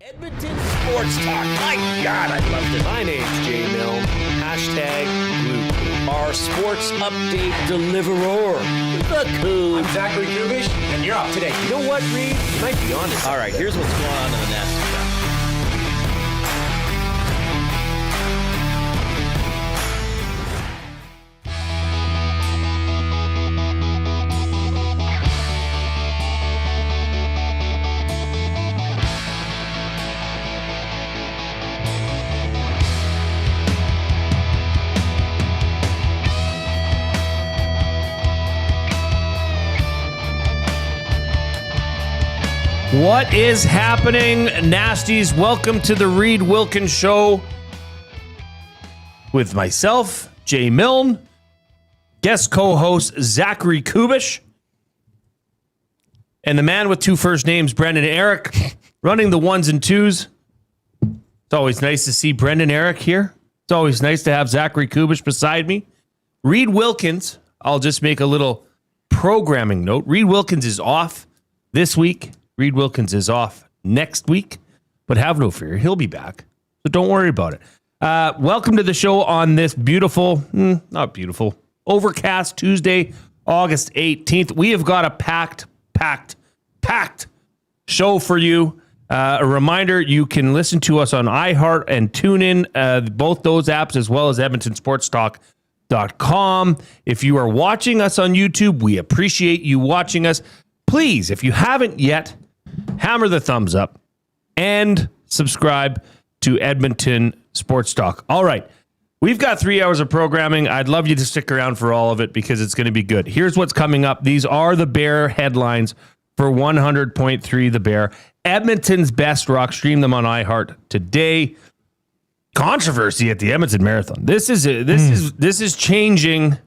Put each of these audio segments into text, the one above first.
Edmonton Sports Talk. My God, I love this. My name's Jay Milne. #Blue. Our sports update deliverer, the Koob. I'm Zachary Kubusch, and you're up today. You know what, Reid? You might be on this. All right, here's what's going on in the Nasty Show. What is happening, Nasties? Welcome to the Reid Wilkins Show with myself, Jay Milne, guest co-host Zachary Kubusch, and the man with two first names, Brendan Eric, running the ones and twos. It's always nice to see Brendan Eric here. It's always nice to have Zachary Kubusch beside me. Reid Wilkins, I'll just make a little programming note. Reid Wilkins is off this week. Reid Wilkins is off next week, but have no fear. He'll be back, so don't worry about it. Welcome to the show on this beautiful, not beautiful, overcast Tuesday, August 18th. We have got a packed show for you. A reminder, you can listen to us on iHeart and TuneIn, both those apps, as well as EdmontonSportsTalk.com. If you are watching us on YouTube, we appreciate you watching us. Please, if you haven't yet, hammer the thumbs up and subscribe to Edmonton Sports Talk. All right. We've got 3 hours of programming. I'd love you to stick around for all of it because it's going to be good. Here's what's coming up. These are the Bear headlines for 100.3 The Bear. Edmonton's best rock. Stream them on iHeart today. Controversy at the Edmonton Marathon. This is changing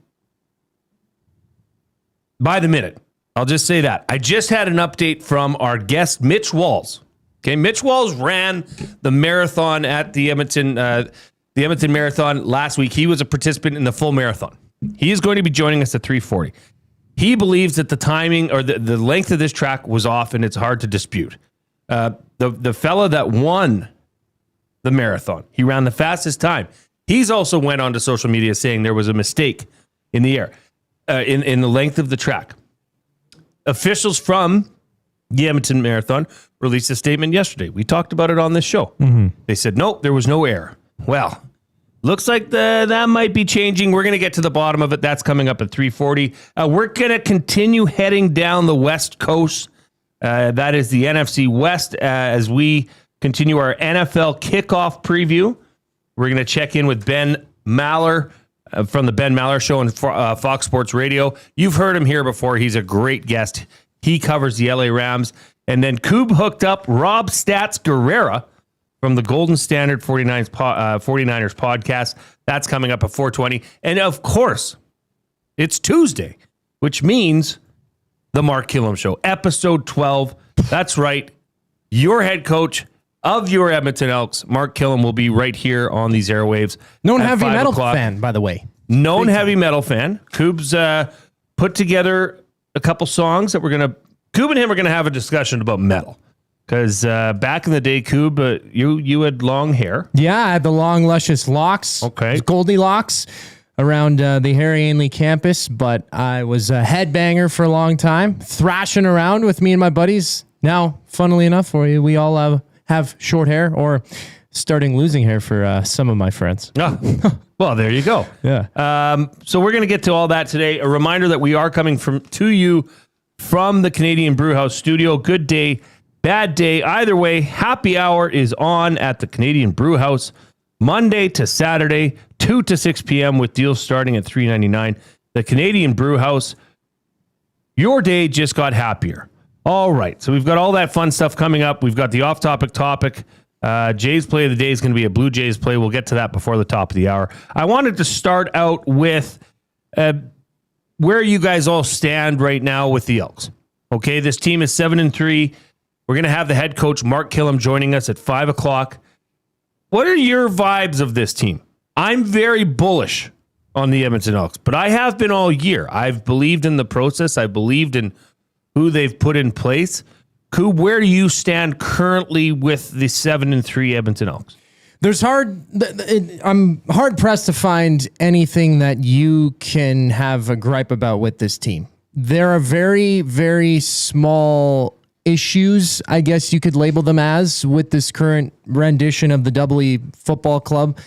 by the minute. I'll just say that. I just had an update from our guest, Mitch Walls. Okay, Mitch Walls ran the marathon at the Edmonton Marathon last week. He was a participant in the full marathon. He is going to be joining us at 3:40. He believes that the timing or the length of this track was off, and it's hard to dispute. The fella that won the marathon, he ran the fastest time. He's also went on to social media saying there was a mistake in the air, in the length of the track. Officials from the Edmonton Marathon released a statement yesterday. We talked about it on this show. They said, nope, there was no error. Well, looks like that might be changing. We're going to get to the bottom of it. That's coming up at 3:40. We're going to continue heading down the West Coast. That is the NFC West as we continue our NFL kickoff preview. We're going to check in with Ben Maller from the Ben Maller Show on Fox Sports Radio. You've heard him here before. He's a great guest. He covers the LA Rams. And then Koob hooked up Rob Stats Guerrera from the Golden Standard 49ers podcast. That's coming up at 4:20. And of course, it's Tuesday, which means the Mark Kilam Show, episode 12. That's right. Your head coach of your Edmonton Elks, Mark Kilam, will be right here on these airwaves. Known heavy metal fan, by the way. Known heavy metal fan. Koob's put together a couple songs that Koob and him are going to have a discussion about metal. Because back in the day, Koob, you had long hair. Yeah, I had the long, luscious locks. Okay. Goldilocks around the Harry Ainley campus, but I was a headbanger for a long time, thrashing around with me and my buddies. Now, funnily enough, we all have short hair or starting losing hair for some of my friends. Oh, well, there you go. Yeah. So we're going to get to all that today. A reminder that we are coming to you from the Canadian Brewhouse studio. Good day, bad day. Either way, happy hour is on at the Canadian Brewhouse Monday to Saturday, 2 to 6 p.m. with deals starting at $3.99. The Canadian Brewhouse. Your day just got happier. All right, so we've got all that fun stuff coming up. We've got the off-topic topic. Jay's play of the day is going to be a Blue Jays play. We'll get to that before the top of the hour. I wanted to start out with where you guys all stand right now with the Elks. Okay, this team is 7-3. We're going to have the head coach, Mark Kilam, joining us at 5 o'clock. What are your vibes of this team? I'm very bullish on the Edmonton Elks, but I have been all year. I've believed in the process. I believed in who they've put in place. Koob, where do you stand currently with the 7-3 Edmonton Elks? I'm hard pressed to find anything that you can have a gripe about with this team. There are very, very small issues, I guess you could label them as, with this current rendition of the Double E Football Club.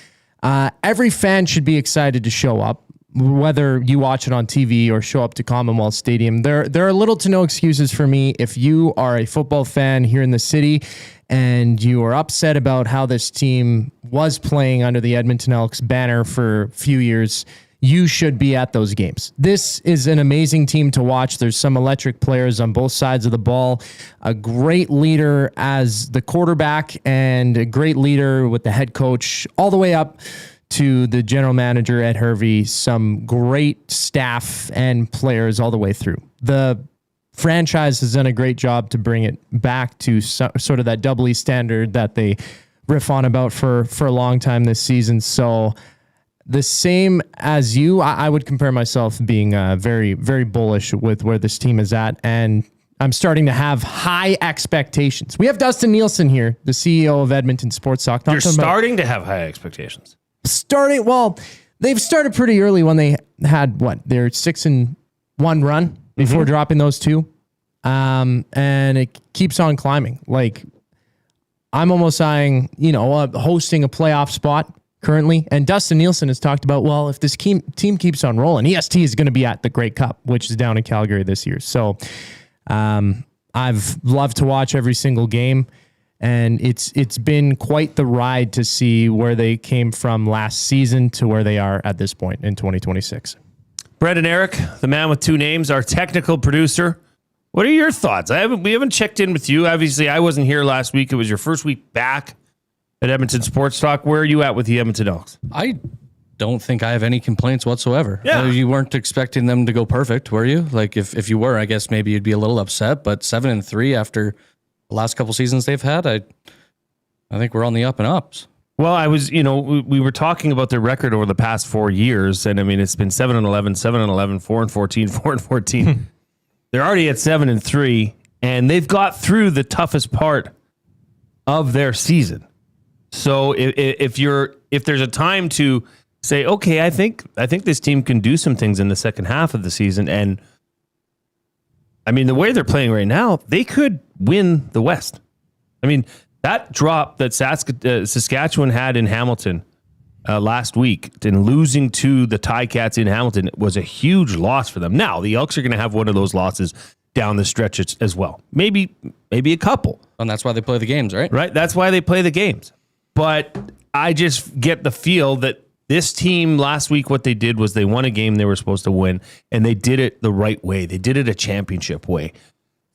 Every fan should be excited to show up, whether you watch it on TV or show up to Commonwealth Stadium. There are little to no excuses for me. If you are a football fan here in the city and you are upset about how this team was playing under the Edmonton Elks banner for a few years, you should be at those games. This is an amazing team to watch. There's some electric players on both sides of the ball, a great leader as the quarterback, and a great leader with the head coach all the way up to the general manager, Ed Hervey, some great staff and players all the way through. The franchise has done a great job to bring it back to sort of that Double E standard that they riff on about for a long time this season. So the same as you, I would compare myself being very, very bullish with where this team is at. And I'm starting to have high expectations. We have Dustin Nielsen here, the CEO of Edmonton Sports Talk. You're starting to have high expectations. Well, they've started pretty early when they had their 6-1 run before dropping those two. And it keeps on climbing. Like, I'm almost eyeing, hosting a playoff spot currently. And Dustin Nielsen has talked about, well, if this team keeps on rolling, EST is going to be at the Grey Cup, which is down in Calgary this year. So I've loved to watch every single game. And it's been quite the ride to see where they came from last season to where they are at this point in 2026. Brendan Eric, the man with two names, our technical producer. What are your thoughts? We haven't checked in with you. Obviously, I wasn't here last week. It was your first week back at Edmonton Sports Talk. Where are you at with the Edmonton Elks? I don't think I have any complaints whatsoever. Yeah. You weren't expecting them to go perfect, were you? Like, if you were, I guess maybe you'd be a little upset. But 7-3 after the last couple seasons they've had, I think we're on the up and ups. Well, we were talking about their record over the past 4 years, and I mean, it's been 7-11, 7-11, 4-14, 4-14. They're already at 7-3, and they've got through the toughest part of their season. So if there's a time to say, okay, I think this team can do some things in the second half of the season, and I mean, the way they're playing right now, they could win the West. I mean, that drop that Saskatchewan had in Hamilton last week and losing to the Ticats in Hamilton was a huge loss for them. Now, the Elks are going to have one of those losses down the stretch as well. Maybe a couple. And that's why they play the games, right? Right, that's why they play the games. But I just get the feel that this team last week, what they did was they won a game they were supposed to win, and they did it the right way. They did it a championship way.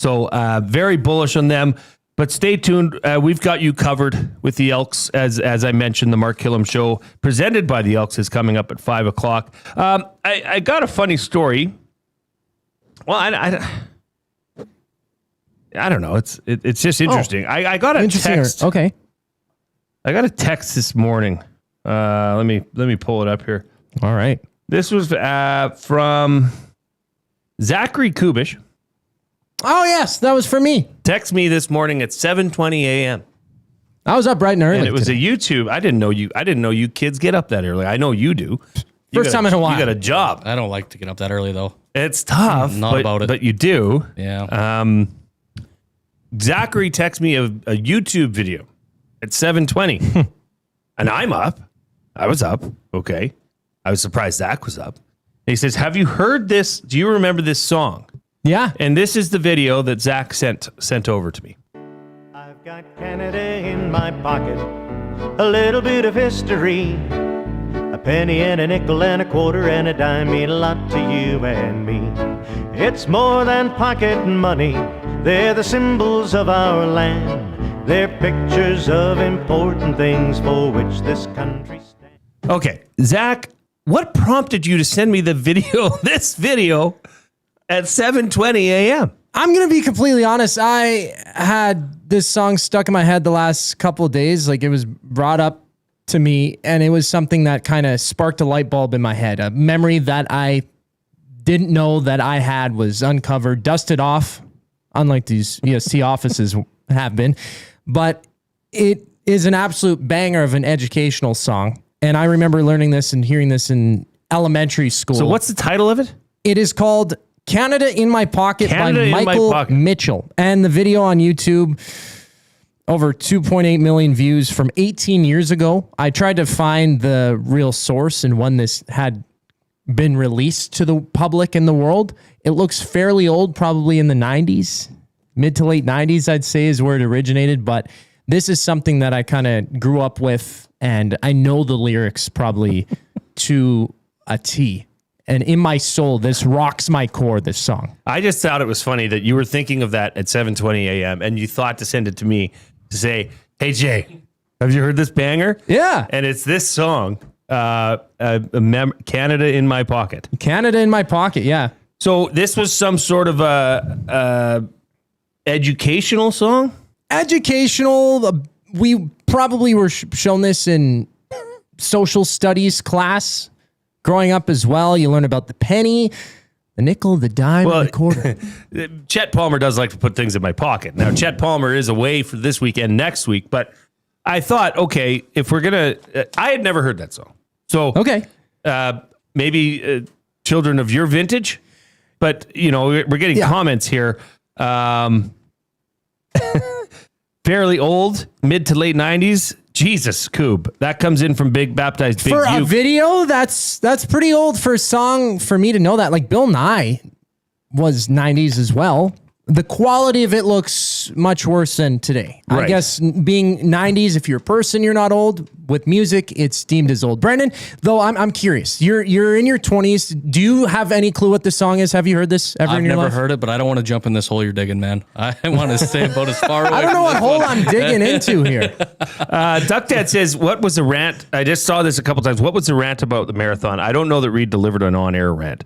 So very bullish on them. But stay tuned. We've got you covered with the Elks. As I mentioned, the Mark Kilam Show presented by the Elks is coming up at 5 o'clock. I got a funny story. Well, I don't know. It's just interesting. I got a text. Okay. I got a text this morning. Let me pull it up here. All right. This was from Zachary Kubusch. Oh, yes. That was for me. Text me this morning at 7:20 a.m. I was up bright and early. And it was a YouTube. I didn't know you kids get up that early. I know you do. First time in a while. You got a job. I don't like to get up that early, though. It's tough. About it. But you do. Yeah. Zachary texts me a YouTube video at 7:20. And I'm up. I was up. Okay. I was surprised Zach was up. And he says, have you heard this? Do you remember this song? Yeah. And this is the video that Zach sent over to me. I've got Canada in my pocket, a little bit of history. A penny and a nickel and a quarter and a dime mean a lot to you and me. It's more than pocket money. They're the symbols of our land. They're pictures of important things for which this country stands. Okay, Zach, what prompted you to send me this video at 7:20 a.m.? I'm going to be completely honest. I had this song stuck in my head the last couple of days. Like, it was brought up to me, and it was something that kind of sparked a light bulb in my head. A memory that I didn't know that I had was uncovered, dusted off unlike these EST offices have been. But it is an absolute banger of an educational song. And I remember learning this and hearing this in elementary school. So what's the title of it? It is called Canada in My Pocket Canada in by My Michael Pocket. Mitchell. And the video on YouTube, over 2.8 million views from 18 years ago. I tried to find the real source and when this had been released to the public in the world. It looks fairly old, probably in the 90s, mid to late 90s, I'd say is where it originated. But this is something that I kind of grew up with, and I know the lyrics probably to a T. And in my soul, this rocks my core, this song. I just thought it was funny that you were thinking of that at 7:20 a.m. and you thought to send it to me to say, hey, Jay, have you heard this banger? Yeah. And it's this song, Canada in My Pocket. Canada in My Pocket, yeah. So this was some sort of a educational song? Educational. We probably were shown this in social studies class growing up as well. You learn about the penny, the nickel, the dime, and the quarter. Chet Palmer does like to put things in my pocket. Now, Chet Palmer is away for this week and next week, but I thought, okay, if we're going to... I had never heard that song. So Okay. Maybe children of your vintage, but, you know, we're getting comments here. Fairly old, mid to late 90s. Jesus, Koob. That comes in from Big Baptized Big For a Uke. video, that's pretty old for a song for me to know that. Like Bill Nye was 90s as well. The quality of it looks much worse than today. I Right. guess being 90s, if you're a person, you're not old. With music, it's deemed as old. Brandon, though, I'm curious. You're in your 20s. Do you have any clue what this song is? Have you heard this ever I've in your never life? heard it, but I don't want to jump in this hole you're digging, man. I want to stay about as far away. I don't know what hole I'm digging into here. Duck Dad says, what was the rant? I just saw this a couple times. What was the rant about the marathon? I don't know that Reid delivered an on-air rant,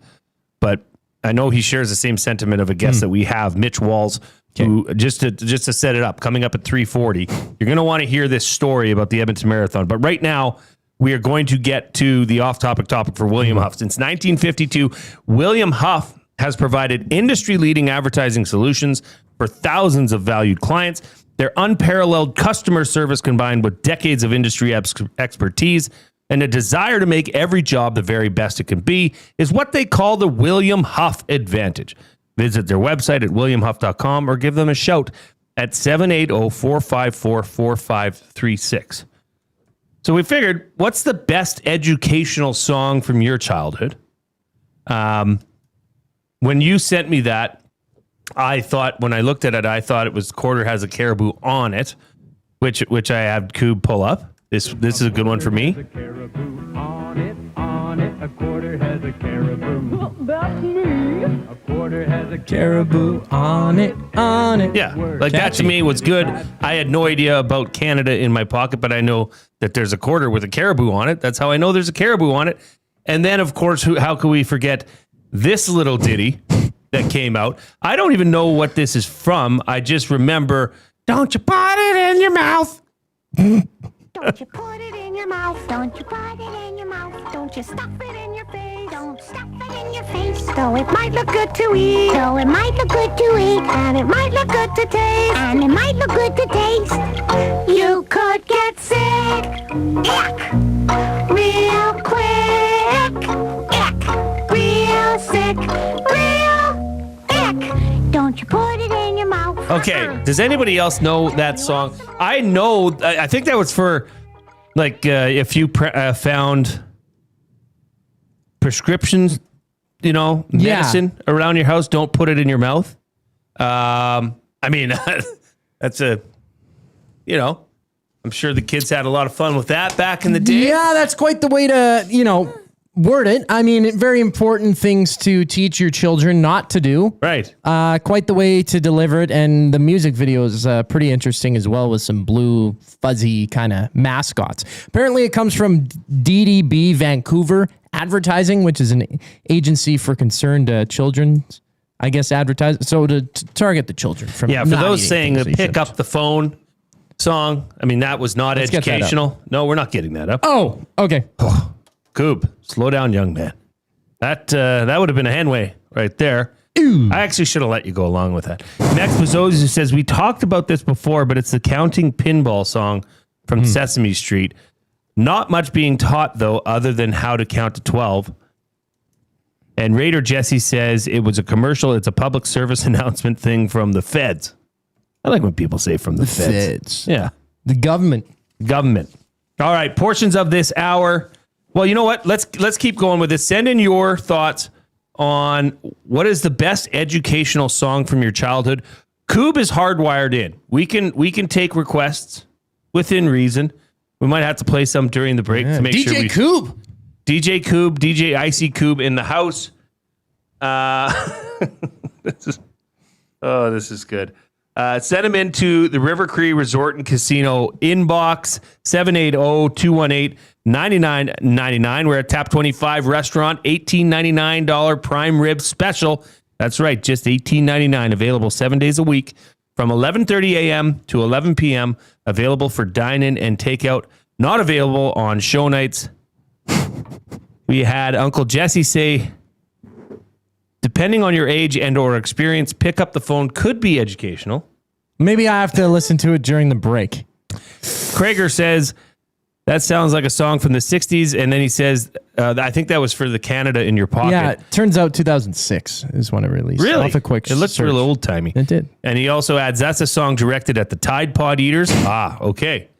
but I know he shares the same sentiment of a guest that we have, Mitch Walls, who just to set it up, coming up at 3:40. You're going to want to hear this story about the Edmonton Marathon. But right now, we are going to get to the off-topic topic for William Huff. Since 1952, William Huff has provided industry-leading advertising solutions for thousands of valued clients. Their unparalleled customer service combined with decades of industry expertise and a desire to make every job the very best it can be is what they call the William Huff advantage. Visit their website at williamhuff.com or give them a shout at 780-454-4536. So we figured, what's the best educational song from your childhood? When you sent me that, I thought, when I looked at it, I thought it was Quarter Has a Caribou on it, which I had Koob pull up. This is a good one for me. Caribou on it, a quarter has a caribou. That's me. A quarter has a Caribou on it. Yeah, like that to me was good. I had no idea about Canada in my pocket, but I know that there's a quarter with a caribou on it. That's how I know there's a caribou on it. And then, of course, how could we forget this little ditty that came out? I don't even know what this is from. I just remember, don't you put it in your mouth. Don't you put it in your mouth. Don't you put it in your mouth. Don't you stuff it in your face. Don't stuff it in your face. Though it might look good to eat. Though it might look good to eat. And it might look good to taste. And it might look good to taste. You could get sick. Ick. Real quick. Ick. Real sick. Real ick. Don't you put it in your mouth. Okay, does anybody else know that song? I know, I think that was for, like, if you found prescriptions, medicine around your house, don't put it in your mouth. I mean, that's I'm sure the kids had a lot of fun with that back in the day. Yeah, that's quite the way to, word it. I mean, very important things to teach your children not to do. Right. Quite the way to deliver it. And the music video is pretty interesting as well with some blue, fuzzy kind of mascots. Apparently it comes from DDB Vancouver Advertising, which is an agency for concerned children, I guess, advertise. So to target the children. For those saying the pick up the phone song, I mean, that was not educational. No, we're not getting that up. Oh, okay. Koob, slow down, young man. That would have been a handway right there. I actually should have let you go along with that. Next was Ozzy, who says, we talked about this before, but it's the Counting Pinball song from Sesame Street. Not much being taught, though, other than how to count to 12. And Raider Jesse says it was a commercial. It's a public service announcement thing from the feds. I like when people say from the feds. Yeah. The government. All right. Portions of this hour. Well, you know what? Let's keep going with this. Send in your thoughts on what is the best educational song from your childhood. Koob is hardwired in. We can take requests within reason. We might have to play some during the break to make sure we... Koob. DJ Koob, DJ Icy Koob in the house. This is good. Send them into the River Cree Resort and Casino inbox, 780-218-9999. We're at Tap 25 Restaurant, $18.99 prime rib special. That's right, just $18.99, available 7 days a week from 11:30 a.m. to 11 p.m., available for dine-in and takeout, not available on show nights. We had Uncle Jesse say, depending on your age and or experience, pick up the phone could be educational. Maybe I have to listen to it during the break. Krager says, that sounds like a song from the 60s. And then he says, I think that was for the Canada in Your Pocket. Yeah, it turns out 2006 is when it released. Really? Off a quick it looks search. real old-timey. It did. And he also adds, that's a song directed at the Tide Pod Eaters. Ah, okay.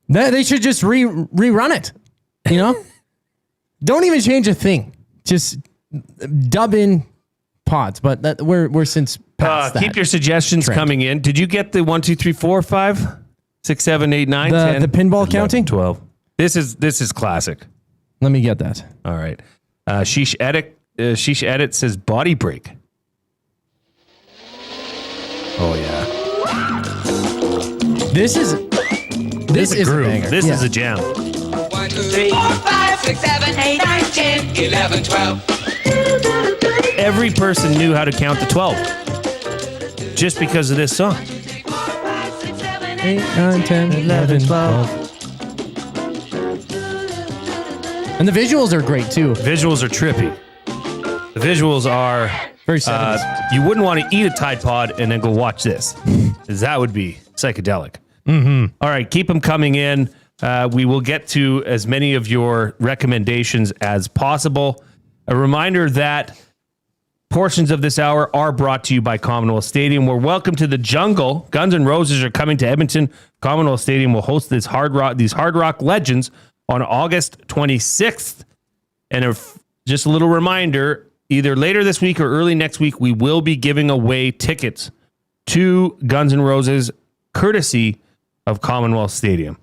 They should just rerun it, you know? Don't even change a thing. Just dub in pods, but we're since past that. Keep your suggestions coming in. Did you get the 1, 2, 3, 4, 5, 6, 7, 8, 9, 10? The pinball 11, counting? 12. This is classic. Let me get that. All right. Sheesh Edit says body break. Oh yeah. This is a groove. banger. This is a jam. 1, 2, 3, 4, 5, 6, 7, 8, 9, 10, 11, 12. Every person knew how to count to 12 just because of this song. 8, 9, 10, 11, 12. And the visuals are great too. Visuals are trippy. The visuals are Very 70s. you wouldn't want to eat a Tide Pod and then go watch this, 'cause that would be psychedelic. All right, keep them coming in. We will get to as many of your recommendations as possible. A reminder that portions of this hour are brought to you by Commonwealth Stadium. We're welcome to the jungle. Guns N' Roses are coming to Edmonton. Commonwealth Stadium will host these hard rock legends on August 26th. And just a little reminder, either later this week or early next week, we will be giving away tickets to Guns N' Roses, courtesy of Commonwealth Stadium.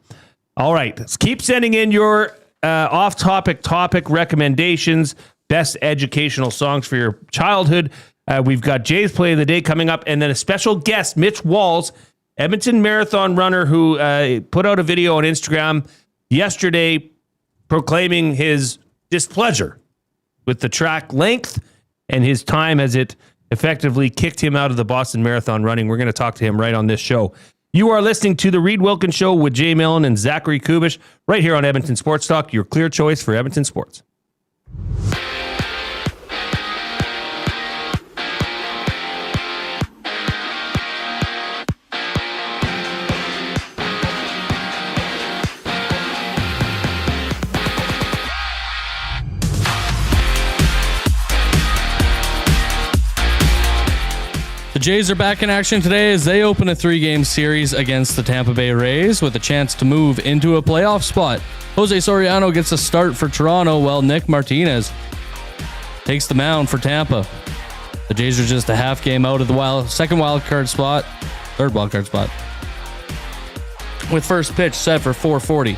All right, let's keep sending in your off-topic recommendations, best educational songs for your childhood. We've got Jay's Play of the Day coming up, and then a special guest, Mitch Walls, Edmonton Marathon runner, who put out a video on Instagram yesterday proclaiming his displeasure with the track length and his time as it effectively kicked him out of the Boston Marathon running. We're going to talk to him right on this show. You are listening to the Reid Wilkins Show with Jay Milne and Zachary Kubusch right here on Edmonton Sports Talk, your clear choice for Edmonton sports. The Jays are back in action today as they open a 3-game series against the Tampa Bay Rays with a chance to move into a playoff spot. Jose Soriano gets a start for Toronto while Nick Martinez takes the mound for Tampa. The Jays are just a half game out of the third wild card spot, with first pitch set for 4:40.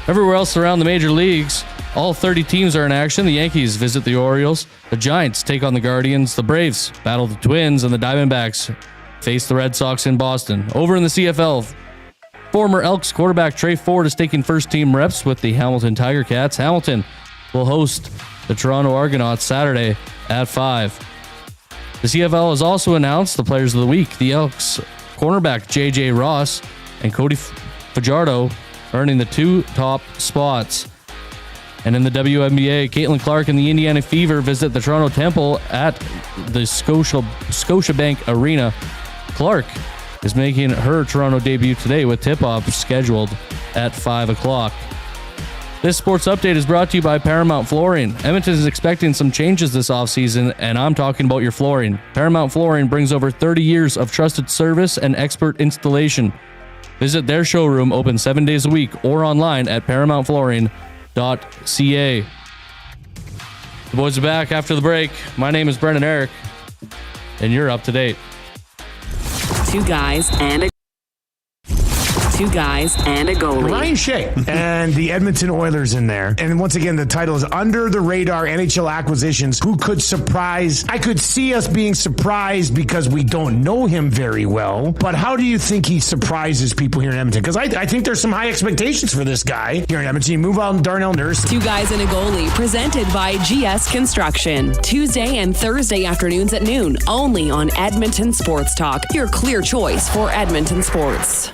Everywhere else around the major leagues, all 30 teams are in action. The Yankees visit the Orioles. The Giants take on the Guardians. The Braves battle the Twins, and the Diamondbacks face the Red Sox in Boston. Over in the CFL, former Elks quarterback Trey Ford is taking first-team reps with the Hamilton Tiger Cats. Hamilton will host the Toronto Argonauts Saturday at 5. The CFL has also announced the players of the week. The Elks cornerback J.J. Ross and Cody Fajardo earning the 2 top spots. And in the WNBA, Caitlin Clark and the Indiana Fever visit the Toronto Temple at the Scotiabank Arena. Clark is making her Toronto debut today with tip-off scheduled at 5 o'clock. This sports update is brought to you by Paramount Flooring. Edmonton is expecting some changes this offseason, and I'm talking about your flooring. Paramount Flooring brings over 30 years of trusted service and expert installation. Visit their showroom, open 7 days a week, or online at paramountflooring.ca. The boys are back after the break. My name is Brendan Eric, and you're up to date. Two guys and a goalie. Ryan Shea and the Edmonton Oilers in there. And once again, the title is Under the Radar NHL Acquisitions. Who could surprise? I could see us being surprised because we don't know him very well. But how do you think he surprises people here in Edmonton? Because I think there's some high expectations for this guy here in Edmonton. You move on Darnell Nurse. Two Guys and a Goalie, presented by GS Construction. Tuesday and Thursday afternoons at noon, only on Edmonton Sports Talk, your clear choice for Edmonton sports.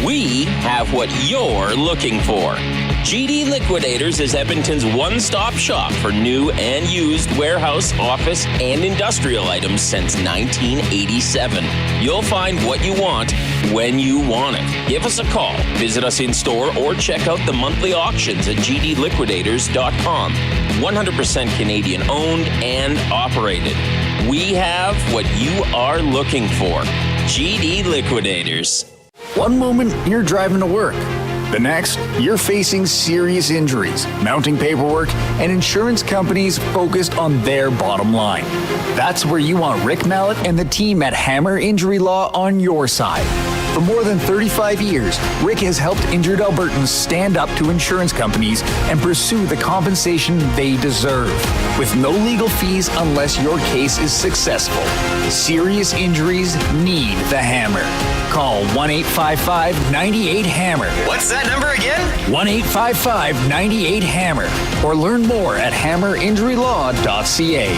We have what you're looking for. GD Liquidators is Edmonton's one-stop shop for new and used warehouse, office, and industrial items since 1987. You'll find what you want when you want it. Give us a call, visit us in store, or check out the monthly auctions at gdliquidators.com. 100% Canadian owned and operated. We have what you are looking for. GD Liquidators. One moment, you're driving to work. The next, you're facing serious injuries, mounting paperwork, and insurance companies focused on their bottom line. That's where you want Rick Mallett and the team at Hammer Injury Law on your side. For more than 35 years, Rick has helped injured Albertans stand up to insurance companies and pursue the compensation they deserve, with no legal fees unless your case is successful. Serious injuries need the Hammer. Call 1-855-98-HAMMER. What's that number again? 1-855-98-HAMMER. Or learn more at hammerinjurylaw.ca.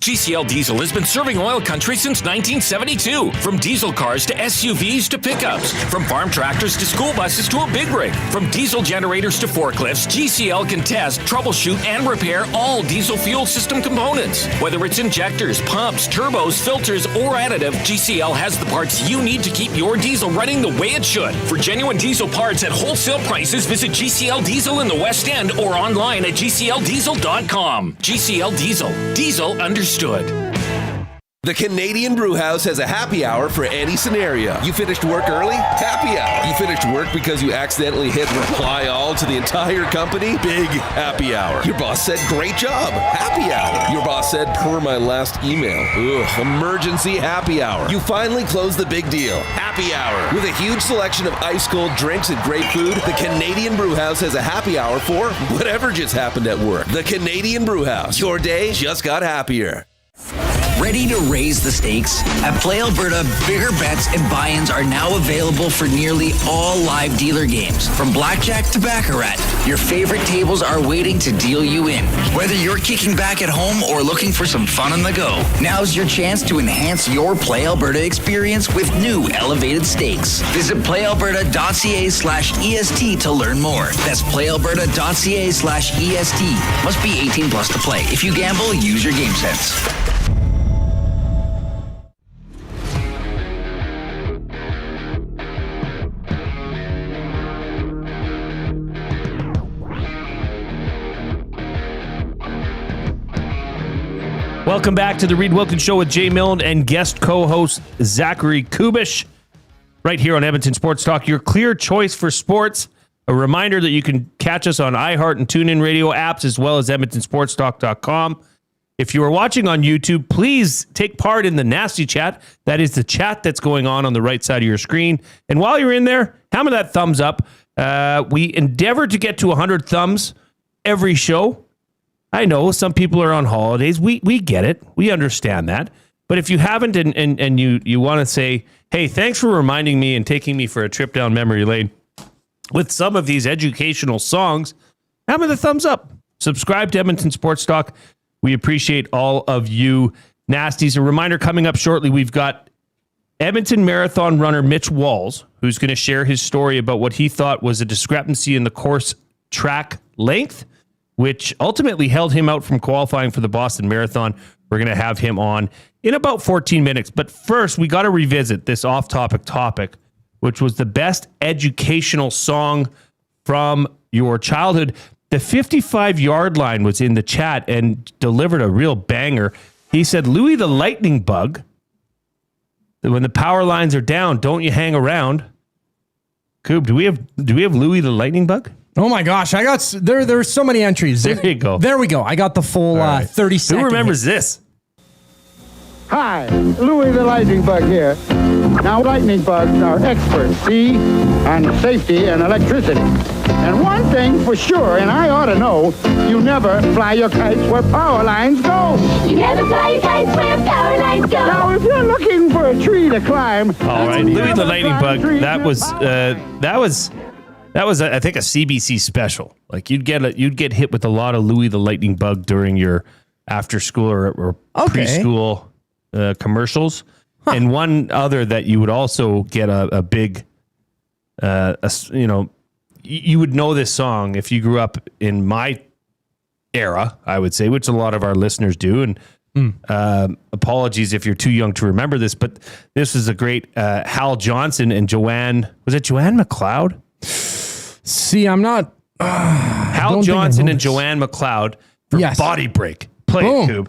GCL Diesel has been serving oil country since 1972. From diesel cars to SUVs to pickups. From farm tractors to school buses to a big rig. From diesel generators to forklifts, GCL can test, troubleshoot, and repair all diesel fuel system components. Whether it's injectors, pumps, turbos, filters, or additive, GCL has the parts you need to keep your diesel running the way it should. For genuine diesel parts at wholesale prices, visit GCL Diesel in the West End or online at gcldiesel.com. GCL Diesel. Diesel understood. The Canadian Brewhouse has a happy hour for any scenario. You finished work early? Happy hour. You finished work because you accidentally hit reply all to the entire company? Big happy hour. Your boss said, great job. Happy hour. Your boss said, per my last email. Ugh, emergency happy hour. You finally closed the big deal. Happy hour. With a huge selection of ice cold drinks and great food, the Canadian Brewhouse has a happy hour for whatever just happened at work. The Canadian Brewhouse. Your day just got happier. Ready to raise the stakes? At Play Alberta, bigger bets and buy-ins are now available for nearly all live dealer games. From blackjack to baccarat, your favorite tables are waiting to deal you in. Whether you're kicking back at home or looking for some fun on the go, now's your chance to enhance your Play Alberta experience with new elevated stakes. Visit playalberta.ca/EST to learn more. That's playalberta.ca/EST. Must be 18 plus to play. If you gamble, use your game sense. Welcome back to the Reid Wilkins Show with Jay Milne and guest co-host Zachary Kubusch, right here on Edmonton Sports Talk, your clear choice for sports. A reminder that you can catch us on iHeart and TuneIn radio apps, as well as EdmontonSportsTalk.com. If you are watching on YouTube, please take part in the nasty chat. That is the chat that's going on the right side of your screen. And while you're in there, hammer that thumbs up. We endeavor to get to 100 thumbs every show. I know some people are on holidays. We get it. We understand that. But if you haven't and you want to say, hey, thanks for reminding me and taking me for a trip down memory lane with some of these educational songs, hammer the thumbs up. Subscribe to Edmonton Sports Talk. We appreciate all of you nasties. A reminder coming up shortly, we've got Edmonton Marathon runner Mitch Walls, who's going to share his story about what he thought was a discrepancy in the course track length, which ultimately held him out from qualifying for the Boston Marathon. We're going to have him on in about 14 minutes. But first, we got to revisit this off-topic topic, which was the best educational song from your childhood. The 55-yard line was in the chat and delivered a real banger. He said, Louis the Lightning Bug. When the power lines are down, don't you hang around. Koob, do we have Louis the Lightning Bug? Oh my gosh, I got there's so many entries. There you go. There we go. I got the full 30 seconds. Who remembers this? Hi, Louis the Lightning Bug here. Now, lightning bugs are experts, see, on safety and electricity. And one thing for sure, and I ought to know, you never fly your kites where power lines go. You never fly your kites where power lines go. Now, if you're looking for a tree to climb... All right, Louis the Lightning Bug, that was I think a CBC special. Like you'd get hit with a lot of Louis the Lightning Bug during your after school or preschool commercials. Huh. And one other that you would also get a big, you would know this song if you grew up in my era, I would say, which a lot of our listeners do. And apologies if you're too young to remember this, but this is a great Hal Johnson and Joanne. Was it Joanne McLeod? See, I'm not. Hal Johnson and Joanne McLeod for Body Break. Play it, Koob.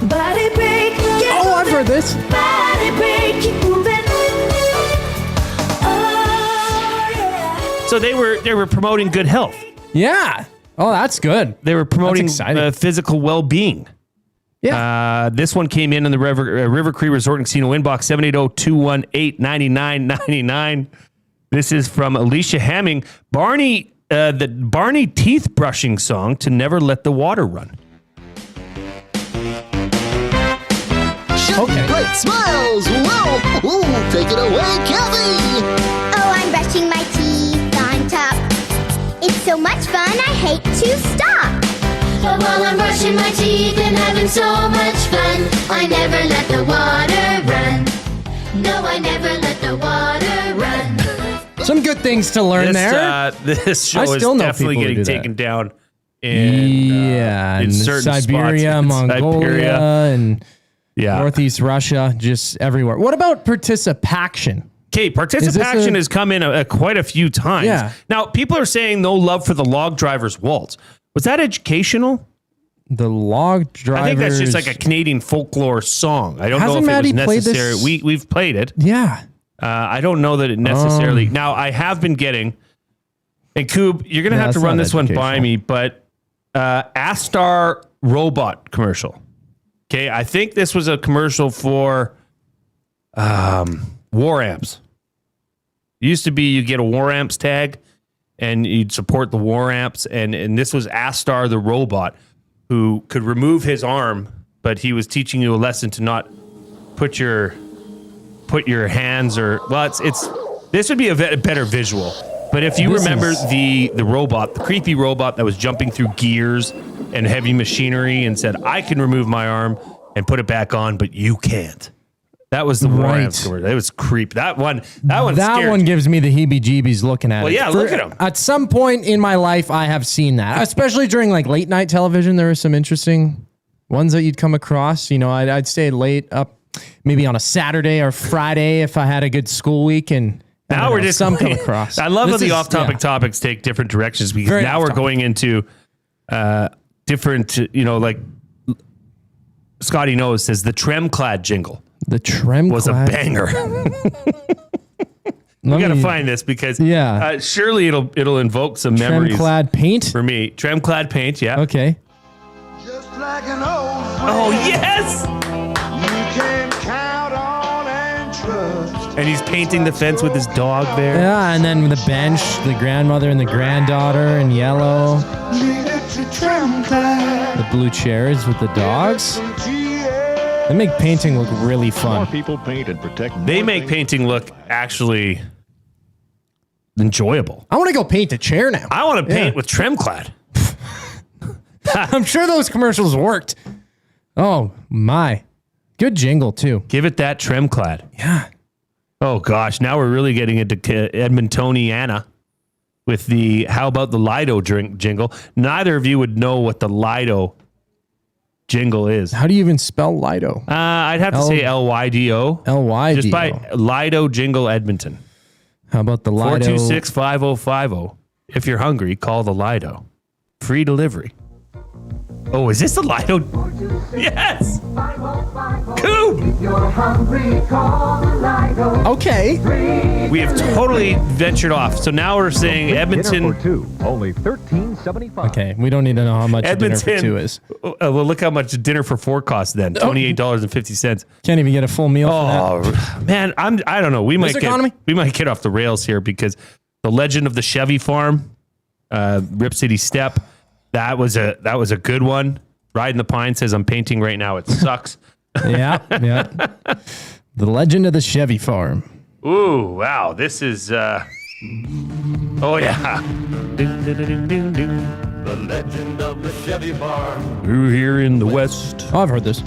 Body break. Oh, I've heard this. Body break. Keep moving. Oh, yeah. So they were promoting good health. Yeah. Oh, that's good. They were promoting physical well-being. Yeah. This one came in the River Cree Resort and Casino inbox 780-218-9999. This is from Alicia Hamming. Barney, the Barney teeth brushing song to Never Let the Water Run. Okay. Great smiles. Well, take it away, Kathy. Oh, I'm brushing my teeth on top. It's so much fun, I hate to stop. But while I'm brushing my teeth and having so much fun, I never let the water run. No, I never let the water run. Some good things to learn there. This show is definitely getting taken down in certain Siberia, spots. Mongolia, and Northeast Russia, just everywhere. What about participation? Okay, participation has come in quite a few times. Yeah. Now, people are saying no love for the log driver's waltz. Was that educational? The log drivers. I think that's just like a Canadian folklore song. I don't know if Maddie it was necessary. We've played it. Yeah. I don't know that it necessarily. Now, I have been getting, and Koob, you're going to have to run this one by me, but Astar robot commercial. Okay, I think this was a commercial for War Amps. It used to be you get a War Amps tag, and you'd support the War Amps, and this was Astar the robot who could remove his arm, but he was teaching you a lesson to not put your hands it's this would be a better visual. But if you remember the robot, the creepy robot that was jumping through gears and heavy machinery and said, I can remove my arm and put it back on, but you can't. That was the War Amps commercial. It was creepy. That one gives me the heebie-jeebies looking at it. Well, yeah, look at him. At some point in my life, I have seen that, especially during like late night television. There were some interesting ones that you'd come across. You know, I'd stay late up maybe on a Saturday or Friday if I had a good school week, and now we're just come across. I love how the off-topic topics take different directions because Very now we're going into different. Like Scotty knows says the Tremclad jingle. The Tremclad was a banger. We got to find this because surely it'll invoke some memories. Tremclad paint for me. Tremclad paint, yeah. Okay. Just like an old oh yes. You can count on and trust. And he's painting the fence with his dog there. Yeah, and then the bench, the grandmother and the granddaughter in yellow. The blue chairs with the dogs. They make painting look really fun. More people paint and protect. They make painting look actually enjoyable. I want to go paint a chair now. I want to paint with Tremclad. I'm sure those commercials worked. Oh my. Good jingle too. Give it that Tremclad. Yeah. Oh gosh, now we're really getting into Edmontoniana. with the How About the Lido drink jingle. Neither of you would know what the Lido jingle is. How do you even spell Lido? I'd have to say L-Y-D-O. L-Y-D-O. Just by Lido Jingle Edmonton. How about the Lido? 426-5050. If you're hungry, call the Lido. Free delivery. Oh, is this the Lido? Yes! Koob! You're hungry, call the Lido. Okay. We have totally ventured off. So now we're saying Edmonton. Dinner for two, only $13.75. Okay, we don't need to know how much dinner for two is. Well, look how much dinner for four costs then. $28.50. Can't even get a full meal for Oh, man, I don't know. We might economy? get off the rails here because the legend of the Chevy farm, Rip City Step, that was a good one. Riding the Pine says, I'm painting right now. It sucks. Yeah. The legend of the Chevy farm. Ooh, wow. This is, oh, yeah. The legend of the Chevy farm. We're here in the West. Oh, I've heard this.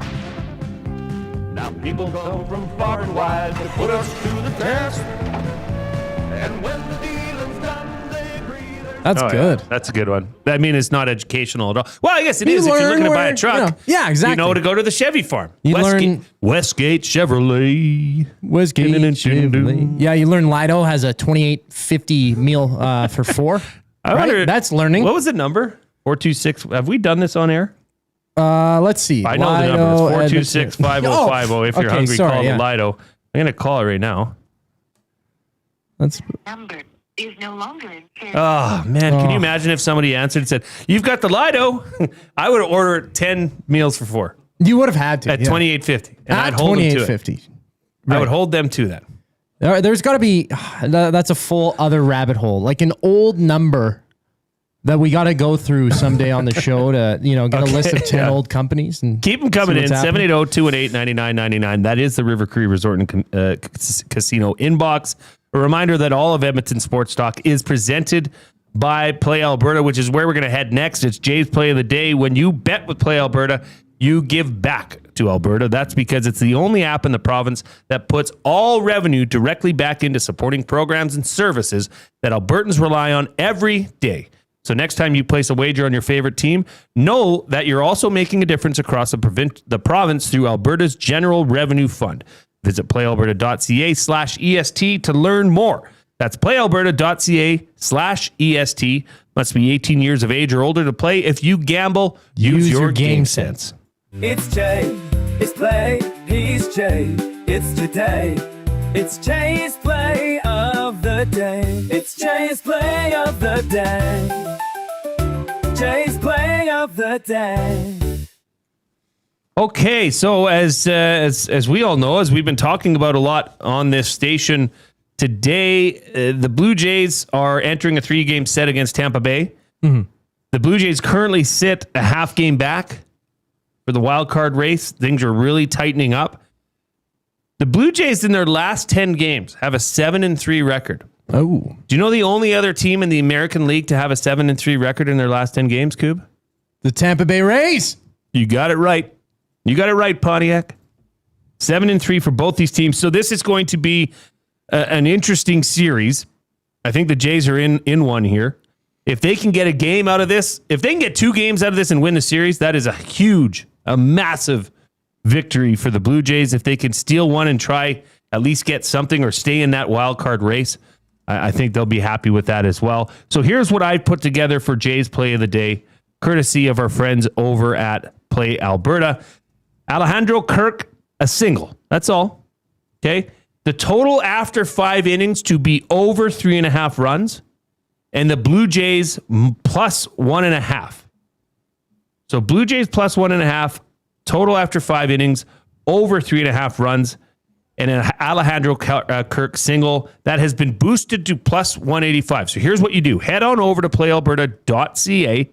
Now people come from far and wide to put us to the test. And when the dealing's done, they agree. That's good. Yeah, that's a good one. I mean, it's not educational at all. Well, I guess it You is if you're learn looking to buy where, a truck. yeah, exactly. You know to go to the Chevy farm. You learn Westgate Chevrolet. Westgate Chevrolet. Yeah, you learn Lido has a $28.50 meal for four. I wonder, that's learning. What was the number? 426. Have we done this on air? Let's see. I know Lido, the number. It's 426-5050. If you're hungry, call yeah. the Lido. I'm going to call it right now. That's Number is no longer in service. Oh, man. Can you imagine if somebody answered and said, you've got the Lido? I would order 10 meals for four. You would have had to. At $28.50. And I'd At hold them to it. $28.50. I would hold them to that. There's got to be, that's a full other rabbit hole. Like an old number that we got to go through someday on the show to, get a list of 10 old companies. And keep them coming in. 780-218-9999. That is the River Cree Resort and Casino inbox. A reminder that all of Edmonton Sports Talk is presented by Play Alberta, which is where we're going to head next. It's Jay's Play of the Day. When you bet with Play Alberta, you give back to Alberta. That's because it's the only app in the province that puts all revenue directly back into supporting programs and services that Albertans rely on every day. So next time you place a wager on your favorite team, know that you're also making a difference across the province through Alberta's General Revenue Fund. Visit playalberta.ca/EST to learn more. That's playalberta.ca/EST. Must be 18 years of age or older to play. If you gamble, use your game sense. It's Jay, it's Play, he's Jay, it's today. It's Jay's Play of the Day. It's Jay's Play of the Day. Jay's Play of the Day. Okay, so as we all know, as we've been talking about a lot on this station today, the Blue Jays are entering a 3-game set against Tampa Bay. Mm-hmm. The Blue Jays currently sit a half game back for the wild card race. Things are really tightening up. The Blue Jays in their last 10 games have a 7-3 record. Oh. Do you know the only other team in the American League to have a 7-3 record in their last 10 games, Koob? The Tampa Bay Rays. You got it right. You got it right, Pontiac. 7-3 for both these teams. So this is going to be an interesting series. I think the Jays are in one here. If they can get a game out of this, if they can get 2 games out of this and win the series, that is a massive victory for the Blue Jays. If they can steal one and try at least get something or stay in that wild card race, I think they'll be happy with that as well. So here's what I put together for Jay's Play of the Day, courtesy of our friends over at Play Alberta. Alejandro Kirk, a single. That's all. Okay. The total after 5 innings to be over 3.5 runs, and the Blue Jays plus 1.5. So Blue Jays plus 1.5, total after 5 innings, over 3.5 runs, and an Alejandro Kirk single that has been boosted to plus 185. So here's what you do. Head on over to playalberta.ca,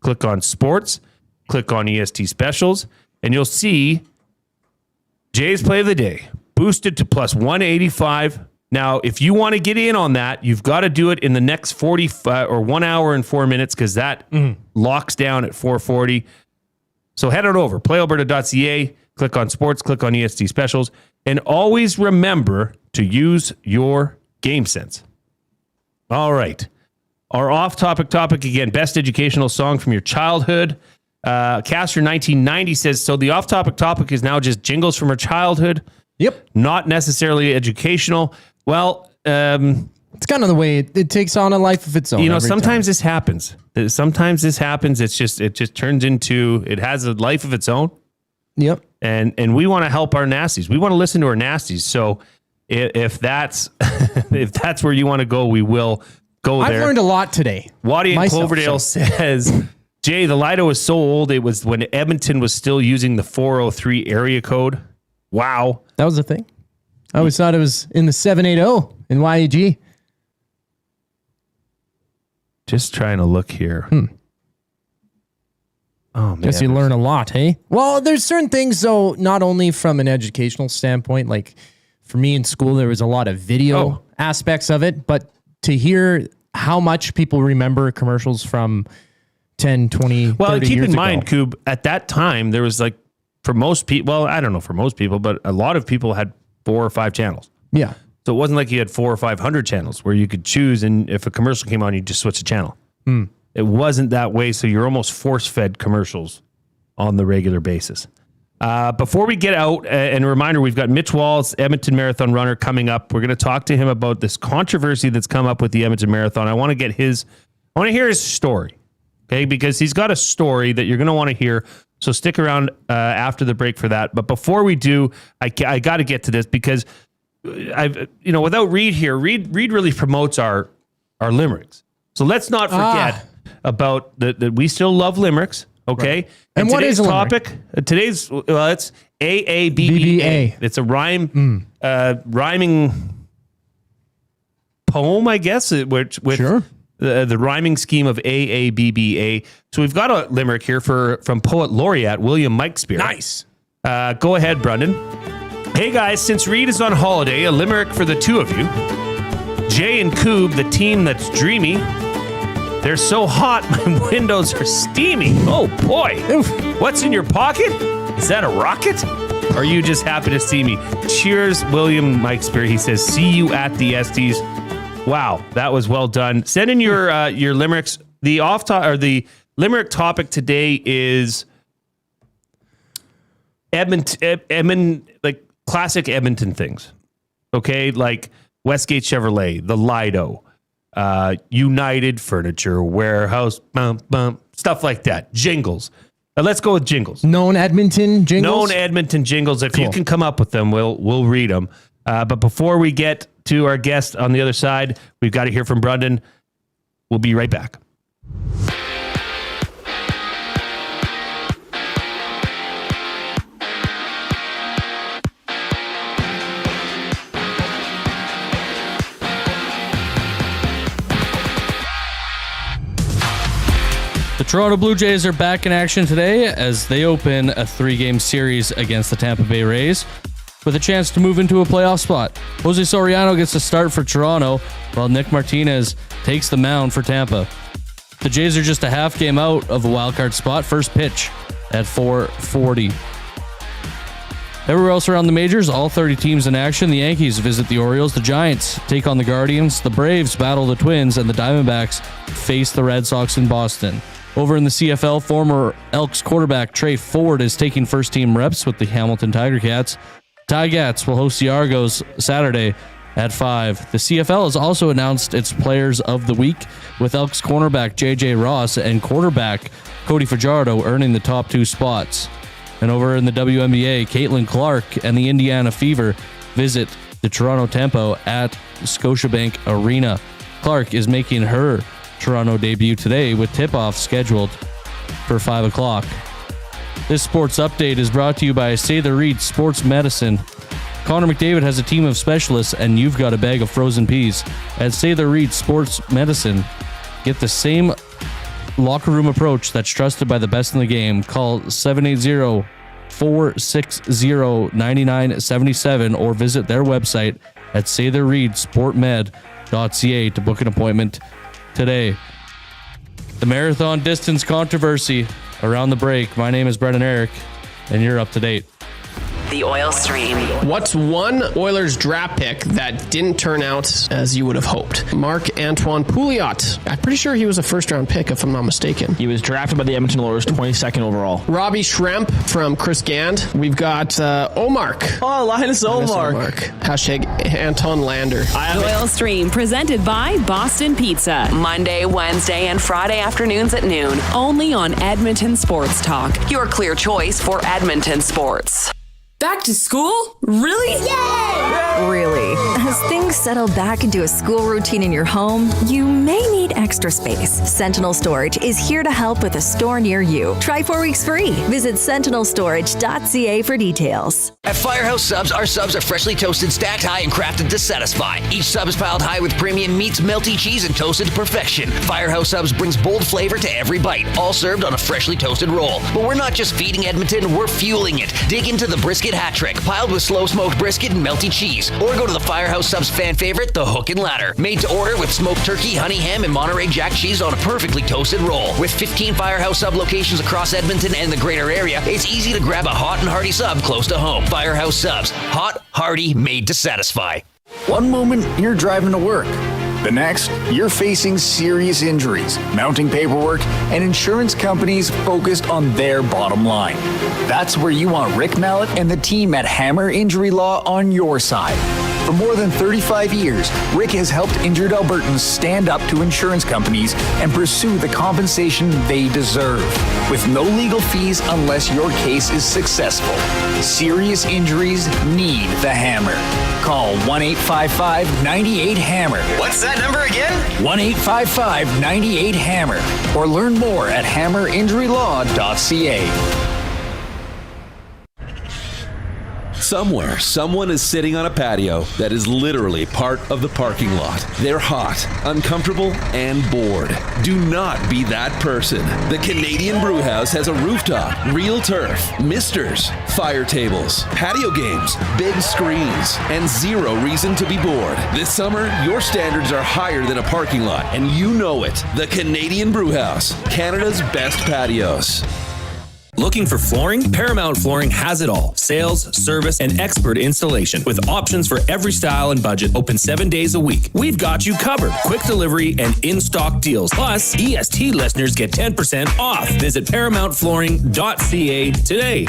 click on sports, click on EST specials, and you'll see Jay's Play of the Day boosted to plus 185. Now, if you want to get in on that, you've got to do it in the next 45 or 1 hour and 4 minutes because that locks down at 440. So head on over, playalberta.ca, click on sports, click on EST specials, and always remember to use your game sense. All right. Our off-topic topic, again, best educational song from your childhood. Caster 1990 says, so the off-topic topic is now just jingles from our childhood. Yep. Not necessarily educational. Well, it's kind of the way it takes on a life of its own. You know, sometimes this happens. Sometimes this happens. It just turns into, it has a life of its own. Yep. And we want to help our nasties. We want to listen to our nasties. So if that's if that's where you want to go, we will go there. I've learned a lot today. Waddy in Cloverdale says, Jay, the Lido was so old. It was when Edmonton was still using the 403 area code. Wow. That was the thing. I always thought it was in the 780 in YAG. Just trying to look here. Oh, man. Guess you learn a lot, hey? Well, there's certain things, though, not only from an educational standpoint, like for me in school, there was a lot of video aspects of it, but to hear how much people remember commercials from 10, 20, well, 30 keep years in mind, ago. Koob, at that time, there was like, for most people, well, I don't know for most people, but a lot of people had 4 or 5 channels. Yeah. So it wasn't like you had 400 or 500 channels where you could choose, and if a commercial came on, you just switch the channel. It wasn't that way, so you're almost force-fed commercials on the regular basis. Before we get out, and a reminder, we've got Mitch Walls, Edmonton Marathon runner, coming up. We're going to talk to him about this controversy that's come up with the Edmonton Marathon. I want to hear his story, okay? Because he's got a story that you're going to want to hear. So stick around after the break for that. But before we do, I got to get to this because without Reid here, Reid really promotes our limericks. So let's not forget about that we still love limericks, okay? Right. And what is a topic? Today's it's AABBA. It's a rhyming poem, I guess, with the rhyming scheme of AABBA. So we've got a limerick here from poet laureate William Mikespear. Nice. Go ahead, Brendan. Hey guys, since Reid is on holiday, a limerick for the two of you. Jay and Koob, the team that's dreamy. They're so hot, my windows are steamy. Oh boy. What's in your pocket? Is that a rocket? Or are you just happy to see me? Cheers, William Mikespear. He says, see you at the Estes. Wow, that was well done. Send in your limericks. The limerick topic today is Edmonton, like classic Edmonton things. Okay, like Westgate Chevrolet, the Lido, United Furniture Warehouse, stuff like that. Jingles. Let's go with jingles. Known Edmonton jingles? Known Edmonton jingles. If you can come up with them, we'll read them. But before we get to our guest on the other side, we've got to hear from Brendan. We'll be right back. The Toronto Blue Jays are back in action today as they open a 3-game series against the Tampa Bay Rays with a chance to move into a playoff spot. Jose Soriano gets to start for Toronto while Nick Martinez takes the mound for Tampa. The Jays are just a half game out of a wildcard spot. First pitch at 4:40. Everywhere else around the majors, all 30 teams in action. The Yankees visit the Orioles. The Giants take on the Guardians. The Braves battle the Twins, and the Diamondbacks face the Red Sox in Boston. Over in the CFL, former Elks quarterback Trey Ford is taking first-team reps with the Hamilton Tiger Cats. Tigats will host the Argos Saturday at 5. The CFL has also announced its Players of the Week, with Elks cornerback J.J. Ross and quarterback Cody Fajardo earning the top 2 spots. And over in the WNBA, Caitlin Clark and the Indiana Fever visit the Toronto Tempo at Scotiabank Arena. Clark is making her Toronto debut today with tip-off scheduled for 5 o'clock. This sports update is brought to you by Say the Reid Sports Medicine. Connor McDavid has a team of specialists, and you've got a bag of frozen peas. At Say the Reid Sports Medicine, get the same locker room approach that's trusted by the best in the game. Call 780-460-9977 or visit their website at saythereidsportmed.ca to book an appointment today. The marathon distance controversy around the break. My name is Brendan Eric, and you're up to date. The Oil Stream. What's one Oilers draft pick that didn't turn out as you would have hoped? Marc-Antoine Pouliot. I'm pretty sure he was a first-round pick, if I'm not mistaken. He was drafted by the Edmonton Oilers 22nd overall. Robbie Schremp from Chris Gand. We've got Omark. Oh, Linus Omark. Hashtag Anton Lander. The Oil Stream, presented by Boston Pizza. Monday, Wednesday, and Friday afternoons at noon. Only on Edmonton Sports Talk. Your clear choice for Edmonton sports. Back to school? Really? Yay! Really. As things settle back into a school routine in your home, you may need extra space. Sentinel Storage is here to help with a store near you. Try 4 weeks free. Visit sentinelstorage.ca for details. At Firehouse Subs, our subs are freshly toasted, stacked high, and crafted to satisfy. Each sub is piled high with premium meats, melty cheese, and toasted to perfection. Firehouse Subs brings bold flavor to every bite, all served on a freshly toasted roll. But we're not just feeding Edmonton, we're fueling it. Dig into the brisket hat trick, piled with slow-smoked brisket and melty cheese. Or go to the Firehouse Subs fan favorite, the Hook and Ladder. Made to order with smoked turkey, honey ham, and Monterey Jack cheese on a perfectly toasted roll. With 15 Firehouse Sub locations across Edmonton and the greater area, it's easy to grab a hot and hearty sub close to home. Firehouse Subs. Hot, hearty, made to satisfy. One moment, you're driving to work. The next, you're facing serious injuries, mounting paperwork, and insurance companies focused on their bottom line. That's where you want Rick Mallett and the team at Hammer Injury Law on your side. For more than 35 years, Rick has helped injured Albertans stand up to insurance companies and pursue the compensation they deserve, with no legal fees unless your case is successful. Serious injuries need the Hammer. Call 1-855-98-HAMMER. What's that number again? 1-855-98-HAMMER. Or learn more at hammerinjurylaw.ca. Somewhere, someone is sitting on a patio that is literally part of the parking lot. They're hot, uncomfortable, and bored. Do not be that person. The Canadian Brewhouse has a rooftop, real turf, misters, fire tables, patio games, big screens, and zero reason to be bored. This summer, your standards are higher than a parking lot, and you know it. The Canadian Brewhouse, Canada's best patios. Looking for flooring? Paramount Flooring has it all. Sales, service, and expert installation with options for every style and budget. Open 7 days a week. We've got you covered. Quick delivery and in-stock deals. Plus, EST listeners get 10% off. Visit ParamountFlooring.ca today.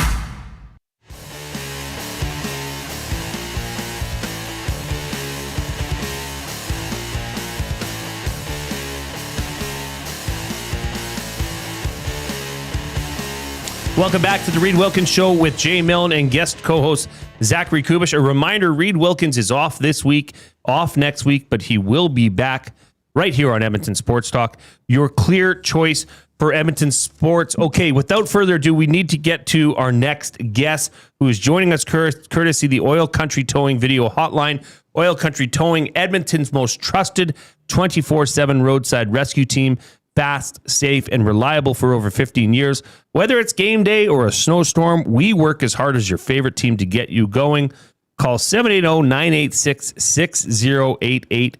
Welcome back to the Reid Wilkins Show with Jay Milne and guest co-host Zachary Kubusch. A reminder, Reid Wilkins is off this week, off next week, but he will be back right here on Edmonton Sports Talk. Your clear choice for Edmonton sports. Okay, without further ado, we need to get to our next guest who is joining us courtesy the Oil Country Towing Video Hotline. Oil Country Towing, Edmonton's most trusted 24/7 roadside rescue team. Fast, safe, and reliable for over 15 years. Whether it's game day or a snowstorm, we work as hard as your favorite team to get you going. Call 780-986-6088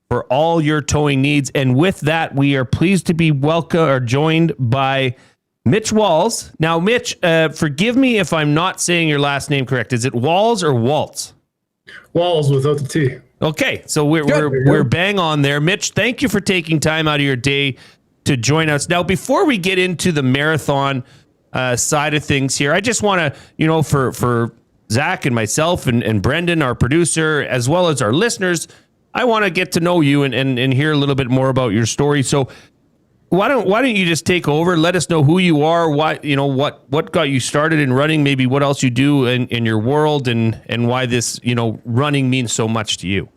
for all your towing needs. And with that, we are pleased to be joined by Mitch Walls. Now, Mitch, forgive me if I'm not saying your last name correct. Is it Walls or Waltz? Walls without the T. Okay, so we're bang on there. Mitch, thank you for taking time out of your day to join us. Now, before we get into the marathon side of things here, I just want to, for Zach and myself and Brendan, our producer, as well as our listeners, I want to get to know you and hear a little bit more about your story. So why don't you just take over? Let us know who you are, what got you started in running, maybe what else you do in your world, and why this, running means so much to you.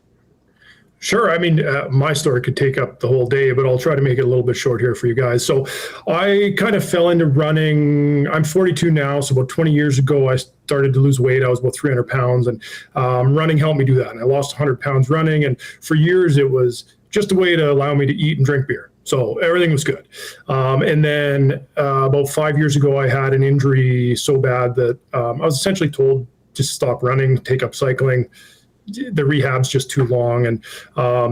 Sure. I mean, my story could take up the whole day, but I'll try to make it a little bit short here for you guys. So I kind of fell into running. I'm 42 now. So about 20 years ago, I started to lose weight. I was about 300 pounds and running helped me do that. And I lost 100 pounds running. And for years, it was just a way to allow me to eat and drink beer. So everything was good. And then about 5 years ago, I had an injury so bad that I was essentially told to stop running, take up cycling. The rehab's just too long. And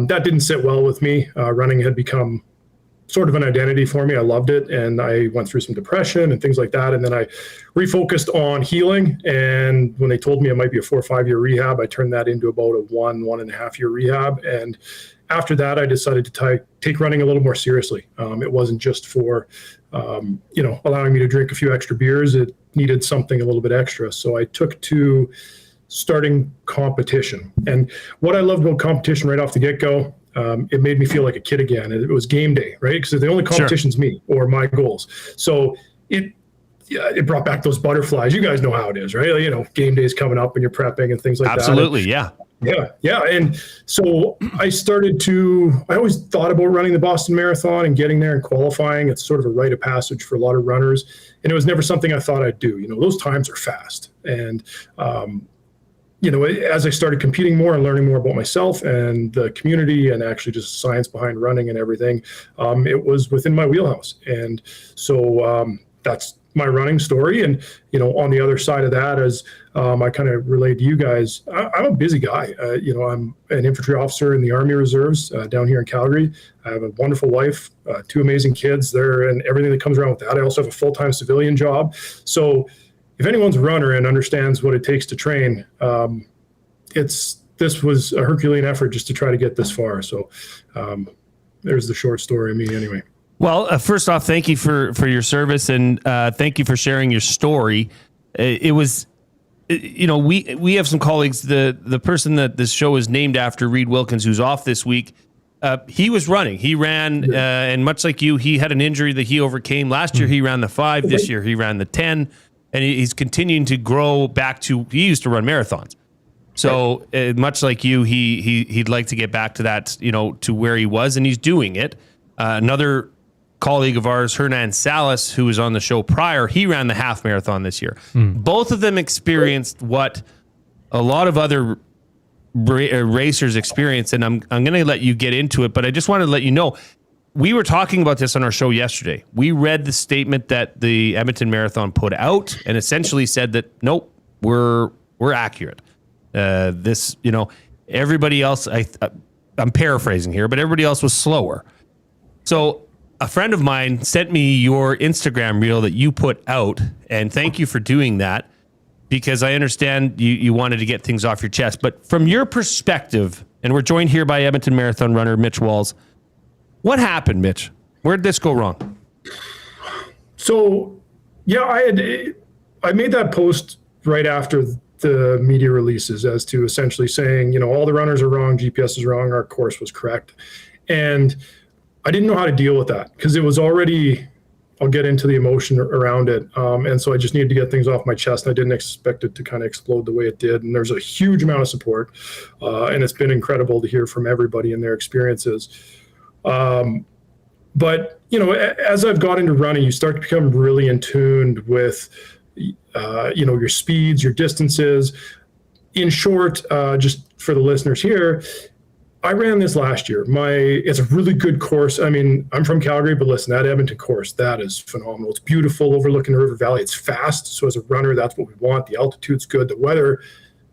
that didn't sit well with me. Running had become sort of an identity for me. I loved it, and I went through some depression and things like that. And then I refocused on healing. And when they told me it might be a 4 or 5 year rehab, I turned that into about a 1.5 year rehab. And after that, I decided to take running a little more seriously. It wasn't just for, allowing me to drink a few extra beers. It needed something a little bit extra. So I took to starting competition. And what I loved about competition right off the get-go, it made me feel like a kid again. It was game day, right? Because the only competition's me or my goals. So it brought back those butterflies. You guys know how it is, right? Game day's coming up and you're prepping and things like Absolutely, that. yeah. Yeah. And so I always thought about running the Boston Marathon and getting there and qualifying. It's sort of a rite of passage for a lot of runners. And it was never something I thought I'd do. Those times are fast. And, as I started competing more and learning more about myself and the community and actually just science behind running and everything, it was within my wheelhouse. And so that's my running story. And, on the other side of that, as I kind of relayed to you guys, I'm a busy guy. I'm an infantry officer in the Army Reserves down here in Calgary. I have a wonderful wife, 2 amazing kids there, and everything that comes around with that. I also have a full-time civilian job. So if anyone's a runner and understands what it takes to train, this was a Herculean effort just to try to get this far. So there's the short story of me anyway. Well, first off, thank you for your service, and thank you for sharing your story. It was, we have some colleagues. The person that this show is named after, Reid Wilkins, who's off this week. He was running. He ran, and much like you, he had an injury that he overcame. Last year, he ran the 5. This year, he ran the 10. And he's continuing to grow back to, he used to run marathons. So much like you, he'd like to get back to that, to where he was, and he's doing it. Another colleague of ours, Hernan Salas, who was on the show prior, he ran the half marathon this year. Both of them experienced what a lot of other racers experience, and I'm going to let you get into it, but I just wanted to let you know, we were talking about this on our show yesterday. We read the statement that the Edmonton Marathon put out and essentially said that, nope, we're accurate. Everybody else, I'm paraphrasing here, but everybody else was slower. So a friend of mine sent me your Instagram reel that you put out, and thank you for doing that, because I understand you wanted to get things off your chest. But from your perspective, and we're joined here by Edmonton Marathon runner Mitch Walls, what happened, Mitch? Where did this go wrong? So, I made that post right after the media releases as to essentially saying, all the runners are wrong, GPS is wrong, our course was correct. And I didn't know how to deal with that because it was already, I'll get into the emotion around it. And so I just needed to get things off my chest. I didn't expect it to kind of explode the way it did. And there's a huge amount of support. And it's been incredible to hear from everybody and their experiences. But, as I've got into running, you start to become really in tune with, your speeds, your distances. In short, just for the listeners here, I ran this last year. It's a really good course. I mean, I'm from Calgary, but listen, that Edmonton course, that is phenomenal. It's beautiful, overlooking the River Valley. It's fast. So as a runner, that's what we want. The altitude's good. The weather,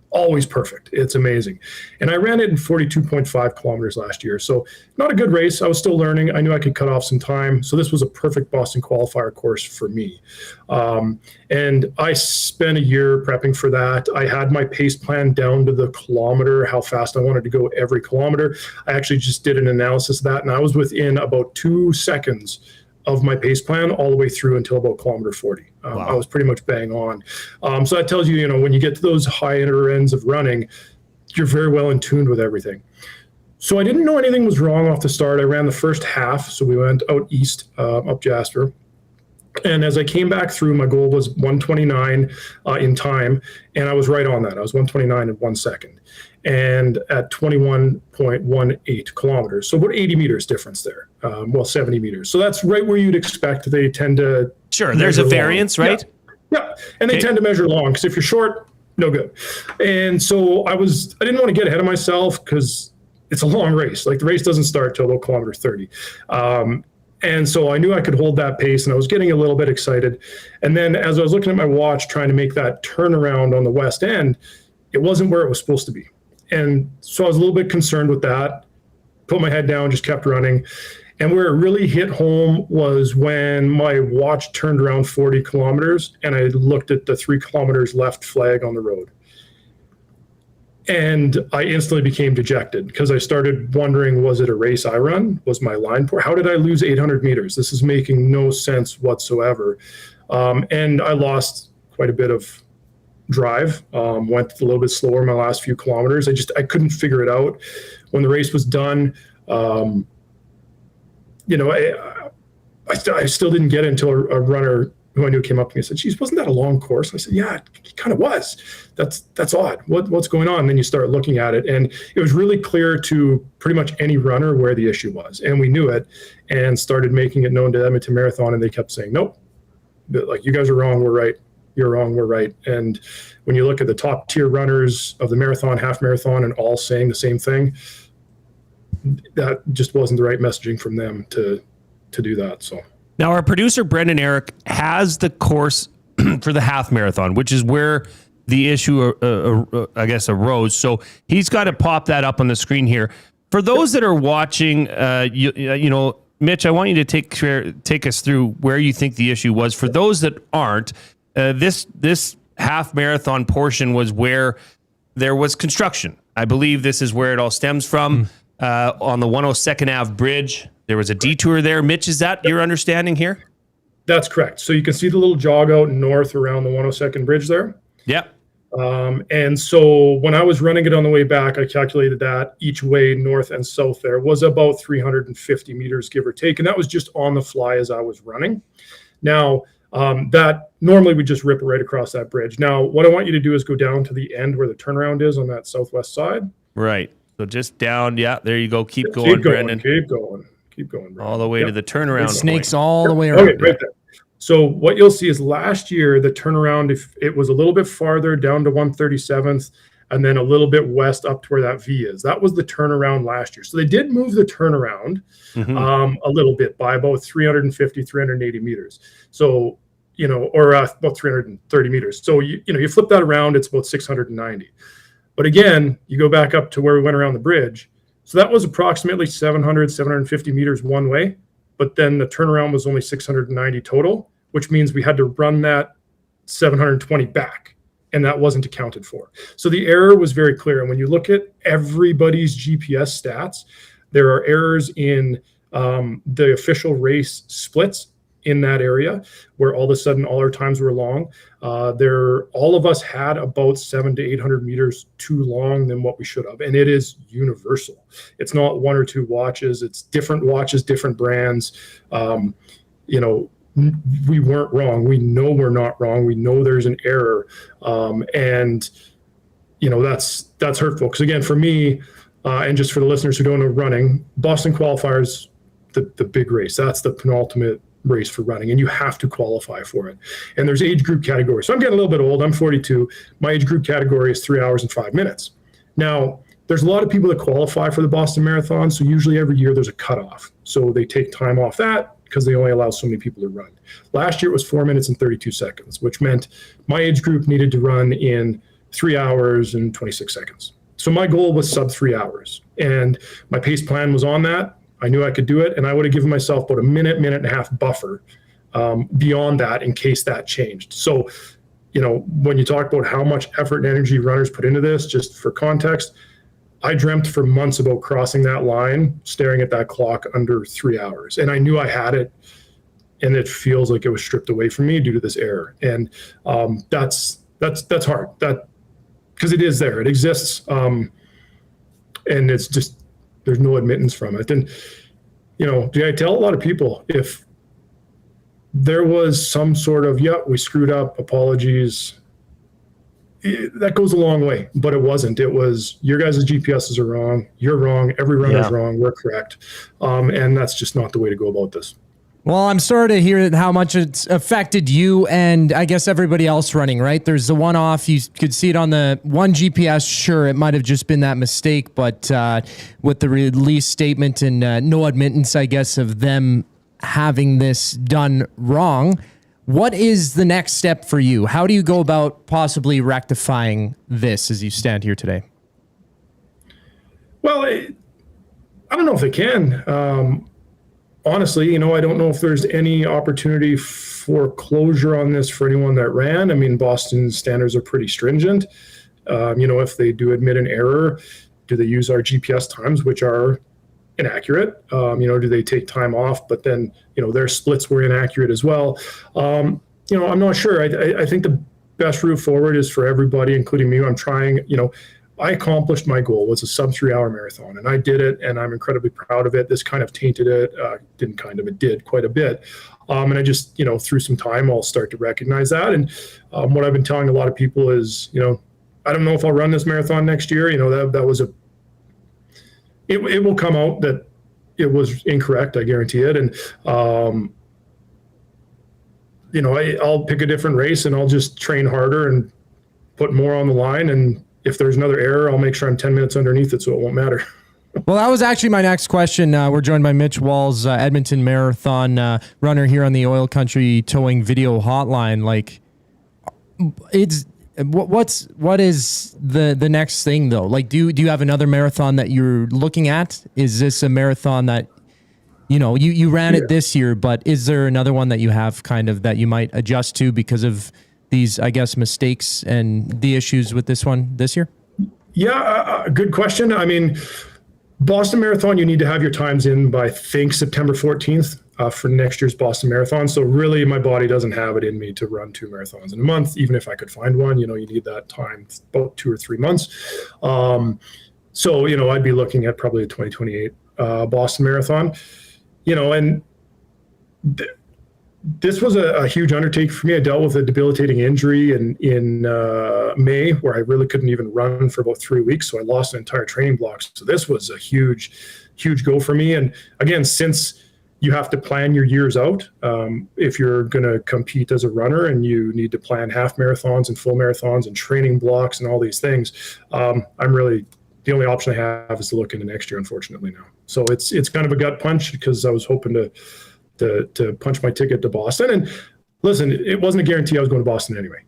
always perfect. It's amazing. And I ran it in 42.5 kilometers last year. So not a good race. I was still learning. I knew I could cut off some time. So this was a perfect Boston qualifier course for me. And I spent a year prepping for that. I had my pace plan down to the kilometer, how fast I wanted to go every kilometer. I actually just did an analysis of that, and I was within about 2 seconds of my pace plan all the way through until about kilometer 40. Wow. I was pretty much bang on. So that tells you, when you get to those high ends of running, you're very well in tune with everything. So I didn't know anything was wrong off the start. I ran the first half. So we went out east, up Jasper. And as I came back through, my goal was 129 in time. And I was right on that. I was 129 in 1 second. And at 21.18 kilometers. So about 80 meters difference there. 70 meters. So that's right where you'd expect. They tend to. Sure, there's a variance, right? Yeah. And they tend to measure long, because if you're short, no good. And so I didn't want to get ahead of myself because it's a long race. Like, the race doesn't start till about kilometer 30. And so I knew I could hold that pace, and I was getting a little bit excited. And then as I was looking at my watch, trying to make that turnaround on the west end, it wasn't where it was supposed to be. And so I was a little bit concerned with that, put my head down, just kept running. And where it really hit home was when my watch turned around 40 kilometers and I looked at the 3 kilometers left flag on the road. And I instantly became dejected because I started wondering, was it a race I run? Was my line poor? How did I lose 800 meters? This is making no sense whatsoever. And I lost quite a bit of drive, went a little bit slower my last few kilometers. I couldn't figure it out. When the race was done, I still didn't get it until a runner who I knew came up to me and said, geez, wasn't that a long course? I said, yeah, it kind of was. That's odd. What's going on? And then you start looking at it. And it was really clear to pretty much any runner where the issue was. And we knew it and started making it known to Edmonton Marathon. And they kept saying, nope, like, you guys are wrong, we're right. You're wrong, we're right. And when you look at the top tier runners of the marathon, half marathon, and all saying the same thing, that just wasn't the right messaging from them to do that. So now our producer Brendan Eric has the course for the half marathon, which is where the issue I guess arose. So he's got to pop that up on the screen here for those that are watching. You know, Mitch, I want you to take us through where you think the issue was. For those that aren't, this half marathon portion was where there was construction. I believe this is where it all stems from. On the 102nd Ave bridge, there was a detour there. Mitch, is that your understanding here? That's correct. So you can see the little jog out north around the 102nd bridge there. Yep. And so when I was running it on the way back, I calculated that each way, north and south, there was about 350 meters, give or take. And that was just on the fly as I was running. Now, that normally we just rip right across that bridge. Now, what I want you to do is go down to the end where the turnaround is on that southwest side. Right. So just down. Yeah, there you go. Keep going, Brendan. Keep going, Brendan. All the way to the turnaround. It snakes all the way around. Okay, right there. So what you'll see is last year, the turnaround, if it was a little bit farther down to 137th and then a little bit west up to where that V is. That was the turnaround last year. So they did move the turnaround a little bit by about 350, 380 meters. So, or about 330 meters. So, you flip that around, it's about 690. But again, you go back up to where we went around the bridge. So that was approximately 700, 750 meters one way. But then the turnaround was only 690 total, which means we had to run that 720 back. And that wasn't accounted for. So the error was very clear. And when you look at everybody's GPS stats, there are errors in the official race splits in that area where all of a sudden all our times were long. All of us had about 700 to 800 meters too long than what we should have. And it is universal. It's not one or two watches. It's different watches, different brands. We weren't wrong. We know we're not wrong. We know there's an error. And that's hurtful. Because again, for me, and just for the listeners who don't know running, Boston qualifiers, the big race. That's the penultimate race for running, and you have to qualify for it. And there's age group categories. So I'm getting a little bit old. I'm 42. My age group category is 3 hours and 5 minutes. Now, there's a lot of people that qualify for the Boston Marathon. So usually every year there's a cutoff. So they take time off that because they only allow so many people to run. Last year it was 4 minutes and 32 seconds, which meant my age group needed to run in 3 hours and 26 seconds. So my goal was sub 3 hours. And my pace plan was on that. I knew I could do it, and I would have given myself about a minute and a half buffer beyond that in case that changed. So, when you talk about how much effort and energy runners put into this, just for context, I dreamt for months about crossing that line, staring at that clock under 3 hours. And I knew I had it, and it feels like it was stripped away from me due to this error. And that's hard. Because it is there. It exists. And it's just, there's no admittance from it. And, I tell a lot of people, if there was some sort of, we screwed up, apologies, that goes a long way, but it wasn't. It was, your guys' GPSs are wrong. You're wrong. Every runner's wrong. We're correct. And that's just not the way to go about this. Well, I'm sorry to hear how much it's affected you and I guess everybody else running, right? There's the one-off. You could see it on the one GPS. Sure, it might have just been that mistake, but with the release statement and no admittance, I guess, of them having this done wrong, what is the next step for you? How do you go about possibly rectifying this as you stand here today? Well, I don't know if they can. honestly, I don't know if there's any opportunity for closure on this for anyone that ran. I mean, Boston standards are pretty stringent. If they do admit an error, do they use our GPS times, which are inaccurate? Do they take time off, but then, their splits were inaccurate as well? I'm not sure. I think the best route forward is for everybody, including me. I'm trying, I accomplished my goal. It was a sub 3 hour marathon, and I did it, and I'm incredibly proud of it. This kind of tainted it. It did quite a bit. And I just, through some time, I'll start to recognize that. And what I've been telling a lot of people is, I don't know if I'll run this marathon next year. That was it will come out that it was incorrect. I guarantee it. And, I'll pick a different race, and I'll just train harder and put more on the line. And if there's another error, I'll make sure I'm 10 minutes underneath it, so it won't matter. Well, that was actually my next question. We're joined by Mitch Walls, Edmonton Marathon runner here on the Oil Country Towing Video Hotline. Like, what is the next thing though? Like, do you have another marathon that you're looking at? Is this a marathon that you ran it this year, but is there another one that you have kind of that you might adjust to because of these, I guess, mistakes and the issues with this one this year? Yeah, good question. I mean, Boston Marathon, you need to have your times in by, I think, September 14th for next year's Boston Marathon. So really, my body doesn't have it in me to run 2 marathons in a month. Even if I could find one, you need that time, about 2 or 3 months. So, I'd be looking at probably a 2028 Boston Marathon, and this was a huge undertaking for me. I dealt with a debilitating injury in May, where I really couldn't even run for about 3 weeks. So I lost an entire training block. So this was a huge, huge goal for me. And again, since you have to plan your years out, if you're going to compete as a runner, and you need to plan half marathons and full marathons and training blocks and all these things, the only option I have is to look into next year, unfortunately, now. So it's kind of a gut punch, because I was hoping to punch my ticket to Boston. And listen, it wasn't a guarantee I was going to Boston anyway.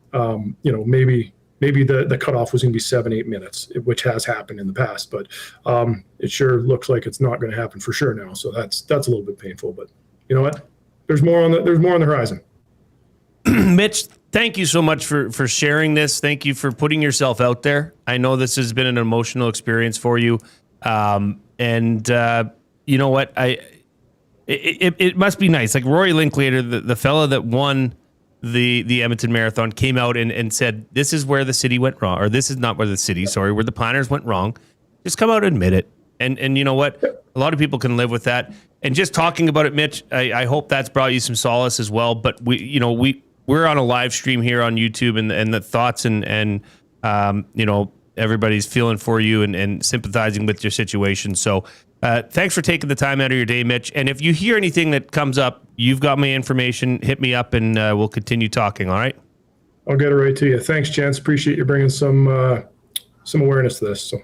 Maybe the cutoff was going to be 7-8 minutes, which has happened in the past, but it sure looks like it's not going to happen for sure now. So that's a little bit painful, but you know what? There's more on the horizon. Mitch, thank you so much for sharing this. Thank you for putting yourself out there. I know this has been an emotional experience for you. You know what? It must be nice. Like Rory Linklater, the fella that won the Edmonton Marathon, came out and said, this is where the city went wrong, or this is not where the city, where the planners went wrong. Just come out and admit it. And you know what? A lot of people can live with that. And just talking about it, Mitch, I hope that's brought you some solace as well. But we're on a live stream here on YouTube, and the thoughts and everybody's feeling for you and sympathizing with your situation. So thanks for taking the time out of your day, Mitch. And if you hear anything that comes up, you've got my information. Hit me up, and we'll continue talking. All right? I'll get it right to you. Thanks, Chance. Appreciate you bringing some awareness to this. So,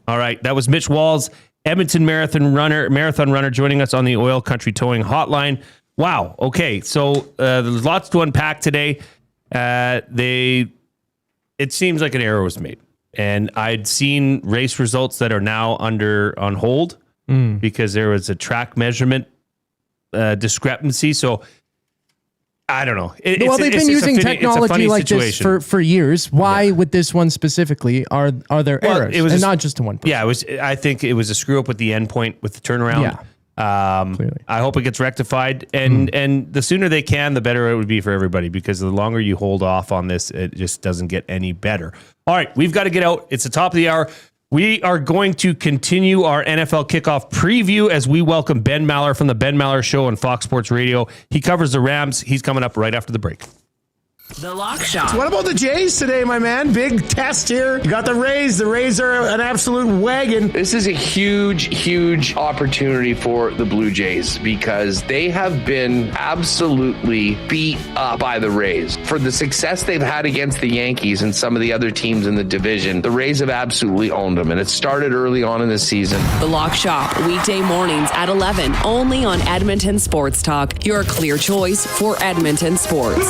all right. That was Mitch Walls, Edmonton marathon runner, joining us on the Oil Country Towing Hotline. Wow. Okay. So there's lots to unpack today. It seems like an error was made, and I'd seen race results that are now on hold because there was a track measurement discrepancy. So I don't know. They've been using technology like situation. This for years. Why with this one specifically are there errors? It was not just to one person. Yeah, I think it was a screw up with the endpoint with the turnaround. Yeah. I hope it gets rectified, and the sooner they can, the better it would be for everybody, because the longer you hold off on this, it just doesn't get any better. All right, we've got to get out. It's the top of the hour. We are going to continue our NFL kickoff preview as we welcome Ben Maller from the Ben Maller Show on Fox Sports Radio. He covers the Rams. He's coming up right after the break. The Lock Shop. So what about the Jays today, my man? Big test here. You got the Rays. The Rays are an absolute wagon. This is a huge, huge opportunity for the Blue Jays, because they have been absolutely beat up by the Rays. For the success they've had against the Yankees and some of the other teams in the division, the Rays have absolutely owned them, and it started early on in the season. The Lock Shop, weekday mornings at 11, only on Edmonton Sports Talk, your clear choice for Edmonton sports.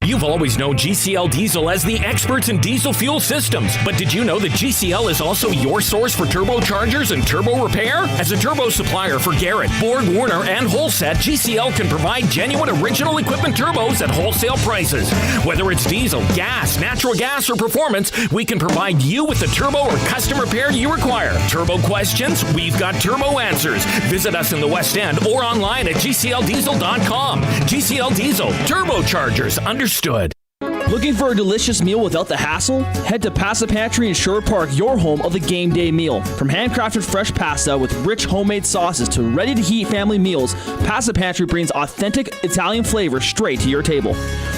You've always known GCL Diesel as the experts in diesel fuel systems, but did you know that GCL is also your source for turbochargers and turbo repair? As a turbo supplier for Garrett, Borg Warner, and Holset, GCL can provide genuine original equipment turbos at wholesale prices. Whether it's diesel, gas, natural gas, or performance, we can provide you with the turbo or custom repair you require. Turbo questions? We've got turbo answers. Visit us in the West End or online at gcldiesel.com. GCL Diesel, turbochargers understood. Looking for a delicious meal without the hassle? Head to Pasta Pantry in Sherwood Park, your home of the game day meal. From handcrafted fresh pasta with rich homemade sauces to ready-to-heat family meals, Pasta Pantry brings authentic Italian flavor straight to your table.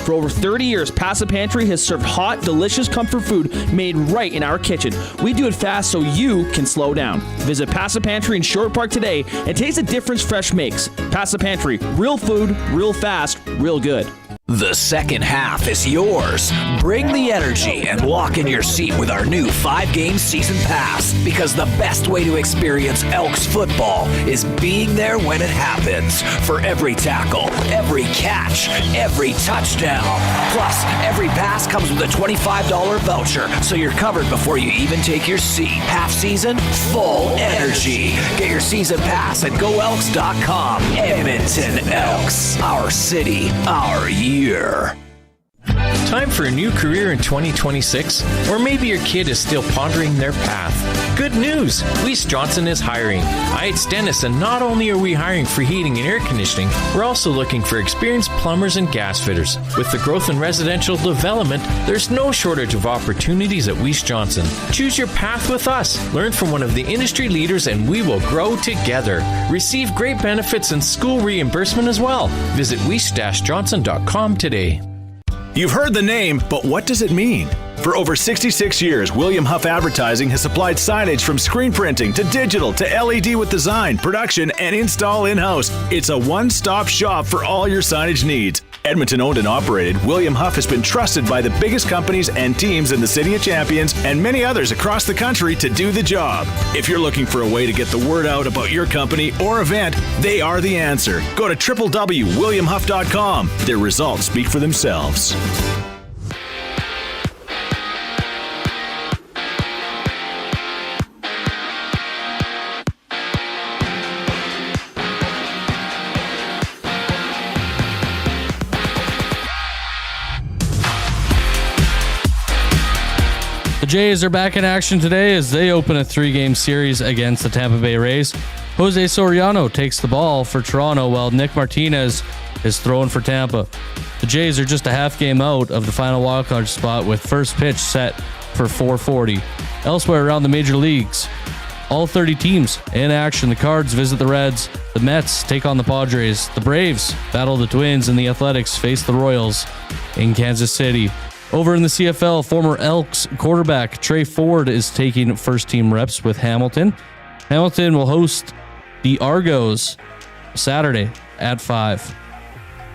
For over 30 years, Pasta Pantry has served hot, delicious comfort food made right in our kitchen. We do it fast so you can slow down. Visit Pasta Pantry in Sherwood Park today and taste the difference fresh makes. Pasta Pantry, real food, real fast, real good. The second half is yours. Bring the energy and walk in your seat with our new 5-game season pass, because the best way to experience Elks football is being there when it happens. For every tackle, every catch, every touchdown. Plus, every pass comes with a $25 voucher, so you're covered before you even take your seat. Half season, full energy. Get your season pass at goelks.com. Edmonton Elks, our city, our year. Time for a new career in 2026? Or maybe your kid is still pondering their path. Good news! Weiss Johnson is hiring. It's Dennis, and not only are we hiring for heating and air conditioning, we're also looking for experienced plumbers and gas fitters. With the growth in residential development, there's no shortage of opportunities at Weiss Johnson. Choose your path with us. Learn from one of the industry leaders, and we will grow together. Receive great benefits and school reimbursement as well. Visit weiss-johnson.com today. You've heard the name, but what does it mean? For over 66 years, William Huff Advertising has supplied signage from screen printing to digital to LED with design, production, and install in-house. It's a one-stop shop for all your signage needs. Edmonton owned and operated, William Huff has been trusted by the biggest companies and teams in the City of Champions and many others across the country to do the job. If you're looking for a way to get the word out about your company or event, they are the answer. Go to www.williamhuff.com. Their results speak for themselves. The Jays are back in action today as they open a 3-game series against the Tampa Bay Rays. Jose Soriano takes the ball for Toronto while Nick Martinez is throwing for Tampa. The Jays are just a half game out of the final wildcard spot with first pitch set for 4:40. Elsewhere around the major leagues, all 30 teams in action. The Cards visit the Reds. The Mets take on the Padres. The Braves battle the Twins, and the Athletics face the Royals in Kansas City. Over in the CFL, former Elks quarterback Trey Ford is taking first-team reps with Hamilton. Hamilton will host the Argos Saturday at 5.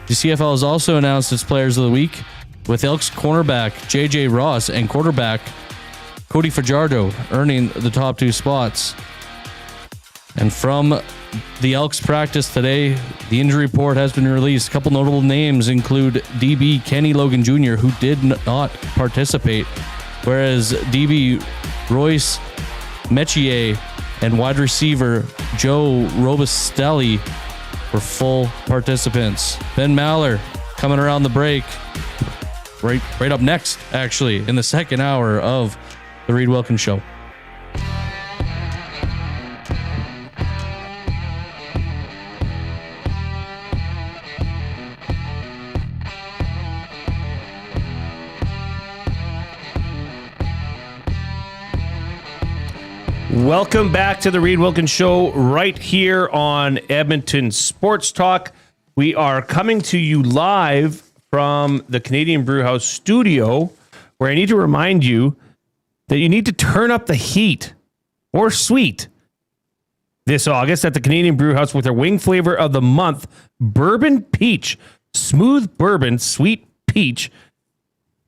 The CFL has also announced its Players of the Week, with Elks cornerback J.J. Ross and quarterback Cody Fajardo earning the top 2 spots. And from the Elks practice today, the injury report has been released. A couple notable names include DB Kenny Logan Jr., who did not participate, whereas DB Royce Metier and wide receiver Joe Robustelli were full participants. Ben Maller coming around the break, right up next, actually, in the second hour of the Reid Wilkins Show. Welcome back to the Reid Wilkins Show right here on Edmonton Sports Talk. We are coming to you live from the Canadian Brewhouse studio, where I need to remind you that you need to turn up the heat or sweet this August at the Canadian Brewhouse with their wing flavor of the month, Bourbon Peach. Smooth bourbon, sweet peach.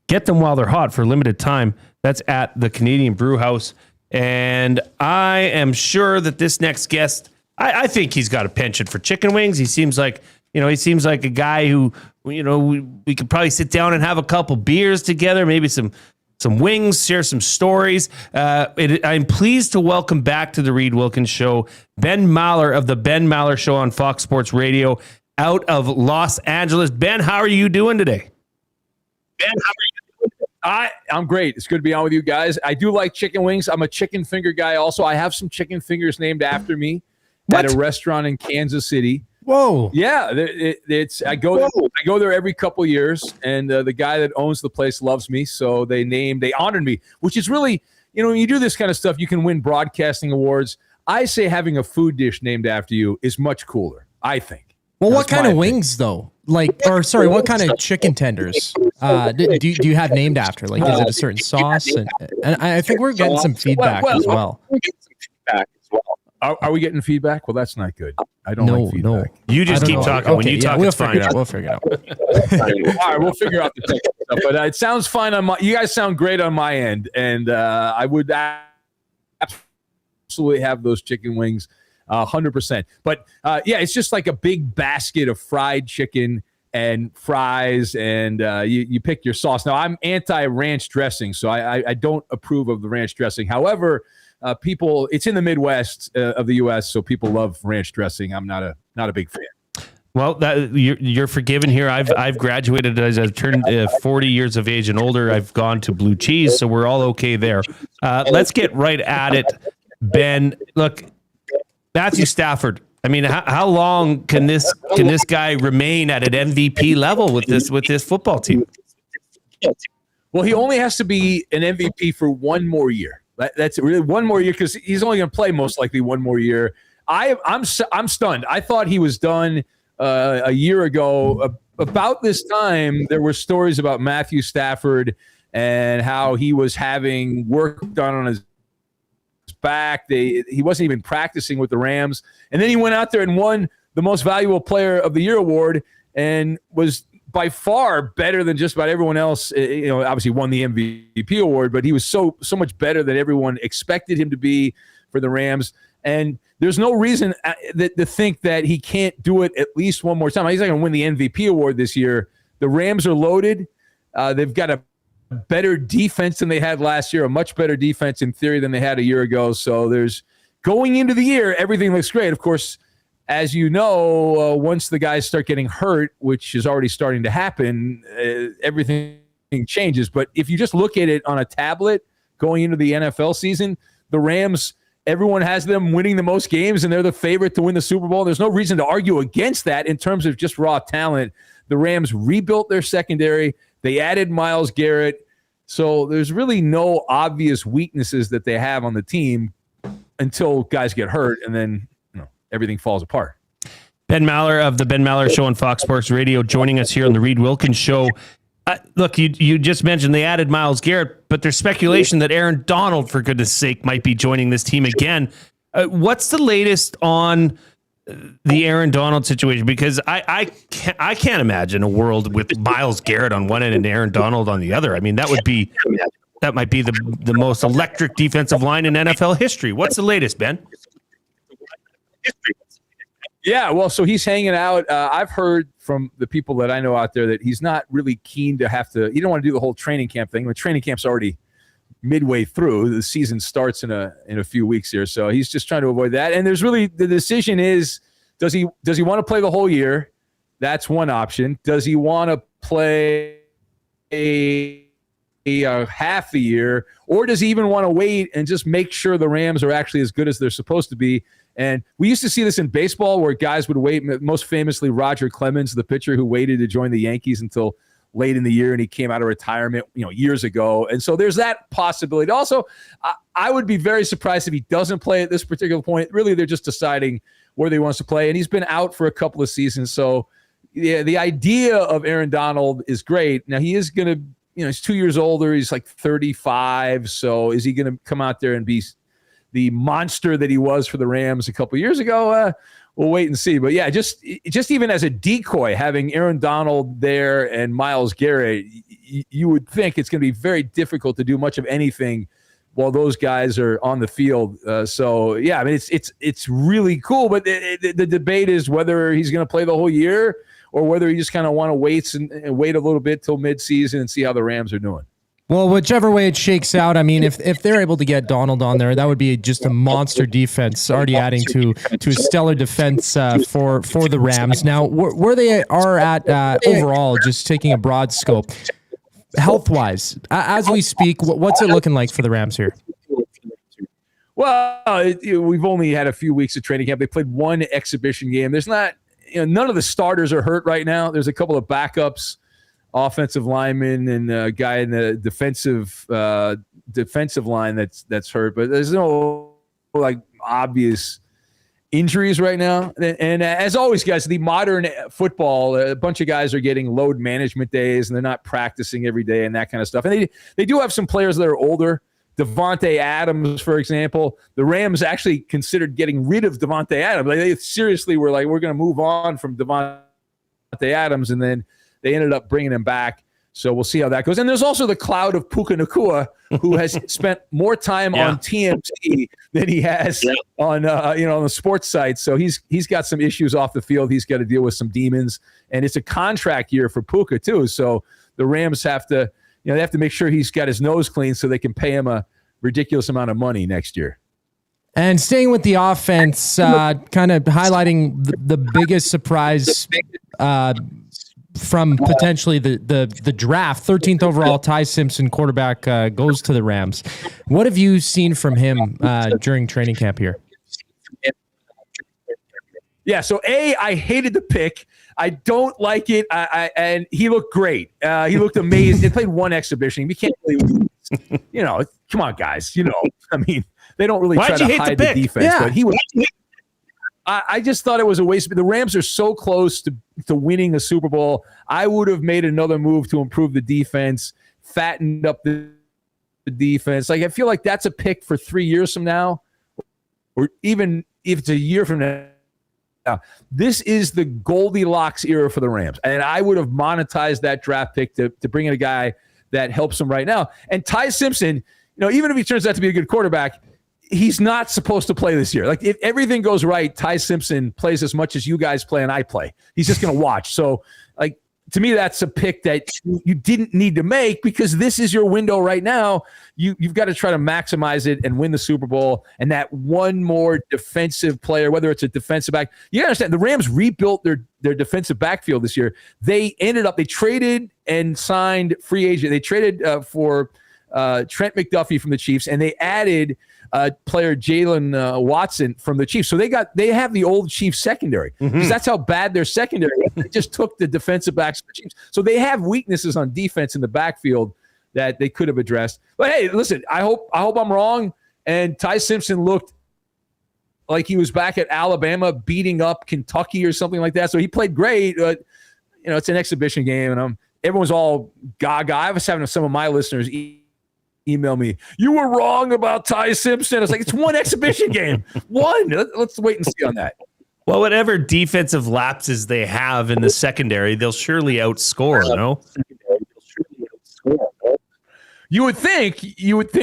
Get them while they're hot for a limited time. That's at the Canadian Brewhouse. And I am sure that this next guest, I think he's got a penchant for chicken wings. He seems like he seems like a guy who, we could probably sit down and have a couple beers together, maybe some wings, share some stories. I'm pleased to welcome back to the Reid Wilkins Show, Ben Maller of the Ben Maller Show on Fox Sports Radio out of Los Angeles. Ben, how are you doing today? Ben, how are you doing? I'm great. It's good to be on with you guys. I do like chicken wings. I'm a chicken finger guy also. I have some chicken fingers named after me at a restaurant in Kansas City. Whoa. Yeah, I go there every couple years, and the guy that owns the place loves me, so they honored me, which is really, when you do this kind of stuff, you can win broadcasting awards. I say having a food dish named after you is much cooler, I think. Well, what kind of wings though? What kind of chicken tenders do you have named after? Like, is it a certain sauce? And I think we're getting some feedback as well. We're getting some feedback as well. Are we getting feedback? Well, that's not good. I don't like feedback. No. You just keep talking. When you talk, we'll it's fine. We'll figure it out. All right, we'll figure out the technical stuff. But it sounds fine on you guys sound great on my end, and I would absolutely have those chicken wings, 100%. But it's just like a big basket of fried chicken and fries, and you pick your sauce. Now, I'm anti-ranch dressing, so I don't approve of the ranch dressing. However, it's in the Midwest of the U.S., so people love ranch dressing. I'm not a big fan. Well, you're forgiven here. I've graduated as I've turned 40 years of age and older. I've gone to blue cheese, so we're all okay there. Let's get right at it, Ben. Look, Matthew Stafford. I mean, how long can this guy remain at an MVP level with this football team? Well, he only has to be an MVP for one more year. That's really one more year, because he's only going to play most likely one more year. I'm stunned. I thought he was done a year ago. About this time, there were stories about Matthew Stafford and how he was having work done on his back. He wasn't even practicing with the Rams, and then he went out there and won the Most Valuable Player of the Year award and was by far better than just about everyone else. Obviously won the MVP award, but he was so much better than everyone expected him to be for the Rams. And there's no reason to think that he can't do it at least one more time. He's not going to win the MVP award this year. The Rams are loaded. They've got a better defense than they had last year, a much better defense in theory than they had a year ago. So going into the year, everything looks great. Of course, as you know, once the guys start getting hurt, which is already starting to happen, everything changes. But if you just look at it on a tablet going into the NFL season, the Rams, everyone has them winning the most games, and they're the favorite to win the Super Bowl. There's no reason to argue against that in terms of just raw talent. The Rams rebuilt their secondary. They added Myles Garrett. So there's really no obvious weaknesses that they have on the team until guys get hurt, and then everything falls apart. Ben Maller of the Ben Maller Show on Fox Sports Radio joining us here on the Reid Wilkins Show. Look, you just mentioned they added Myles Garrett, but there's speculation that Aaron Donald, for goodness sake, might be joining this team again. What's the latest on the Aaron Donald situation? Because I can't imagine a world with Myles Garrett on one end and Aaron Donald on the other. I mean, that might be the most electric defensive line in NFL history. What's the latest, Ben? Yeah, well, so he's hanging out. I've heard from the people that I know out there that he's not really keen to have to. He don't want to do the whole training camp thing. The training camp's already midway through. The season starts in a few weeks here, so he's just trying to avoid that. And there's really the decision is, does he want to play the whole year? That's one option. Does he want to play a half the year, or does he even want to wait and just make sure the Rams are actually as good as they're supposed to be? And we used to see this in baseball where guys would wait, most famously Roger Clemens, the pitcher who waited to join the Yankees until late in the year, and he came out of retirement, years ago. And so there's that possibility. Also, I would be very surprised if he doesn't play at this particular point. Really, they're just deciding where he wants to play, and he's been out for a couple of seasons. So yeah, the idea of Aaron Donald is great. Now he is going to, he's 2 years older. He's like 35. So is he going to come out there and be the monster that he was for the Rams a couple of years ago? We'll wait and see. But yeah, just even as a decoy, having Aaron Donald there and Myles Garrett, you would think it's going to be very difficult to do much of anything while those guys are on the field. So yeah, I mean it's really cool. But the debate is whether he's going to play the whole year or whether you just kind of want to wait and wait a little bit till midseason and see how the Rams are doing. Well, whichever way it shakes out, I mean, if they're able to get Donald on there, that would be just a monster defense, already adding to a stellar defense for the Rams. Now, where they are at overall, just taking a broad scope, health-wise, as we speak, what's it looking like for the Rams here? Well, we've only had a few weeks of training camp. They played one exhibition game. There's not, none of the starters are hurt right now. There's a couple of backups, offensive lineman and a guy in the defensive line that's hurt, but there's no like obvious injuries right now. And as always, guys, the modern football, a bunch of guys are getting load management days and they're not practicing every day and that kind of stuff. And they do have some players that are older. Devontae Adams, for example, the Rams actually considered getting rid of Devontae Adams. Like, they seriously were like, we're going to move on from Devontae Adams, and then they ended up bringing him back. So we'll see how that goes. And there's also the cloud of Puka Nacua, who has spent more time on TMT than he has on on the sports site. So he's got some issues off the field. He's got to deal with some demons, and it's a contract year for Puka too. So the Rams have to they have to make sure he's got his nose clean so they can pay him a ridiculous amount of money next year. And staying with the offense, kind of highlighting the biggest surprise from potentially the draft, 13th overall, Ty Simpson, quarterback, goes to the Rams. What have you seen from him during training camp here? Yeah, so I hated the pick. I don't like it. And he looked great. He looked amazing. They played one exhibition. We can't really, come on, guys. I mean, they don't really try to hide the defense. But he was. I just thought it was a waste. The Rams are so close to winning a Super Bowl. I would have made another move to improve the defense, fattened up the defense. Like, I feel like that's a pick for 3 years from now, or even if it's a year from now. This is the Goldilocks era for the Rams, and I would have monetized that draft pick to bring in a guy that helps them right now. And Ty Simpson, even if he turns out to be a good quarterback, he's not supposed to play this year. Like, if everything goes right, Ty Simpson plays as much as you guys play and I play. He's just going to watch. So, like, to me, that's a pick that you didn't need to make, because this is your window right now. You've got to try to maximize it and win the Super Bowl. And that one more defensive player, whether it's a defensive back, you understand the Rams rebuilt their defensive backfield this year. They traded and signed free agent. They traded for Trent McDuffie from the Chiefs, and they added player Jalen Watson from the Chiefs. So they have the old Chiefs secondary, because that's how bad their secondary is. They just took the defensive backs from the Chiefs. So they have weaknesses on defense in the backfield that they could have addressed. But hey, listen, I hope I'm wrong. And Ty Simpson looked like he was back at Alabama beating up Kentucky or something like that. So he played great. But it's an exhibition game, and everyone's all gaga. I was having some of my listeners email me, you were wrong about Ty Simpson. It's like, it's one exhibition game. One. Let's wait and see on that. Well, whatever defensive lapses they have in the secondary, they'll surely outscore, no? You would think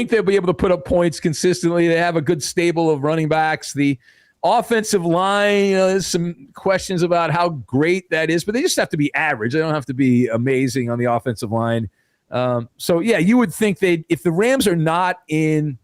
they'll be able to put up points consistently. They have a good stable of running backs. The offensive line, there's some questions about how great that is, but they just have to be average. They don't have to be amazing on the offensive line. So yeah, you would think if the Rams are not in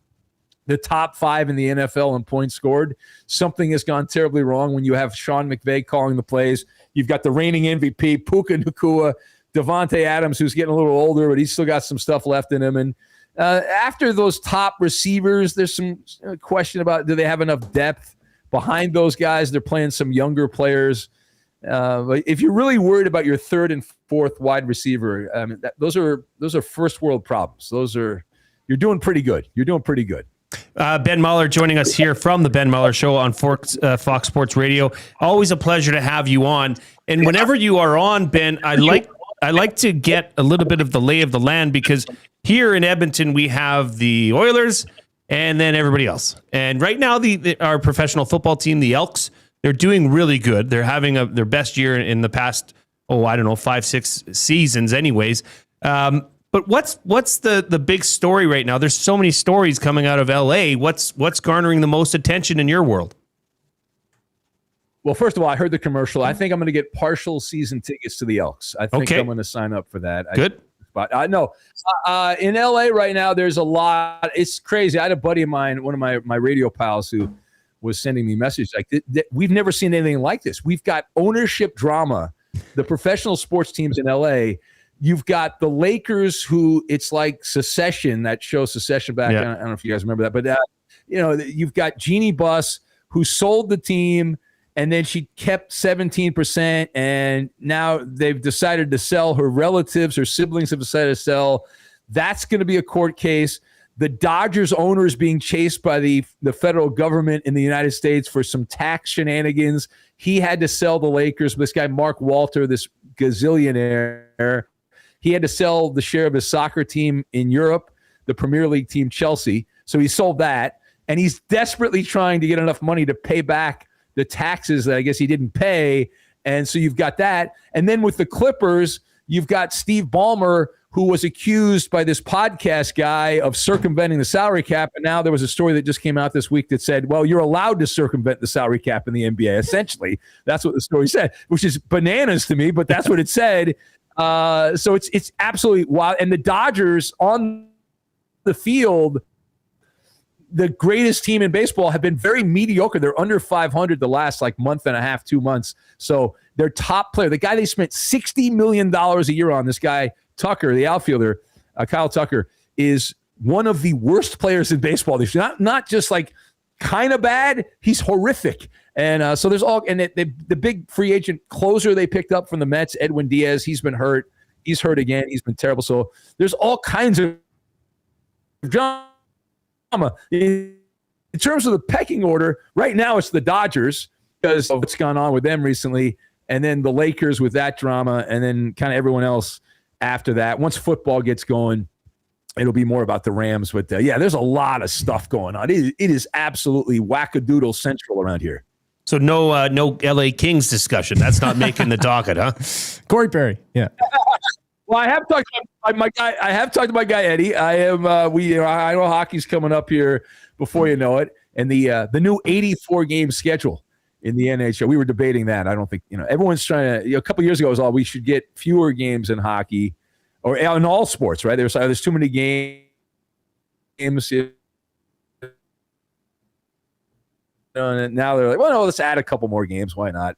the top 5 in the NFL in points scored, something has gone terribly wrong when you have Sean McVay calling the plays. You've got the reigning MVP, Puka Nacua, Devontae Adams, who's getting a little older, but he's still got some stuff left in him. And after those top receivers, there's some question about, do they have enough depth behind those guys? They're playing some younger players. But if you're really worried about your 3rd and 4th wide receiver, those are first world problems. You're doing pretty good. You're doing pretty good. Ben Muller joining us here from the Ben Muller Show on Fox Sports Radio. Always a pleasure to have you on. And whenever you are on, Ben, I like to get a little bit of the lay of the land, because here in Edmonton we have the Oilers and then everybody else. And right now our professional football team, the Elks, they're doing really good. They're having their best year in the past, 5-6 seasons anyways. But what's the big story right now? There's so many stories coming out of LA. What's garnering the most attention in your world? Well, first of all, I heard the commercial. I think I'm going to get partial season tickets to the Elks. I think I'm going to sign up for that. Good. No, in LA right now, there's a lot. It's crazy. I had a buddy of mine, one of my radio pals, who was sending me messages like, we've never seen anything like this. We've got ownership drama. The professional sports teams in LA, you've got the Lakers, who it's like Secession, that show Secession back. I don't know if you guys remember that, but you've got Jeannie Buss, who sold the team, and then she kept 17%, and now they've decided to sell. Her relatives, her siblings have decided to sell. That's going to be a court case. The Dodgers owner is being chased by the federal government in the United States for some tax shenanigans. He had to sell the Lakers. This guy, Mark Walter, this gazillionaire, he had to sell the share of his soccer team in Europe, the Premier League team Chelsea. So he sold that, and he's desperately trying to get enough money to pay back the taxes that I guess he didn't pay. And so you've got that. And then with the Clippers, you've got Steve Ballmer, who was accused by this podcast guy of circumventing the salary cap. And now there was a story that just came out this week that said, well, you're allowed to circumvent the salary cap in the NBA. Essentially, that's what the story said, which is bananas to me, but that's what it said. So it's absolutely wild. And the Dodgers on the field, the greatest team in baseball, have been very mediocre. They're under 500 the last month and a half, 2 months. So their top player, the guy they spent $60 million a year on, this guy Tucker, the outfielder, Kyle Tucker, is one of the worst players in baseball. He's not just kind of bad. He's horrific. And so there's all, and the big free agent closer they picked up from the Mets, Edwin Diaz, he's been hurt. He's hurt again. He's been terrible. So there's all kinds of drama. In terms of the pecking order, right now it's the Dodgers because of what's gone on with them recently, and then the Lakers with that drama, and then kind of everyone else after that. Once football gets going, it'll be more about the Rams. But there's a lot of stuff going on. It is absolutely wackadoodle central around here. So no LA Kings discussion. That's not making the docket, huh? Corey Perry. Yeah. Well, I have talked to my guy. I have talked to my guy Eddie. I am. I know hockey's coming up here before you know it, and the new 84 game schedule in the NHL. We were debating that. I don't think everyone's trying to. A couple years ago, it was we should get fewer games in hockey, or in all sports. Right? There's too many games. And now they're like, well, no, let's add a couple more games. Why not?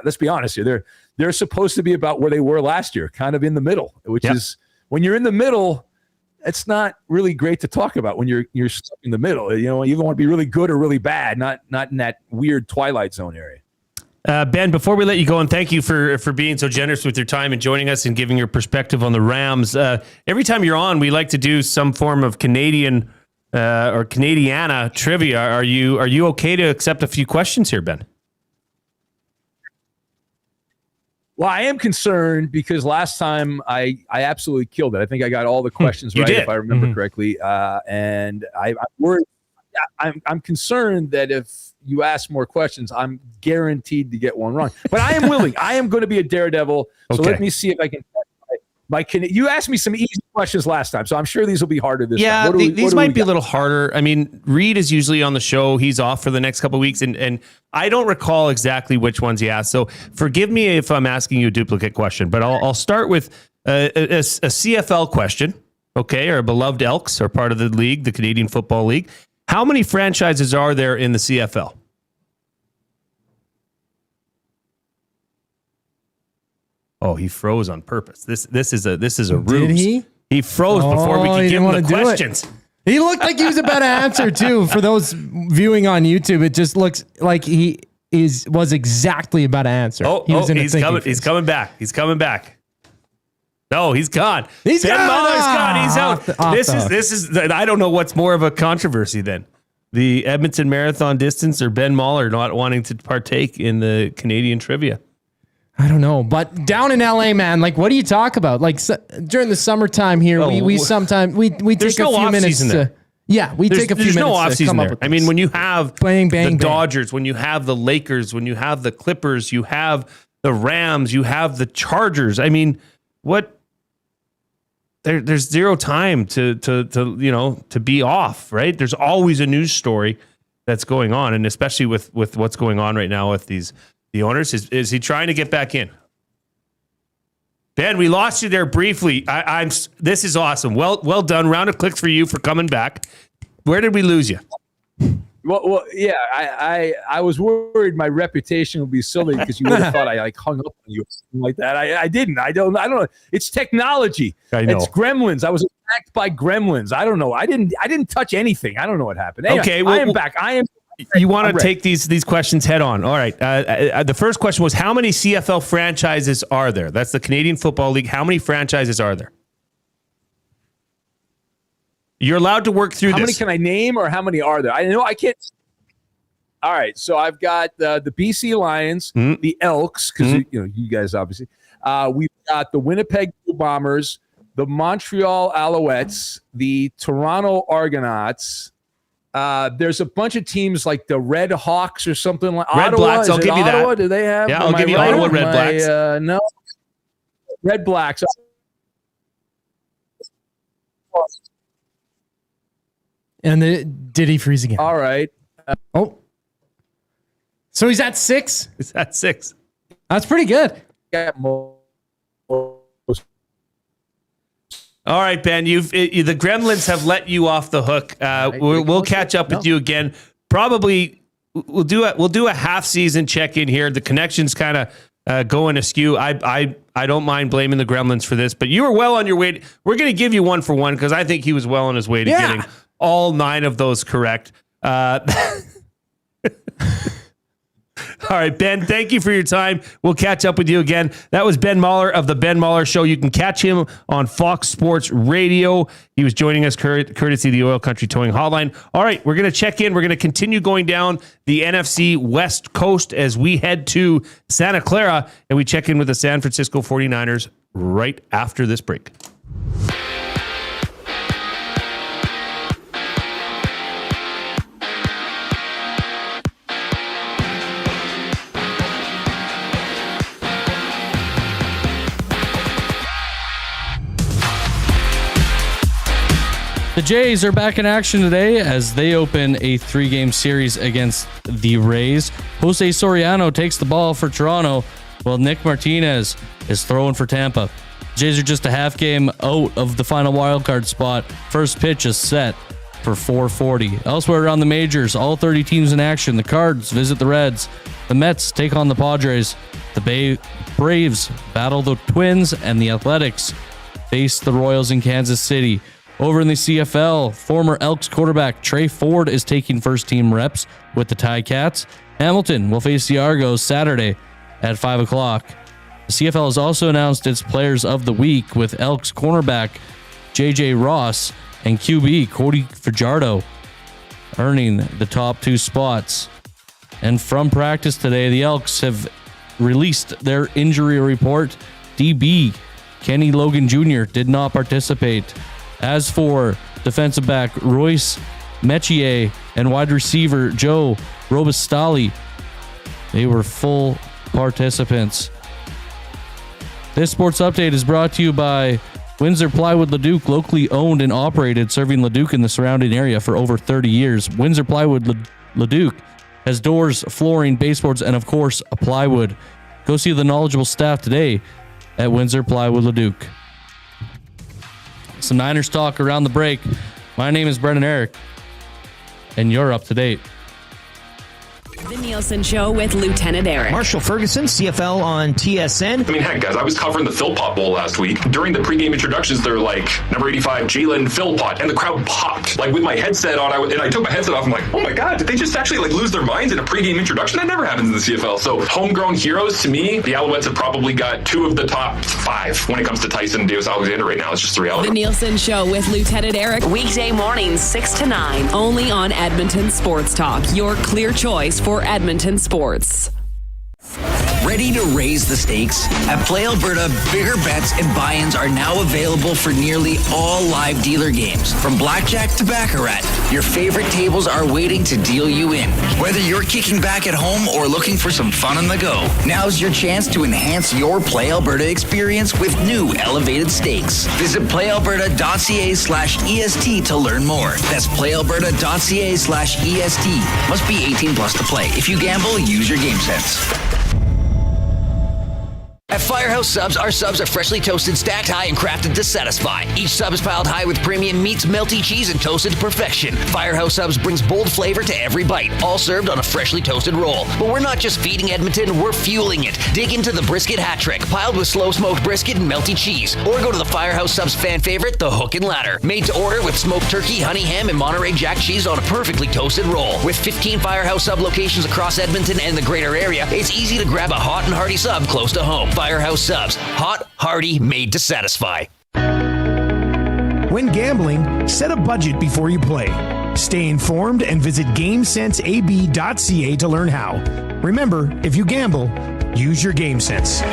Let's be honest here. They're supposed to be about where they were last year, kind of in the middle, which is when you're in the middle, it's not really great to talk about when you're stuck in the middle. You either want to be really good or really bad, not in that weird twilight zone area. Ben, before we let you go, and thank you for being so generous with your time and joining us and giving your perspective on the Rams. Every time you're on, we like to do some form of Canadian or Canadiana trivia. Are you okay to accept a few questions here, Ben? Well, I am concerned because last time I absolutely killed it. I think I got all the questions right, if I remember correctly. And I'm worried. I'm concerned that if you ask more questions, I'm guaranteed to get one wrong. But I am willing. I am going to be a daredevil. So let me see if I can. You asked me some easy questions last time, so I'm sure these will be harder this time. These might be a little harder. I mean, Reid is usually on the show. He's off for the next couple of weeks, and I don't recall exactly which ones he asked. So forgive me if I'm asking you a duplicate question, but I'll start with a CFL question, okay? Our beloved Elks are part of the league, the Canadian Football League. How many franchises are there in the CFL? Oh, he froze on purpose. This is a ruse. Did he? He froze before we could give him the questions. He looked like he was about to answer too. For those viewing on YouTube, it just looks like he was exactly about to answer. He's coming back. He's coming back. No, he's gone. He's gone. He's out. This is. I don't know what's more of a controversy then. The Edmonton Marathon distance or Ben Mahler not wanting to partake in the Canadian trivia. I don't know, but down in LA, man, what do you talk about? During the summertime here, we sometimes we take a few minutes to. Yeah, we take a few minutes. There's no off season there. I mean, when you have the Dodgers, when you have the Lakers, when you have the Clippers, you have the Rams, you have the Chargers. I mean, what there's zero time to be off, right? There's always a news story that's going on, and especially with what's going on right now with the owners. Is he trying to get back in? Ben, we lost you there briefly. This is awesome. Well done. Round of clicks for you for coming back. Where did we lose you? Well, yeah. I was worried my reputation would be silly because you would have thought I hung up on you or something like that. I didn't. I don't know. It's technology. I know. It's gremlins. I was attacked by gremlins. I don't know. I didn't touch anything. I don't know what happened. Anyway, Okay, I am back. I am. You want to take these questions head on. All right. The first question was, how many CFL franchises are there? That's the Canadian Football League. How many franchises are there? You're allowed to work through How this. many can I name, or how many are there? I know I can't. All right. So I've got the BC Lions, the Elks, because you guys obviously. We've got the Winnipeg Blue Bombers, the Montreal Alouettes, the Toronto Argonauts. There's a bunch of teams like the Red Hawks or something like Red Ottawa. Blacks. I'll give you Ottawa? that. Do they have? Yeah, I'll give you Ottawa Red Blacks. No, Red Blacks. And did he freeze again? All right. So he's at 6? He's at 6. That's pretty good. All right, Ben. The Gremlins have let you off the hook. We'll catch up with you again. Probably we'll do a half season check in here. The connection's kind of going askew. I don't mind blaming the Gremlins for this, but you were well on your way. We're going to give you 1 for 1 because I think he was well on his way to getting all 9 of those correct. All right, Ben, thank you for your time. We'll catch up with you again. That was Ben Mahler of The Ben Mahler Show. You can catch him on Fox Sports Radio. He was joining us courtesy of the Oil Country Towing Hotline. All right, we're going to check in. We're going to continue going down the NFC West Coast as we head to Santa Clara, and we check in with the San Francisco 49ers right after this break. The Jays are back in action today as they open a 3-game series against the Rays. Jose Soriano takes the ball for Toronto, while Nick Martinez is throwing for Tampa. Jays are just a half game out of the final wildcard spot. First pitch is set for 4:40. Elsewhere around the majors, all 30 teams in action. The Cards visit the Reds. The Mets take on the Padres. The Braves battle the Twins, and the Athletics face the Royals in Kansas City. Over in the CFL, former Elks quarterback Trey Ford is taking first-team reps with the Ticats. Hamilton will face the Argos Saturday at 5 o'clock. The CFL has also announced its Players of the Week, with Elks cornerback J.J. Ross and QB Cody Fajardo earning the top 2 spots. And from practice today, the Elks have released their injury report. DB Kenny Logan Jr. did not participate. As for defensive back Royce Metier and wide receiver Joe Robistali, they were full participants. This sports update is brought to you by Windsor Plywood Leduc, locally owned and operated, serving Leduc and the surrounding area for over 30 years. Windsor Plywood Leduc has doors, flooring, baseboards, and of course, a plywood. Go see the knowledgeable staff today at Windsor Plywood Leduc. Some Niners talk around the break. My name is Brendan Eric, and you're up to date. The Nielsen Show with Lieutenant Eric. Marshall Ferguson, CFL on TSN. I mean, heck, guys, I was covering the Philpott Bowl last week. During the pregame introductions, they're like, number 85, Jalen Philpott, and the crowd popped. Like, with my headset on, and I took my headset off, I'm like, oh my God, did they just actually lose their minds in a pregame introduction? That never happens in the CFL. So, homegrown heroes, to me, the Alouettes have probably got 2 of the top 5 when it comes to Tyson and Deus Alexander right now. It's just the reality. The Nielsen Show with Lieutenant Eric, weekday mornings 6 to 9, only on Edmonton Sports Talk, your clear choice for Edmonton sports. Ready to raise the stakes? At Play Alberta, bigger bets and buy-ins are now available for nearly all live dealer games. From blackjack to baccarat, your favorite tables are waiting to deal you in. Whether you're kicking back at home or looking for some fun on the go, now's your chance to enhance your Play Alberta experience with new elevated stakes. Visit playalberta.ca/EST to learn more. That's playalberta.ca/EST. Must be 18 plus to play. If you gamble, use your game sense. At Firehouse Subs, our subs are freshly toasted, stacked high, and crafted to satisfy. Each sub is piled high with premium meats, melty cheese, and toasted to perfection. Firehouse Subs brings bold flavor to every bite, all served on a freshly toasted roll. But we're not just feeding Edmonton, we're fueling it. Dig into the brisket hat trick, piled with slow-smoked brisket and melty cheese. Or go to the Firehouse Subs fan favorite, the Hook and Ladder. Made to order with smoked turkey, honey ham, and Monterey Jack cheese on a perfectly toasted roll. With 15 Firehouse Sub locations across Edmonton and the greater area, it's easy to grab a hot and hearty sub close to home. Firehouse Subs. Hot, hearty, made to satisfy. When gambling, set a budget before you play. Stay informed and visit GameSenseAB.ca to learn how. Remember, if you gamble, use your game sense.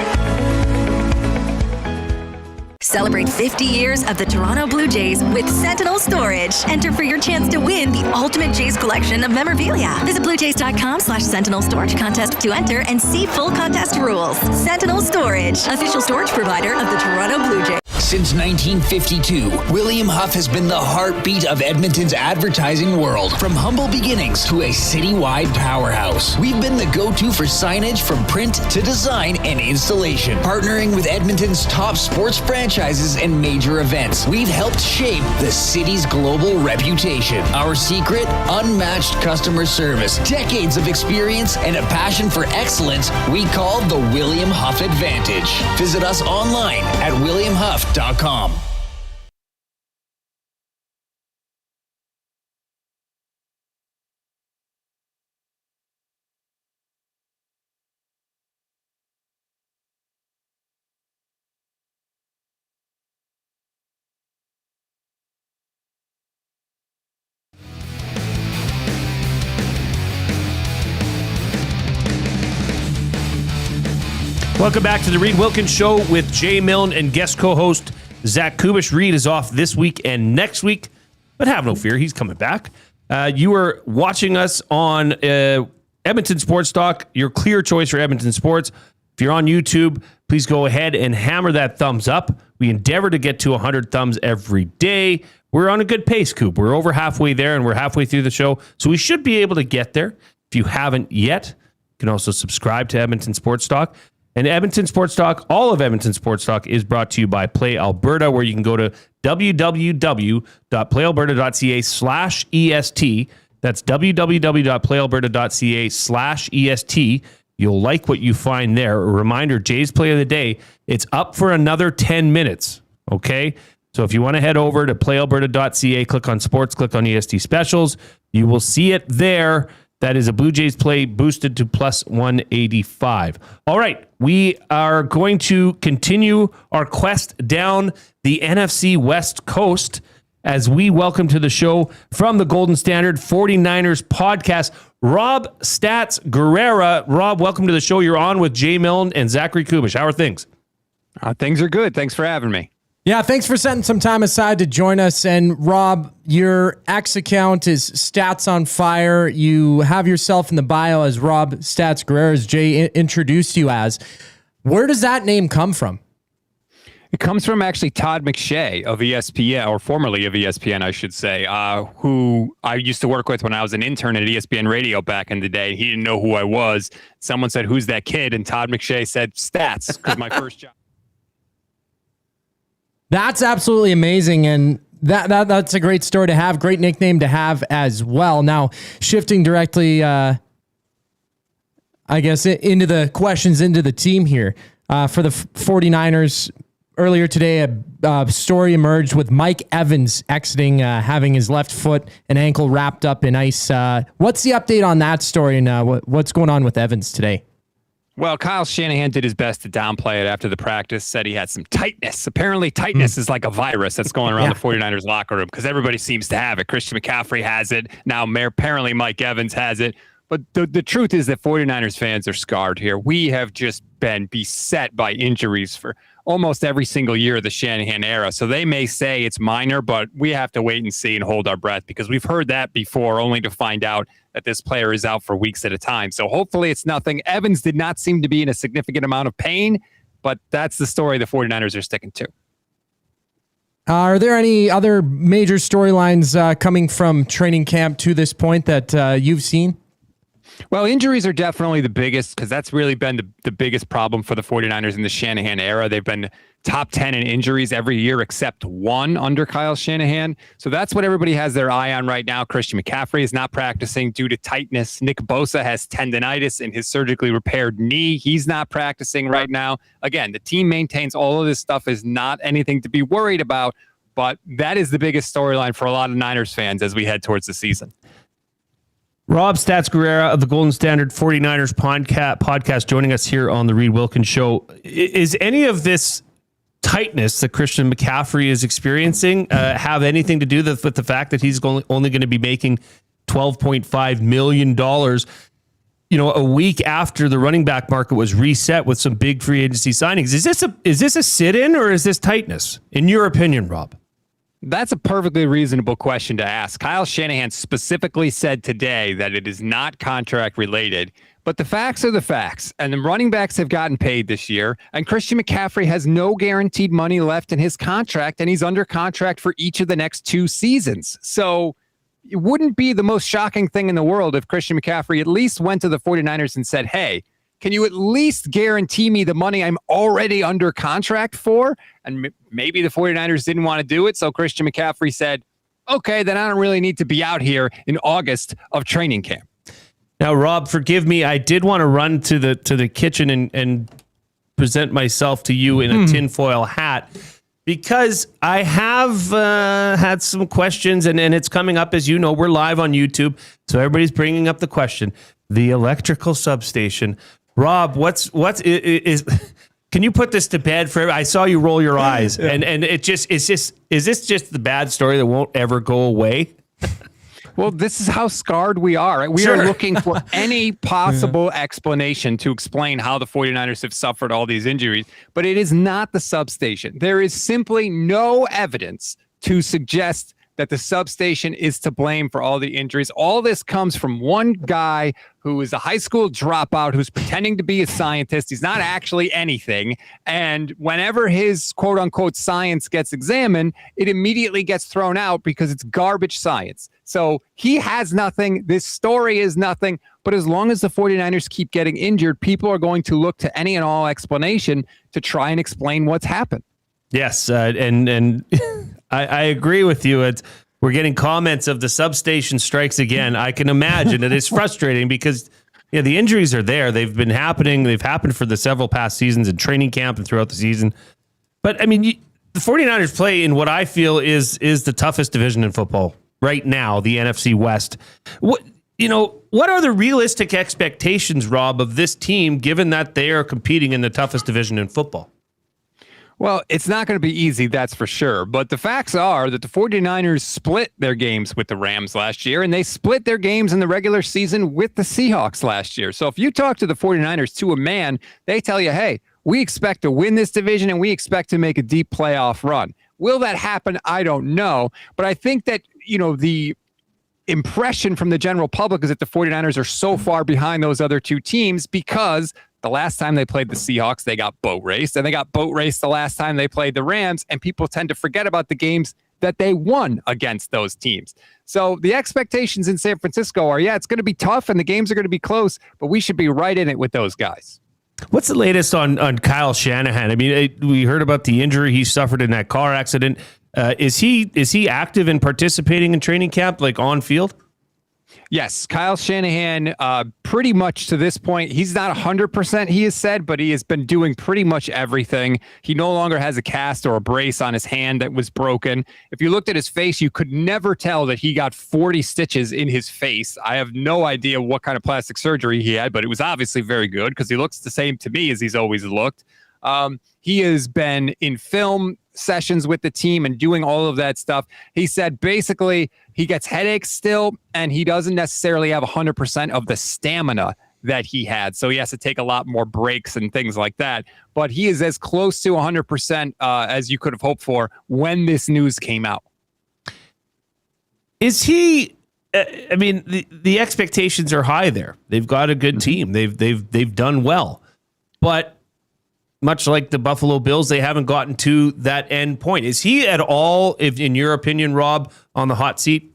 Celebrate 50 years of the Toronto Blue Jays with Sentinel Storage. Enter for your chance to win the ultimate Jays collection of memorabilia. Visit bluejays.com/Sentinel Storage contest to enter and see full contest rules. Sentinel Storage, official storage provider of the Toronto Blue Jays. Since 1952, William Huff has been the heartbeat of Edmonton's advertising world. From humble beginnings to a citywide powerhouse, we've been the go-to for signage from print to design and installation. Partnering with Edmonton's top sports franchises and major events, we've helped shape the city's global reputation. Our secret? Unmatched customer service, decades of experience, and a passion for excellence we call the William Huff Advantage. Visit us online at williamhuff.com. Welcome back to the Reid Wilkins Show with Jay Milne and guest co-host Zach Kubusch. Reid is off this week and next week, but have no fear, he's coming back. You are watching us on Edmonton Sports Talk, your clear choice for Edmonton sports. If you're on YouTube, please go ahead and hammer that thumbs up. We endeavor to get to 100 thumbs every day. We're on a good pace, Koob. We're over halfway there, and we're halfway through the show, so we should be able to get there. If you haven't yet, you can also subscribe to Edmonton Sports Talk. And Edmonton Sports Talk, all of Edmonton Sports Talk is brought to you by Play Alberta, where you can go to www.playalberta.ca/EST. That's www.playalberta.ca/EST. You'll like what you find there. A reminder, Jay's Play of the Day, it's up for another 10 minutes, okay? So if you want to head over to playalberta.ca, click on sports, click on EST specials, you will see it there. That is a Blue Jays play boosted to plus 185. All right, we are going to continue our quest down the NFC West Coast as we welcome to the show from the Golden Standard 49ers podcast, Rob Stats Guerrera. Rob, welcome to the show. You're on with Jay Milne and Zachary Kubusch. How are things? Things are good. Thanks for having me. Yeah, thanks for setting some time aside to join us. And Rob, your X account is Stats on Fire. You have yourself in the bio as Rob Stats Guerrera, as Jay introduced you as. Where does that name come from? It comes from actually Todd McShay of ESPN, or formerly of ESPN, I should say, who I used to work with when I was an intern at ESPN Radio back in the day. He didn't know who I was. Someone said, "Who's that kid?" And Todd McShay said, "Stats," because my first job. That's absolutely amazing, and that's a great story to have, great nickname to have as well. Now, shifting directly, I guess, into the questions into the team here. For the 49ers, earlier today, a story emerged with Mike Evans exiting, having his left foot and ankle wrapped up in ice. What's the update on that story, and what's going on with Evans today? Well, Kyle Shanahan did his best to downplay it after the practice, said he had some tightness. Apparently, tightness is like a virus that's going around the 49ers locker room because everybody seems to have it. Christian McCaffrey has it. Now, apparently, Mike Evans has it. But the truth is that 49ers fans are scarred here. We have just been beset by injuries for almost every single year of the Shanahan era. So they may say it's minor, but we have to wait and see and hold our breath because we've heard that before only to find out that this player is out for weeks at a time. So hopefully it's nothing. Evans did not seem to be in a significant amount of pain, but that's the story the 49ers are sticking to. Are there any other major storylines coming from training camp to this point that you've seen? Well, injuries are definitely the biggest because that's really been the biggest problem for the 49ers in the Shanahan era. They've been top 10 in injuries every year except one under Kyle Shanahan. So that's what everybody has their eye on right now. Christian McCaffrey is not practicing due to tightness. Nick Bosa has tendonitis in his surgically repaired knee. He's not practicing right now. Again, the team maintains all of this stuff is not anything to be worried about, but that is the biggest storyline for a lot of Niners fans as we head towards the season. Rob Stats Guerrera of the Golden Standard 49ers podcast joining us here on the Reid Wilkins Show. Is any of this tightness that Christian McCaffrey is experiencing have anything to do with the fact that he's only going to be making $12.5 million, a week after the running back market was reset with some big free agency signings? Is this a sit-in or is this tightness, in your opinion, Rob? That's a perfectly reasonable question to ask. Kyle Shanahan specifically said today that it is not contract related, but the facts are the facts. And the running backs have gotten paid this year, and Christian McCaffrey has no guaranteed money left in his contract, and he's under contract for each of the next 2 seasons. So it wouldn't be the most shocking thing in the world if Christian McCaffrey at least went to the 49ers and said, hey, can you at least guarantee me the money I'm already under contract for? And maybe the 49ers didn't want to do it. So Christian McCaffrey said, okay, then I don't really need to be out here in August of training camp. Now, Rob, forgive me. I did want to run to the kitchen and present myself to you in a tinfoil hat because I have had some questions and it's coming up. As you know, we're live on YouTube. So everybody's bringing up the question, the electrical substation. Rob, can you put this to bed for everybody? I saw you roll your eyes and is this just the bad story that won't ever go away? Well, this is how scarred we are. Right? We are looking for any possible explanation to explain how the 49ers have suffered all these injuries, but it is not the substation. There is simply no evidence to suggest that the substation is to blame for all the injuries. All this comes from one guy who is a high school dropout who's pretending to be a scientist. He's not actually anything. And whenever his quote unquote science gets examined, it immediately gets thrown out because it's garbage science. So he has nothing. This story is nothing. But as long as the 49ers keep getting injured, people are going to look to any and all explanation to try and explain what's happened. Yes, and I agree with you. We're getting comments of the substation strikes again. I can imagine it is frustrating because the injuries are there. They've been happening. They've happened for the several past seasons in training camp and throughout the season. But, I mean, the 49ers play in what I feel is the toughest division in football right now, the NFC West. What are the realistic expectations, Rob, of this team given that they are competing in the toughest division in football? Well, it's not going to be easy, that's for sure. But the facts are that the 49ers split their games with the Rams last year, and they split their games in the regular season with the Seahawks last year. So if you talk to the 49ers to a man, they tell you, hey, we expect to win this division and we expect to make a deep playoff run. Will that happen? I don't know. But I think that, the impression from the general public is that the 49ers are so far behind those other two teams because the last time they played the Seahawks, they got boat raced, and they got boat raced the last time they played the Rams, and people tend to forget about the games that they won against those teams. So the expectations in San Francisco are, it's going to be tough, and the games are going to be close, but we should be right in it with those guys. What's the latest on Kyle Shanahan? I mean, we heard about the injury he suffered in that car accident. Is he active in participating in training camp, like on field? Yes, Kyle Shanahan, pretty much to this point, he's not 100%, he has said, but he has been doing pretty much everything. He no longer has a cast or a brace on his hand that was broken. If you looked at his face, you could never tell that he got 40 stitches in his face. I have no idea what kind of plastic surgery he had, but it was obviously very good because he looks the same to me as he's always looked. He has been in film sessions with the team and doing all of that stuff. He said basically he gets headaches still, and he doesn't necessarily have 100% of the stamina that he had. So he has to take a lot more breaks and things like that. But he is as close to 100% as you could have hoped for when this news came out. Is he? I mean, the expectations are high there. They've got a good team. They've done well, but much like the Buffalo Bills, they haven't gotten to that end point. Is he at all, if in your opinion, Rob, on the hot seat?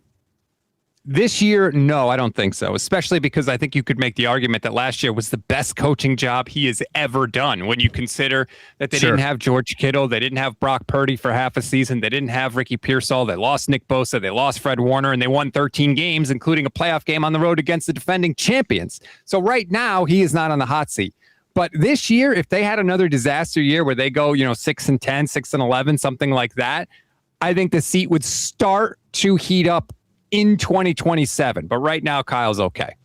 This year, no, I don't think so, especially because I think you could make the argument that last year was the best coaching job he has ever done when you consider that they didn't have George Kittle, they didn't have Brock Purdy for half a season, they didn't have Ricky Pearsall, they lost Nick Bosa, they lost Fred Warner, and they won 13 games, including a playoff game on the road against the defending champions. So right now, he is not on the hot seat. But this year, if they had another disaster year where they go, 6-10, 6-11, something like that, I think the seat would start to heat up in 2027. But right now, Kyle's okay.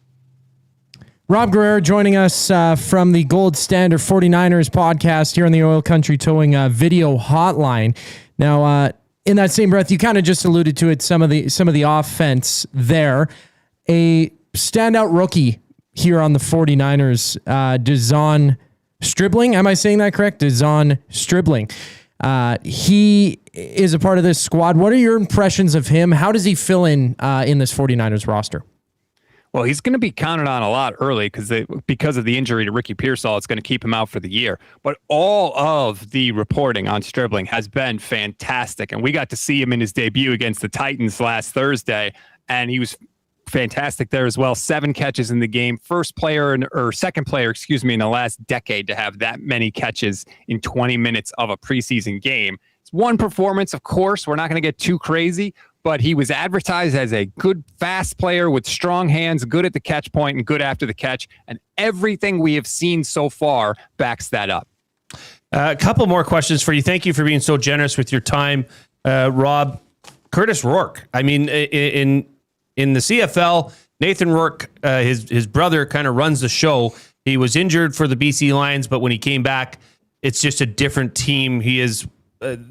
Rob Guerrera joining us from the Gold Standard 49ers podcast here on the Oil Country Towing video hotline. Now, in that same breath, you kind of just alluded to it, some of the offense there. A standout rookie here on the 49ers, Dazon Stribling. Am I saying that correct? Dazon Stribling. He is a part of this squad. What are your impressions of him? How does he fill in this 49ers roster? Well, he's going to be counted on a lot early because of the injury to Ricky Pearsall. It's going to keep him out for the year. But all of the reporting on Stribling has been fantastic. And we got to see him in his debut against the Titans last Thursday. And he was fantastic there as well. 7 catches in the game. Second player, in the last decade to have that many catches in 20 minutes of a preseason game. It's one performance, of course. We're not going to get too crazy, but he was advertised as a good, fast player with strong hands, good at the catch point and good after the catch. And everything we have seen so far backs that up. A couple more questions for you. Thank you for being so generous with your time, Rob. Curtis Rourke. I mean, in the CFL, Nathan Rourke, his brother, kind of runs the show. He was injured for the BC Lions, but when he came back, it's just a different team. He is,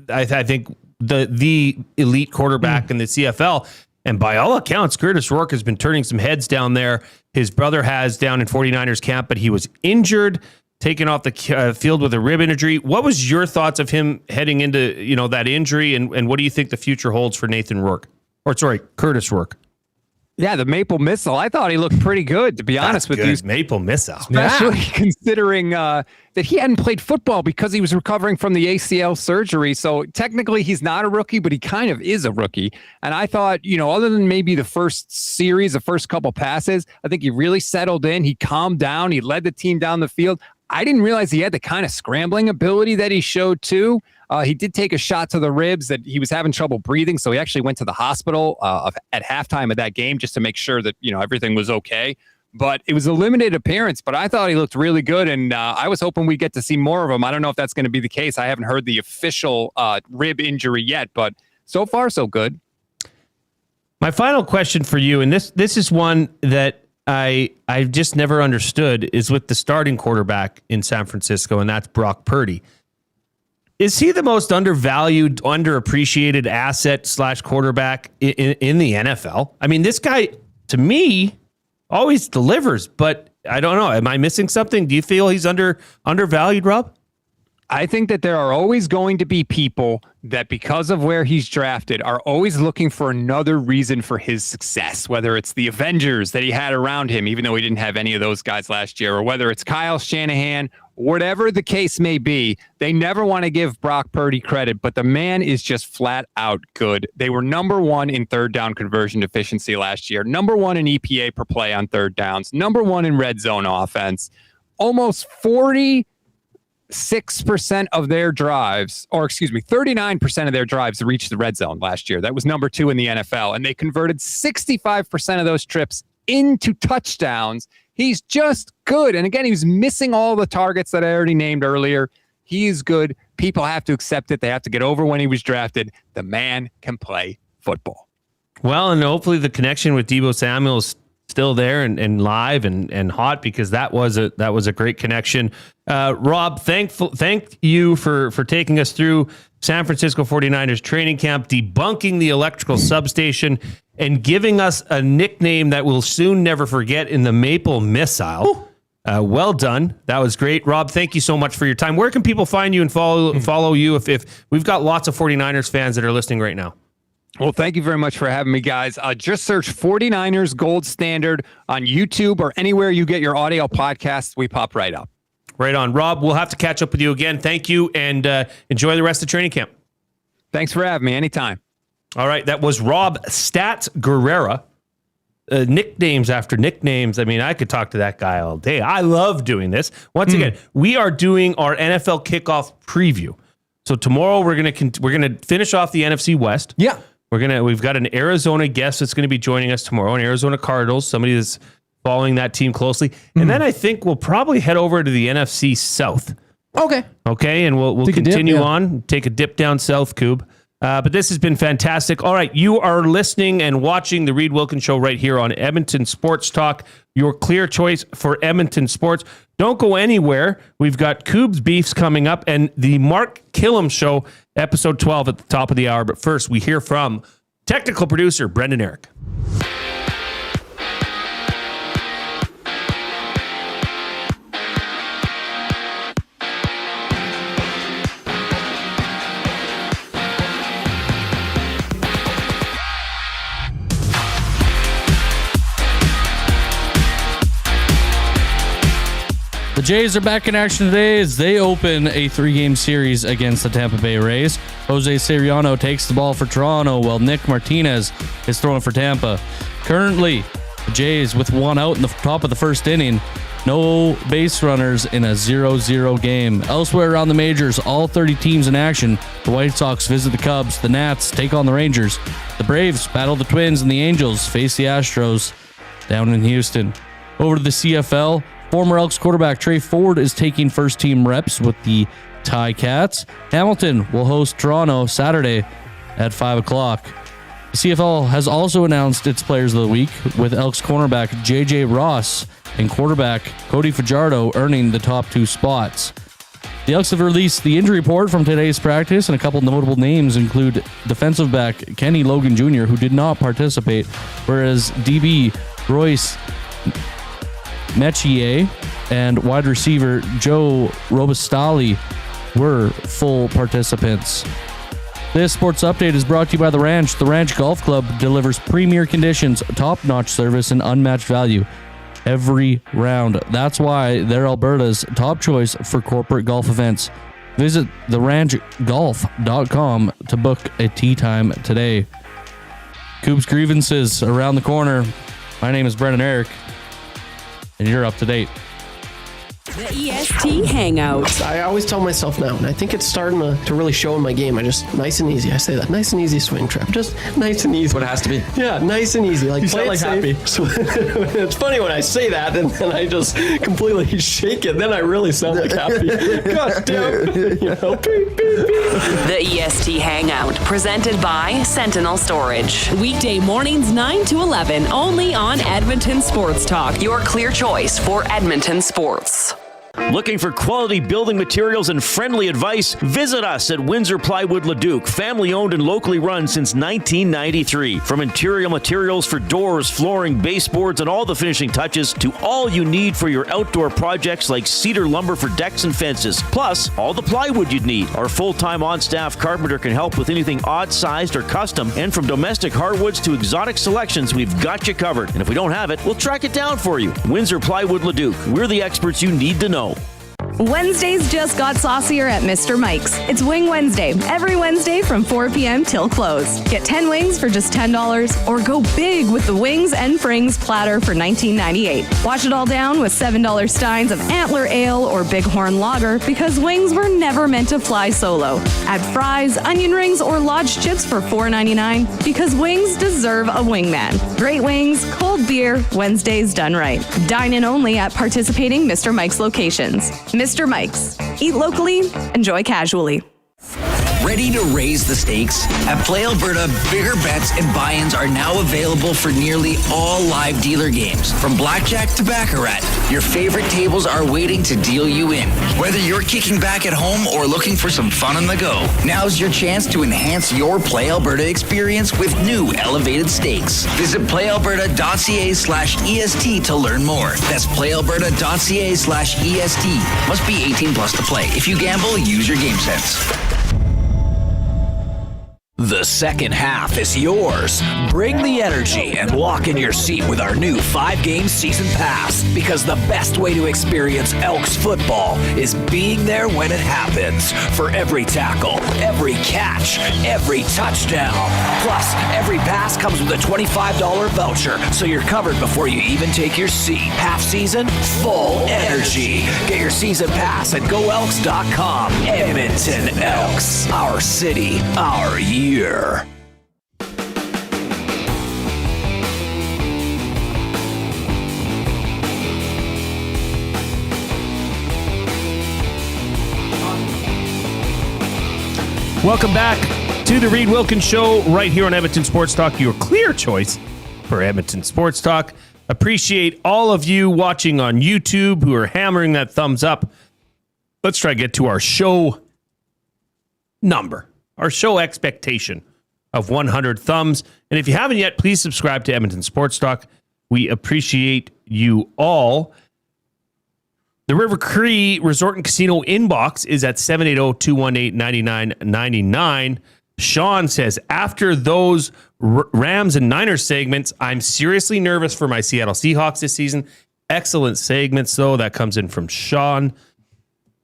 I think, the elite quarterback in the CFL. And by all accounts, Curtis Rourke has been turning some heads down there. His brother has down in 49ers camp, but he was injured, taken off the field with a rib injury. What was your thoughts of him heading into that injury, and what do you think the future holds for Nathan Rourke? Curtis Rourke. Yeah, the Maple Missile. I thought he looked pretty good, to be honest with you. Maple Missile. Especially considering that he hadn't played football because he was recovering from the ACL surgery. So technically he's not a rookie, but he kind of is a rookie. And I thought, other than maybe the first couple passes, I think he really settled in. He calmed down. He led the team down the field. I didn't realize he had the kind of scrambling ability that he showed too. He did take a shot to the ribs that he was having trouble breathing. So he actually went to the hospital at halftime of that game just to make sure that, everything was okay. But it was a limited appearance, but I thought he looked really good. And I was hoping we'd get to see more of him. I don't know if that's going to be the case. I haven't heard the official rib injury yet, but so far so good. My final question for you, and this is one that I've just never understood, is with the starting quarterback in San Francisco, and that's Brock Purdy. Is he the most undervalued, underappreciated asset / quarterback in the NFL? I mean, this guy, to me, always delivers, but I don't know. Am I missing something? Do you feel he's undervalued, Rob? I think that there are always going to be people that, because of where he's drafted, are always looking for another reason for his success, whether it's the Avengers that he had around him, even though he didn't have any of those guys last year, or whether it's Kyle Shanahan, whatever the case may be. They never want to give Brock Purdy credit, but the man is just flat out good. They were number 1 in third down conversion efficiency last year, number 1 in EPA per play on third downs, number 1 in red zone offense, almost 40 6% of their drives, 39% of their drives reached the red zone last year. That was number 2 in the NFL, and they converted 65% of those trips into touchdowns. He's just good. And again, he was missing all the targets that I already named earlier. He is good. People have to accept it. They have to get over when he was drafted. The man can play football. Well, and hopefully the connection with Deebo Samuel still there and live and hot, because that was a great connection. Rob, thank you for taking us through San Francisco 49ers training camp, debunking the electrical substation, and giving us a nickname that we'll soon never forget in the Maple Missile. Well done. That was great. Rob, thank you so much for your time. Where can people find you and follow you if we've got lots of 49ers fans that are listening right now? Well, thank you very much for having me, guys. Just search 49ers Gold Standard on YouTube or anywhere you get your audio podcasts. We pop right up. Right on. Rob, we'll have to catch up with you again. Thank you, and enjoy the rest of training camp. Thanks for having me. Anytime. All right. That was Rob Stats Guerrera. Nicknames after nicknames. I mean, I could talk to that guy all day. I love doing this. Once again, we are doing our NFL kickoff preview. So tomorrow we're gonna finish off the NFC West. Yeah. We've got an Arizona guest that's going to be joining us tomorrow, an Arizona Cardinals, somebody that's following that team closely. And then I think we'll probably head over to the NFC South. Okay. And we'll continue on, take a dip down south, Koob. But this has been fantastic. All right, you are listening and watching the Reid Wilkins Show right here on Edmonton Sports Talk, your clear choice for Edmonton sports. Don't go anywhere. We've got Koob's Beefs coming up and the Mark Kilam Show, episode 12 at the top of the hour. But first, we hear from technical producer Brendan Eric. The Jays are back in action today as they open a 3-game series against the Tampa Bay Rays. Jose Siriano takes the ball for Toronto while Nick Martinez is throwing for Tampa. Currently, the Jays with one out in the top of the first inning. No base runners in a 0-0 game. Elsewhere around the majors, all 30 teams in action. The White Sox visit the Cubs. The Nats take on the Rangers. The Braves battle the Twins, and the Angels face the Astros down in Houston. Over to the CFL. Former Elks quarterback Trey Ford is taking first-team reps with the Tie Cats. Hamilton will host Toronto Saturday at 5 o'clock. The CFL has also announced its Players of the Week, with Elks cornerback J.J. Ross and quarterback Cody Fajardo earning the top 2 spots. The Elks have released the injury report from today's practice, and a couple notable names include defensive back Kenny Logan Jr., who did not participate, whereas DB Royce Metier and wide receiver Joe Robistali were full participants. This sports update is brought to you by The Ranch. The Ranch Golf Club delivers premier conditions, top-notch service, and unmatched value every round. That's why they're Alberta's top choice for corporate golf events. Visit theranchgolf.com to book a tee time today. Koob's grievances around the corner. My name is Brendan Eric, and you're up to date. The EST Hangout. I always tell myself now, and I think it's starting to really show in my game. I just, nice and easy. I say that, nice and easy swing trip. Just nice and easy. What it has to be. Yeah, nice and easy. Like, you sound like happy. So, it's funny when I say that, and then I just completely shake it. Then I really sound like happy. God damn. You know, beep, beep, beep. The EST Hangout, presented by Sentinel Storage. Weekday mornings 9 to 11, only on Edmonton Sports Talk, your clear choice for Edmonton sports. Looking for quality building materials and friendly advice? Visit us at Windsor Plywood Leduc, family owned and locally run since 1993. From interior materials for doors, flooring, baseboards, and all the finishing touches to all you need for your outdoor projects like cedar lumber for decks and fences. Plus, all the plywood you'd need. Our full-time on-staff carpenter can help with anything odd-sized or custom. And from domestic hardwoods to exotic selections, we've got you covered. And if we don't have it, we'll track it down for you. Windsor Plywood Leduc. We're the experts you need to know. Wednesdays just got saucier at Mr. Mike's. It's Wing Wednesday, every Wednesday from 4 p.m. till close. Get 10 wings for just $10, or go big with the Wings and Frings platter for $19.98. Wash it all down with $7 steins of Antler Ale or Bighorn Lager, because wings were never meant to fly solo. Add fries, onion rings, or lodge chips for $4.99, because wings deserve a wingman. Great wings, cold beer, Wednesdays done right. Dine in only at participating Mr. Mike's locations. Mr. Mike's. Eat locally, enjoy casually. Ready to raise the stakes? At Play Alberta, bigger bets and buy-ins are now available for nearly all live dealer games. From blackjack to baccarat, your favorite tables are waiting to deal you in. Whether you're kicking back at home or looking for some fun on the go, now's your chance to enhance your Play Alberta experience with new elevated stakes. Visit playalberta.ca/EST to learn more. That's playalberta.ca/EST. Must be 18 plus to play. If you gamble, use your game sense. The second half is yours. Bring the energy and walk in your seat with our new 5-game season pass, because the best way to experience Elks football is being there when it happens. For every tackle, every catch, every touchdown. Plus, every pass comes with a $25 voucher, so you're covered before you even take your seat. Half season, full energy. Get your season pass at goelks.com. Edmonton Elks, our city, our year. Welcome back to the Reid Wilkins Show right here on Edmonton Sports Talk, your clear choice for Edmonton Sports Talk. Appreciate all of you watching on YouTube who are hammering that thumbs up. Let's try to get to our show number, our show expectation of 100 thumbs. And if you haven't yet, please subscribe to Edmonton Sports Talk. We appreciate you all. The River Cree Resort and Casino inbox is at 780-218-9999. Sean says, after those Rams and Niners segments, I'm seriously nervous for my Seattle Seahawks this season. Excellent segments, though. That comes in from Sean.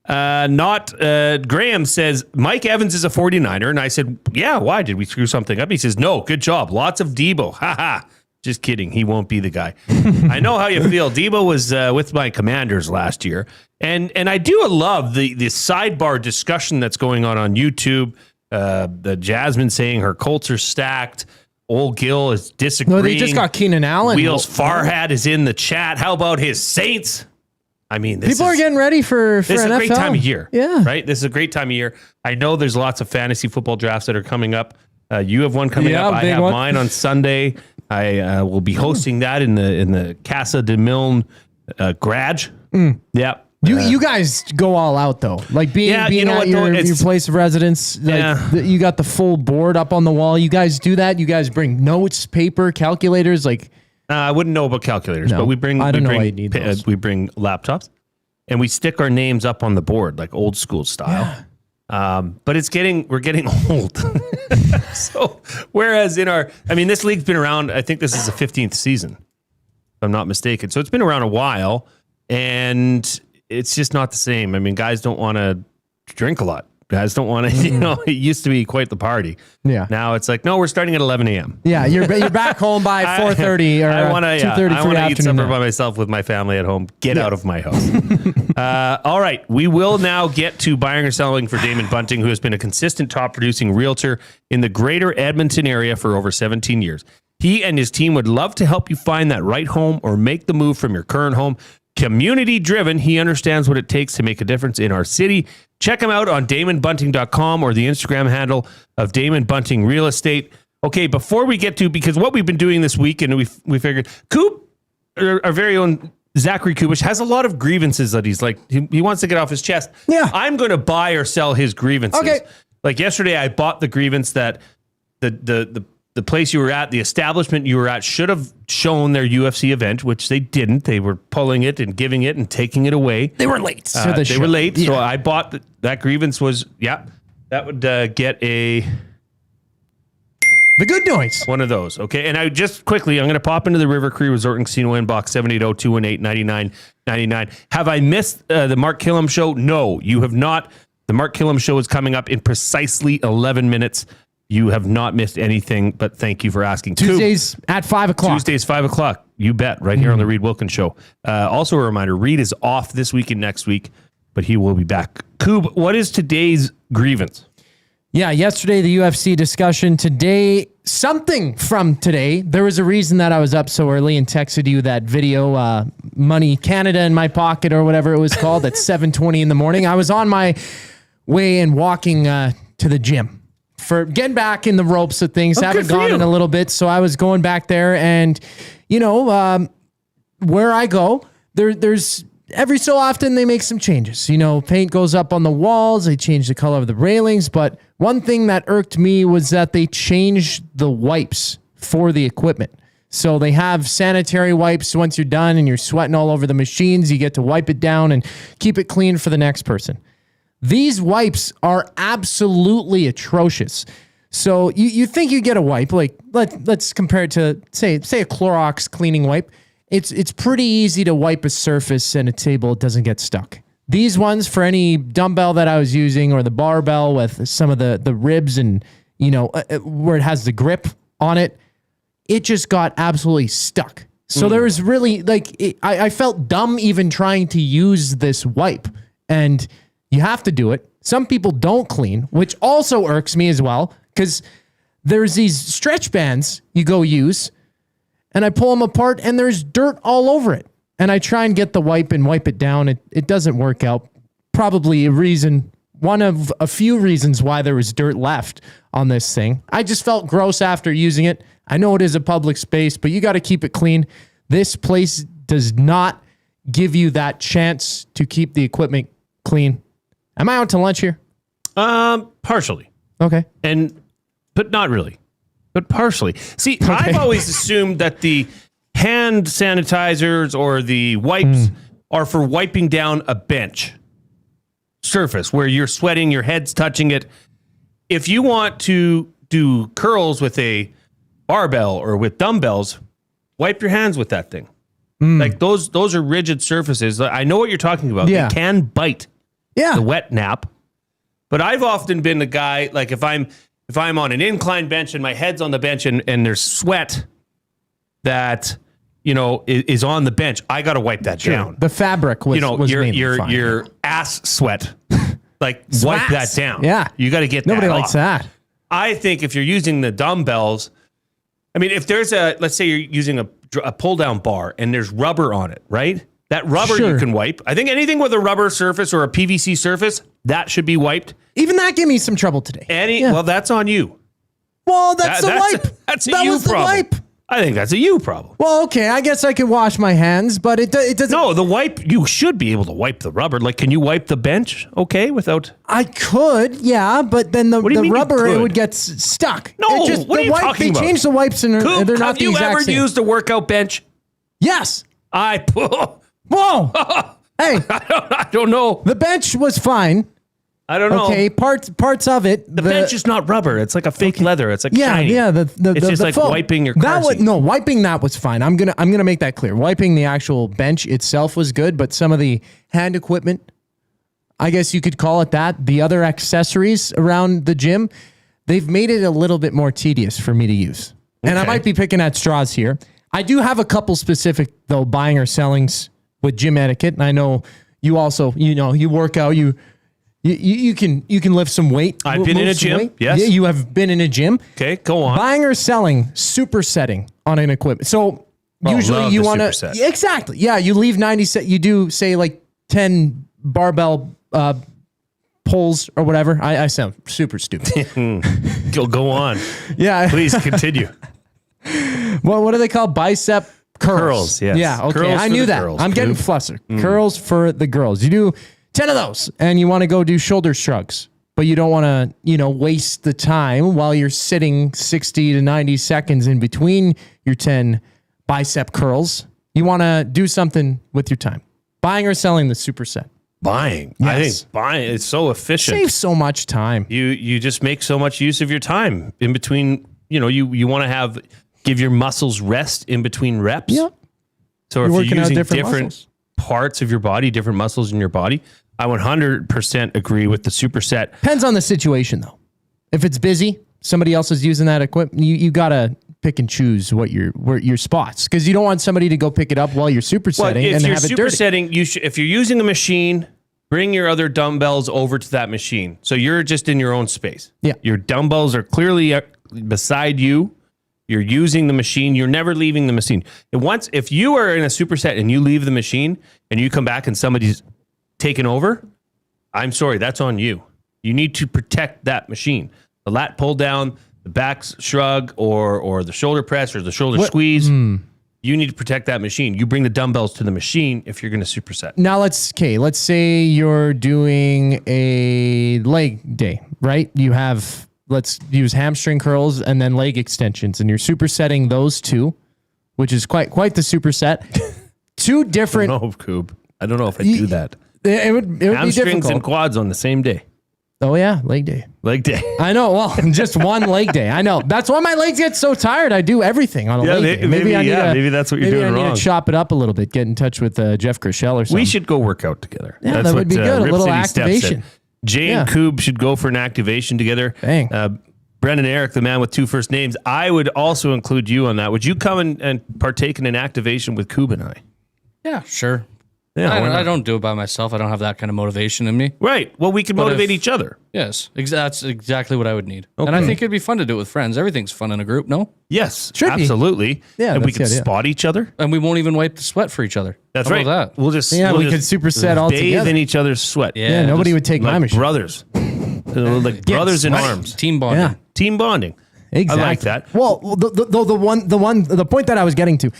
Graham says, Mike Evans is a 49er. And I said, yeah, why? Did we screw something up? He says, no, good job. Lots of Debo. Ha. Just kidding. He won't be the guy. I know how you feel. Debo was with my Commanders last year. And I do love the sidebar discussion that's going on YouTube. The Jasmine saying her Colts are stacked. Old Gill is disagreeing. No, they just got Keenan Allen. Wheels Farhad is in the chat. How about his Saints? I mean, people are getting ready for this is NFL. a great time of year. Yeah. Right? This is a great time of year. I know there's lots of fantasy football drafts that are coming up. You have one coming up. I have mine on Sunday. I will be hosting that in the Casa de Milne garage. Yeah. You guys go all out though, like being at your place of residence. Like you got the full board up on the wall. You guys do that. You guys bring notes, paper, calculators. Like I wouldn't know about calculators, but we bring we bring laptops, and we stick our names up on the board like old school style. Yeah. But we're getting old. So whereas this league's been around, I think this is the 15th season, if I'm not mistaken. So it's been around a while, and it's just not the same. I mean, guys don't want to drink a lot. Guys don't want to, it used to be quite the party. Yeah. Now it's like, no, we're starting at 11 a.m. Yeah, you're back home by 4:30 or 2:30 I want to eat supper by myself with my family at home. Get out of my house. All right, we will now get to buying or selling for Damon Bunting, who has been a consistent top producing realtor in the greater Edmonton area for over 17 years. He and his team would love to help you find that right home or make the move from your current home. Community driven, he understands what it takes to make a difference in our city. Check him out on DamonBunting.com or the Instagram handle of Damon Bunting Real Estate. Okay, before we get to, because what we've been doing this week, and we figured, Koob, our very own Zachary Kubusch, has a lot of grievances that he's like, he wants to get off his chest. Yeah. I'm going to buy or sell his grievances. Okay. Like yesterday, I bought the grievance that the place you were at, the establishment you were at, should have shown their UFC event, which they didn't. They were pulling it and giving it and taking it away. They were late. They were late. Yeah. So I bought that grievance was, that would get the good noise. One of those. Okay. And I just quickly, I'm going to pop into the River Cree Resort and Casino inbox, 780-218-9999. Have I missed the Mark Kilam show? No, you have not. The Mark Kilam show is coming up in precisely 11 minutes. You have not missed anything, but thank you for asking. Tuesdays at 5 o'clock. Tuesdays, 5 o'clock. You bet. Right here on the Reid Wilkins Show. Also a reminder, Reid is off this week and next week, but he will be back. Koob, what is today's grievance? Yeah, yesterday, the UFC discussion. Today, something from today. There was a reason that I was up so early and texted you that video, Money Canada in my pocket or whatever it was called at 7:20 in the morning. I was on my way and walking to to the gym for getting back in the ropes of things. Haven't gone in a little bit, so I was going back there, and where I go, there's every so often they make some changes. Paint goes up on the walls, they change the color of the railings, but one thing that irked me was that they changed the wipes for the equipment. So they have sanitary wipes. Once you're done and you're sweating all over the machines, you get to wipe it down and keep it clean for the next person. These wipes are absolutely atrocious. So you think you get a wipe, like let's compare it to say a Clorox cleaning wipe. It's pretty easy to wipe a surface and a table, it doesn't get stuck. These ones, for any dumbbell that I was using or the barbell with some of the ribs and where it has the grip on it, it just got absolutely stuck. So there was really I felt dumb even trying to use this wipe, and you have to do it. Some people don't clean, which also irks me as well, because there's these stretch bands you go use, and I pull them apart and there's dirt all over it. And I try and get the wipe and wipe it down. It doesn't work out. Probably one of a few reasons why there was dirt left on this thing. I just felt gross after using it. I know it is a public space, but you got to keep it clean. This place does not give you that chance to keep the equipment clean. Am I out to lunch here? Partially. Okay. But not really. But partially. See, okay. I've always assumed that the hand sanitizers or the wipes are for wiping down a bench surface where you're sweating, your head's touching it. If you want to do curls with a barbell or with dumbbells, wipe your hands with that thing. Like those are rigid surfaces. I know what you're talking about. Yeah. They can bite the wet nap. But I've often been the guy, like if I'm on an incline bench and my head's on the bench and there's sweat that, is on the bench, I got to wipe that down. The fabric was your ass sweat. Wipe that down. Yeah. You got to get Nobody that likes off. that. I think if you're using the dumbbells, if there's let's say you're using a pull down bar and there's rubber on it, right? That rubber you can wipe. I think anything with a rubber surface or a PVC surface, that should be wiped. Even that gave me some trouble today. Well, that's on you. Well, that's the wipe. That's a that you was problem. The wipe. I think that's a you problem. Well, okay, I guess I could wash my hands, but it doesn't. No, the wipe, you should be able to wipe the rubber. Can you wipe the bench without? I could, yeah, but then the rubber, it would get stuck. No, what are you talking about? They changed the wipes and Koob, they're not the exact same. Have you ever used a workout bench? Yes. Whoa. Hey. I don't know. The bench was fine. I don't know. Okay, parts of it. The bench is not rubber. It's like a fake leather. It's like shiny. Yeah. It's just like foam. wiping your car seat. Wiping that was fine. I'm gonna make that clear. Wiping the actual bench itself was good, but some of the hand equipment, I guess you could call it that, the other accessories around the gym, they've made it a little bบmore tedious for me to use. And I might be picking at straws here. I do have a couple specific though buying or sellings with gym etiquette, and I know you also, you work out, you can lift some weight. I've been in a gym. Weight. Yes. Yeah, you have been in a gym. Okay, go on. Buying or selling supersetting on an equipment. So usually you want to exactly. Yeah, you leave 90 set. You do say like 10 barbell pulls or whatever. I sound super stupid. Go on. Yeah. Please continue. What do they call bicep curls? Yes. Yeah. Okay. Curls I knew that. girls, I'm getting flustered. Curls for the girls. You do 10 of those and you want to go do shoulder shrugs, but you don't want to, waste the time while you're sitting 60 to 90 seconds in between your 10 bicep curls. You want to do something with your time. Buying or selling the superset? Buying. Yes. I think buying is so efficient. Saves so much time. You just make so much use of your time in between. You want to give your muscles rest in between reps. Yep. So if you're using different parts of your body, different muscles in your body, I 100% agree with the superset. Depends on the situation though. If it's busy, somebody else is using that equipment, you gotta pick and choose what your spots, because you don't want somebody to go pick it up while you're supersetting and have it dirty. If you're using a machine, bring your other dumbbells over to that machine. So you're just in your own space. Yeah. Your dumbbells are clearly beside you. You're using the machine. You're never leaving the machine. If you are in a superset and you leave the machine and you come back and somebody's taken over, I'm sorry, that's on you. You need to protect that machine. The lat pull down, the back shrug, or the shoulder press, or the shoulder squeeze. You need to protect that machine. You bring the dumbbells to the machine if you're going to superset. Now let's say you're doing a leg day, right? You have, let's use hamstring curls and then leg extensions, and you're supersetting those two, which is quite the superset. Two different. I don't know, Koob. I don't know if I do that. It would be difficult. Hamstrings and quads on the same day. Oh yeah, leg day. Leg day. I know. Well, just one leg day. I know. That's why my legs get so tired. I do everything on a leg day. Maybe that's what you're doing wrong. Maybe I need to chop it up a little bit. Get in touch with Jeff Kershell or something. We should go work out together. Yeah, that would be good. A little activation. Jay and Koob should go for an activation together. Bang. Brendan Eric, the man with 2 first names. I would also include you on that. Would you come and partake in an activation with Koob and I? Yeah, sure. Yeah, I don't do it by myself. I don't have that kind of motivation in me. Right. Well, we can motivate each other. Yes. That's exactly what I would need. Okay. And I think it'd be fun to do it with friends. Everything's fun in a group, no? Yes, Should be. absolutely. Yeah, and we that's can the idea. spot each other. And we won't even wipe the sweat for each other. That's How right. about that? We'll just we could superset all bathe together. in each other's sweat. Yeah, nobody would take my machine. Brothers. Like brothers in arms. Team bonding. Yeah. Team bonding. Exactly. I like that. Well, the point that I was getting to,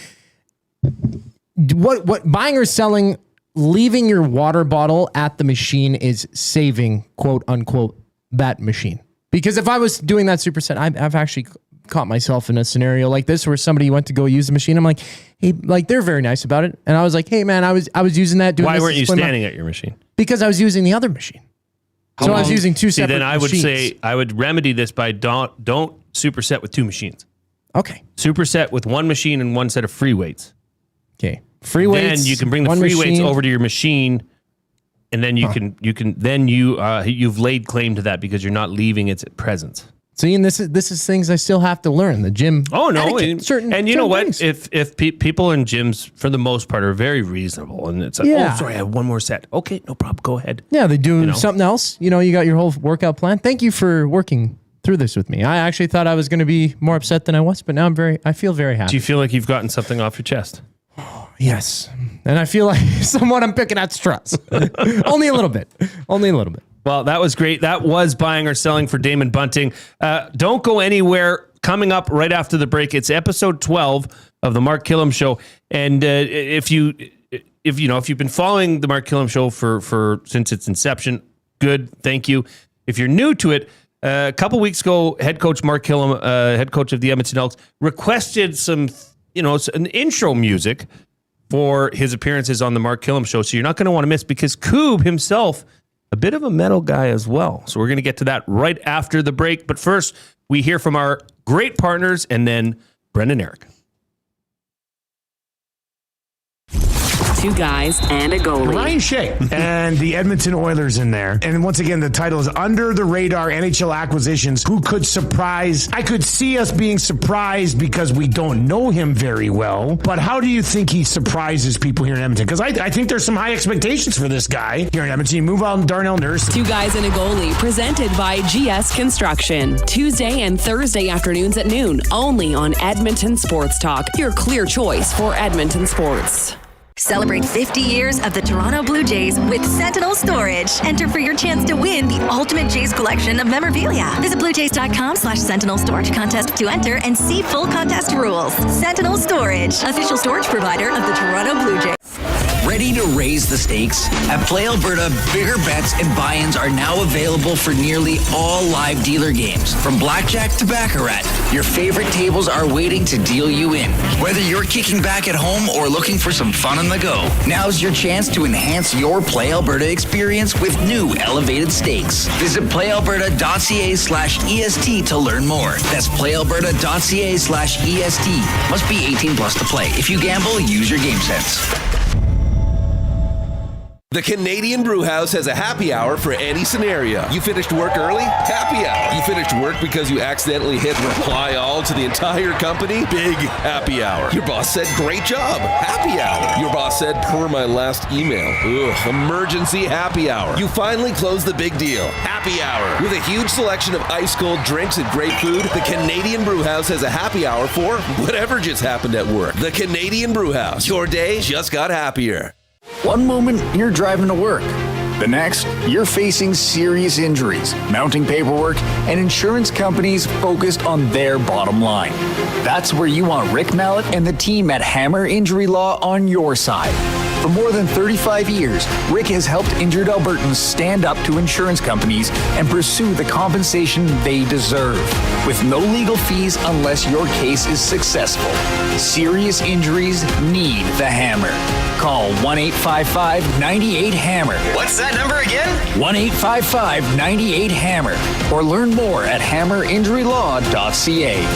what buying or selling, leaving your water bottle at the machine is saving, quote unquote, that machine. Because if I was doing that superset, I've actually caught myself in a scenario like this where somebody went to go use the machine. I'm like, hey, like they're very nice about it, and I was like, hey man, I was using that. Doing Why this weren't you to swim standing at your machine? Because I was using the other machine. So I was using two separate then I would machines. say I would remedy this by don't superset with 2 machines. Okay. Superset with 1 machine and 1 set of free weights. Okay. Free weights. Then you can bring the free weights over to your machine, and then you've laid claim to that because you're not leaving its presence. See, and this is things I still have to learn. The gym. Oh no, etiquette, and you know what? things. If people in gyms for the most part are very reasonable, and it's like, oh sorry, I have 1 more set. Okay, no problem. Go ahead. Yeah, they do something else. You got your whole workout plan. Thank you for working through this with me. I actually thought I was going to be more upset than I was, but now I feel very happy. Do you feel like you've gotten something off your chest? Yes. And I feel like somewhat I'm picking at straws. Only a little bit. Well, that was great. That was buying or selling for Damon Bunting. Don't go anywhere. Coming up right after the break, it's episode 12 of the Mark Kilam Show. And if you've been following the Mark Kilam Show for since its inception, good. Thank you. If you're new to it, a couple weeks ago, head coach Mark Kilam, head coach of the Edmonton Elks, requested some, an intro music for his appearances on the Mark Kilam Show. So you're not going to want to miss, because Koob himself, a bit of a metal guy as well. So we're going to get to that right after the break. But first, we hear from our great partners, and then Brendan Eric. 2 guys and a goalie. Ryan Shea and the Edmonton Oilers in there. And once again, the title is Under the Radar NHL Acquisitions. Who could surprise? I could see us being surprised because we don't know him very well. But how do you think he surprises people here in Edmonton? Because I think there's some high expectations for this guy here in Edmonton. You move on Darnell Nurse. 2 guys and a goalie, presented by GS Construction. Tuesday and Thursday afternoons at noon, only on Edmonton Sports Talk. Your clear choice for Edmonton sports. Celebrate 50 years of the Toronto Blue Jays with Sentinel Storage. Enter for your chance to win the ultimate Jays collection of memorabilia. Visit bluejays.com/Sentinel Storage contest to enter and see full contest rules. Sentinel Storage, official storage provider of the Toronto Blue Jays. Ready to raise the stakes? At Play Alberta, bigger bets and buy-ins are now available for nearly all live dealer games. From blackjack to baccarat, your favorite tables are waiting to deal you in. Whether you're kicking back at home or looking for some fun on the go, now's your chance to enhance your Play Alberta experience with new elevated stakes. Visit playalberta.ca/EST to learn more. That's playalberta.ca/EST. Must be 18 plus to play. If you gamble, use your game sense. The Canadian Brewhouse has a happy hour for any scenario. You finished work early? Happy hour. You finished work because you accidentally hit reply all to the entire company? Big happy hour. Your boss said, great job. Happy hour. Your boss said, per my last email. Ugh, emergency happy hour. You finally closed the big deal. Happy hour. With a huge selection of ice cold drinks and great food, the Canadian Brewhouse has a happy hour for whatever just happened at work. The Canadian Brewhouse. Your day just got happier. One moment, you're driving to work. The next, you're facing serious injuries, mounting paperwork, and insurance companies focused on their bottom line. That's where you want Rick Mallett and the team at Hammer Injury Law on your side. For more than 35 years, Rick has helped injured Albertans stand up to insurance companies and pursue the compensation they deserve, with no legal fees unless your case is successful. Serious injuries need the Hammer. Call 1-855-98-HAMMER. What's that number again? 1-855-98-HAMMER. Or learn more at hammerinjurylaw.ca.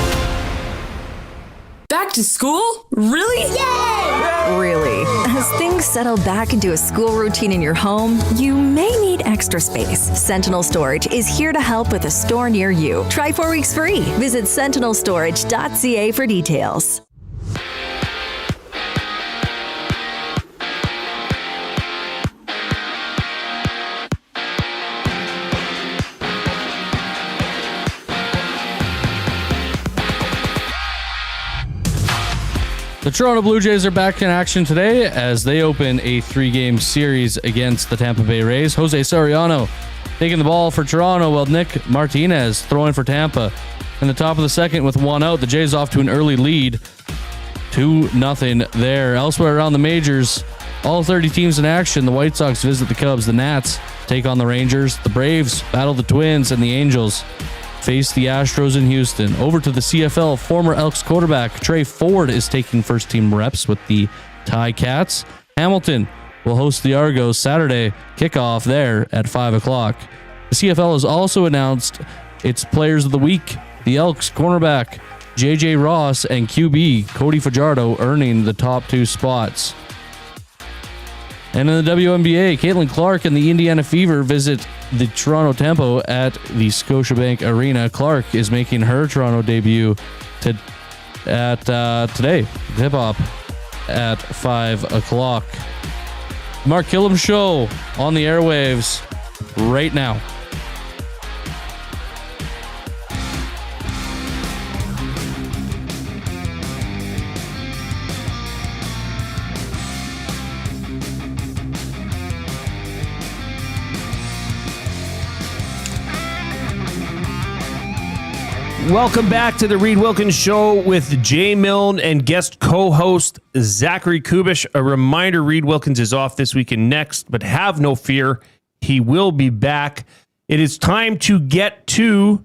Back to school? Really? Yay! Really. As things settle back into a school routine in your home, you may need extra space. Sentinel Storage is here to help with a store near you. Try 4 weeks free. Visit sentinelstorage.ca for details. The Toronto Blue Jays are back in action today as they open a 3-game series against the Tampa Bay Rays. Jose Soriano taking the ball for Toronto while Nick Martinez throwing for Tampa. In the top of the second with 1 out, the Jays off to an early lead, 2-0 there. Elsewhere around the majors, all 30 teams in action. The White Sox visit the Cubs. The Nats take on the Rangers. The Braves battle the Twins, and the Angels face the Astros in Houston. Over to the CFL, former Elks quarterback Trey Ford is taking first-team reps with the Tie Cats. Hamilton will host the Argos Saturday kickoff there at 5 o'clock. The CFL has also announced its Players of the Week. The Elks cornerback J.J. Ross and QB Cody Fajardo earning the top 2 spots. And in the WNBA, Caitlin Clark and the Indiana Fever visit the Toronto Tempo at the Scotiabank Arena. Clark is making her Toronto debut today. Tip-off at 5 o'clock. Mark Kilam Show on the airwaves right now. Welcome back to the Reid Wilkins Show with Jay Milne and guest co-host Zachary Kubusch. A reminder, Reid Wilkins is off this week and next, but have no fear, he will be back. It is time to get to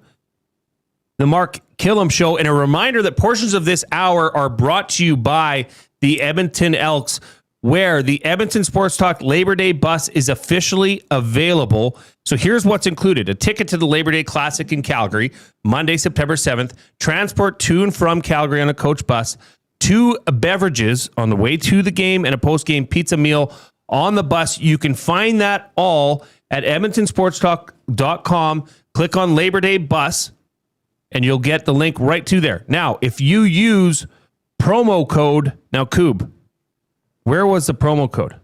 the Mark Kilam Show, and a reminder that portions of this hour are brought to you by the Edmonton Elks, where the Edmonton Sports Talk Labor Day bus is officially available. So here's what's included: a ticket to the Labor Day Classic in Calgary, Monday, September 7th, transport to and from Calgary on a coach bus, 2 beverages on the way to the game, and a post-game pizza meal on the bus. You can find that all at edmontonsportstalk.com. Click on Labor Day bus, and you'll get the link right to there. Now, if you use promo code, now Koob, where was the promo code?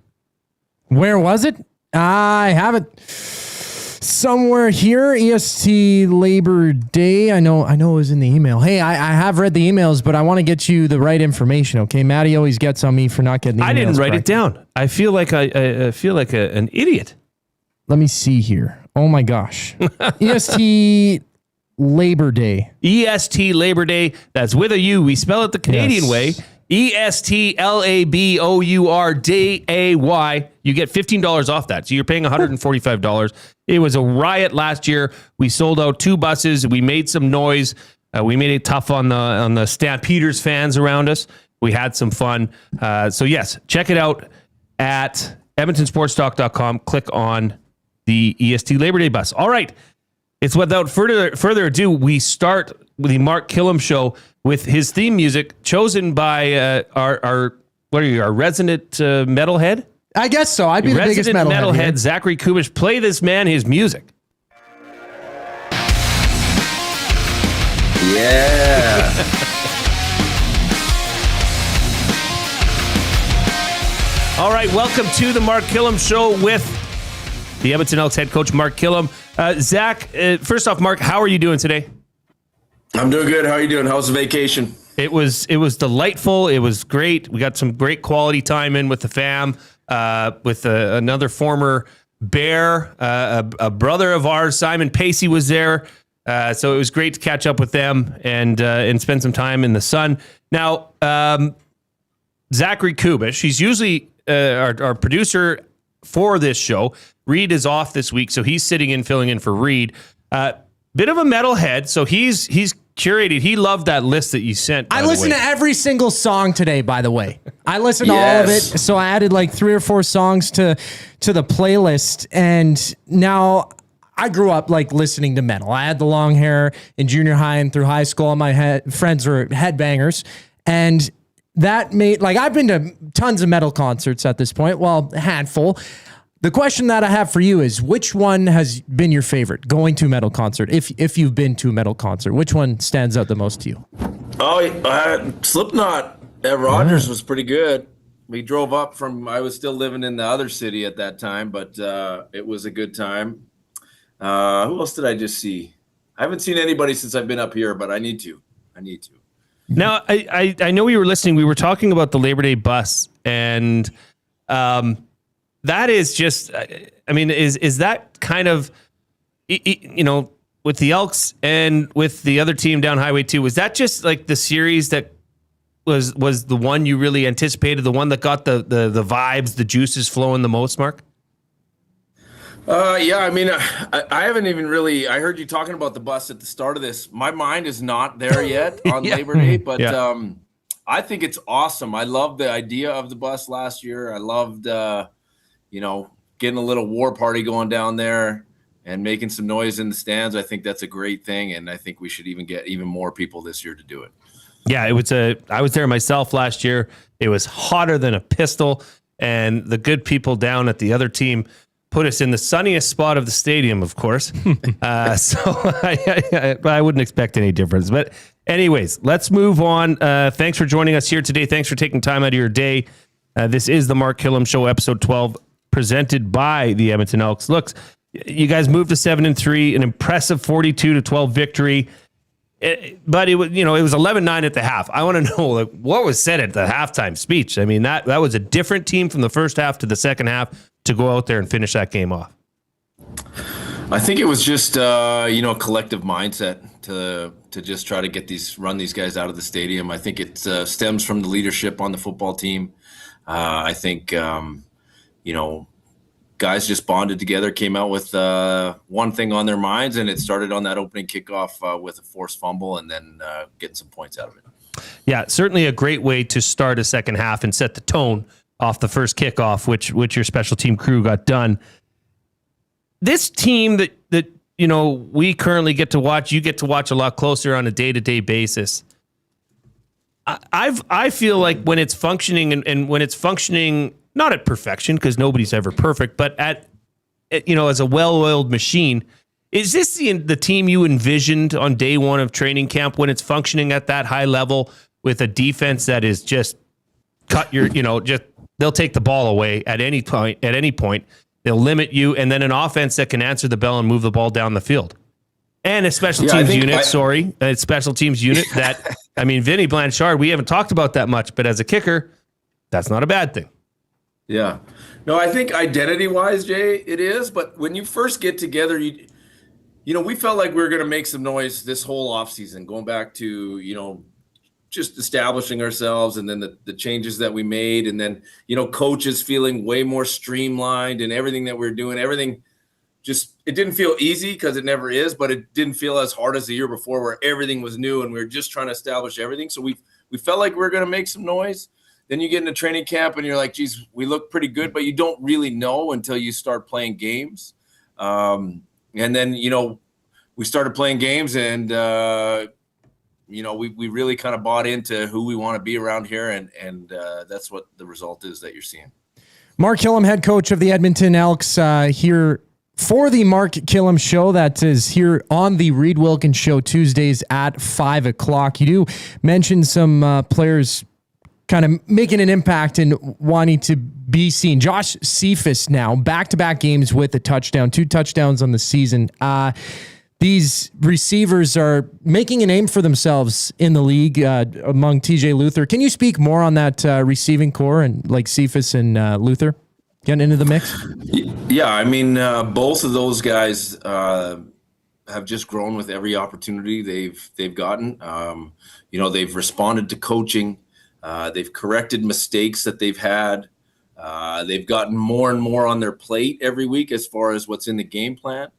Where was it? I have it somewhere here. EST Labor Day. I know it was in the email. Hey, I have read the emails, but I want to get you the right information. Okay, Maddie always gets on me for not getting the emails. I didn't write correct. it down. I feel like I feel like an idiot. Let me see here. Oh my gosh. EST Labor Day. EST Labor Day. That's with a U. We spell it the Canadian way. ESTLABOURDAY. You get $15 off that. So you're paying $145. It was a riot last year. We sold out 2 buses. We made some noise. We made it tough on the Stampeders fans around us. We had some fun. So yes, check it out at edmontonsportstalk.com. Click on the EST Labor Day bus. All right. It's without further ado, we start with the Mark Kilam Show with his theme music chosen by our resident metalhead? I guess so. I'd be the biggest metalhead. Zachary Kubusch. Play this man his music. Yeah. All right, welcome to the Mark Kilam Show with the Edmonton Elks head coach, Mark Kilam. Zach, first off, Mark, how are you doing today? I'm doing good. How are you doing? How's the vacation? It was delightful. It was great. We got some great quality time in with the fam, with another former Bear, a brother of ours, Simon Pacey, was there. So it was great to catch up with them and spend some time in the sun. Now, Zachary Kubusch, he's usually our producer for this show. Reid is off this week, so he's sitting in, filling in for Reid. Bit of a metalhead, so he's curated. He loved that list that you sent. I listened to every single song today, by the way. I listened to all of it, so I added like 3 or 4 songs to the playlist, and now I grew up like listening to metal. I had the long hair in junior high and through high school. All my friends were headbangers, and that made, like, I've been to tons of metal concerts at this point. Well, a handful. The question that I have for you is, which one has been your favorite going to a metal concert? If you've been to a metal concert, which one stands out the most to you? Oh, Slipknot at Rogers was pretty good. We drove up from, I was still living in the other city at that time, but it was a good time. Who else did I just see? I haven't seen anybody since I've been up here, but I need to. Now, I know you were listening. We were talking about the Labor Day bus, and that is just, I mean, is that kind of, you know, with the Elks and with the other team down Highway 2, was that just like the series that was the one you really anticipated, the one that got the vibes, the juices flowing the most, Mark? Yeah, I mean, I haven't even really, I heard you talking about the bus at the start of this. My mind is not there yet on Labor Day, but I think it's awesome. I love the idea of the bus last year. I loved, you know, getting a little war party going down there and making some noise in the stands. I think that's a great thing, and I think we should even get even more people this year to do it. Yeah, I was there myself last year. It was hotter than a pistol, and the good people down at the other team put us in the sunniest spot of the stadium, of course. So I wouldn't expect any difference. But anyways, let's move on. Thanks for joining us here today. Thanks for taking time out of your day. This is the Mark Kilam Show, episode 12, presented by the Edmonton Elks. Look, you guys moved to 7-3, an impressive 42-12 victory. But it was, you know, it was 11-9 at the half. I want to know, like, what was said at the halftime speech. I mean, that was a different team from the first half to the second half to go out there and finish that game off. I think it was just you know, a collective mindset to just try to run these guys out of the stadium. I think it stems from the leadership on the football team. I think you know, guys just bonded together, came out with one thing on their minds, and it started on that opening kickoff with a forced fumble and then getting some points out of it. Yeah, certainly a great way to start a second half and set the tone off the first kickoff, which your special team crew got done. This team that you know, we currently get to watch, you get to watch a lot closer on a day-to-day basis. I feel like when it's functioning and when it's functioning not at perfection, because nobody's ever perfect, but at you know, as a well-oiled machine, is this the team you envisioned on day one of training camp when it's functioning at that high level with a defense that is just they'll take the ball away at any point. They'll limit you, and then an offense that can answer the bell and move the ball down the field. And a special teams unit that, I mean, Vinny Blanchard, we haven't talked about that much, but as a kicker, that's not a bad thing. Yeah. No, I think identity-wise, Jay, it is. But when you first get together, you know, we felt like we were going to make some noise this whole offseason, going back to, you know, just establishing ourselves and then the changes that we made. And then, you know, coaches feeling way more streamlined and everything that we're doing, everything just, it didn't feel easy because it never is, but it didn't feel as hard as the year before where everything was new and we were just trying to establish everything. So we felt like we were going to make some noise. Then you get into training camp and you're like, geez, we look pretty good, but you don't really know until you start playing games. And then, you know, we started playing games and, you know, we really kind of bought into who we want to be around here. And that's what the result is that you're seeing. Mark Kilam, head coach of the Edmonton Elks, here for the Mark Kilam Show. That is here on the Reid Wilkins Show Tuesdays at 5:00. You do mention some players kind of making an impact and wanting to be seen. Josh Cephas now, back-to-back games with a touchdown, 2 touchdowns on the season. These receivers are making a name for themselves in the league among TJ Luther. Can you speak more on that receiving core and like Cephas and Luther? getting into the mix? Yeah, I mean, both of those guys have just grown with every opportunity they've gotten. They've responded to coaching. They've corrected mistakes that they've had. They've gotten more and more on their plate every week as far as what's in the game plan.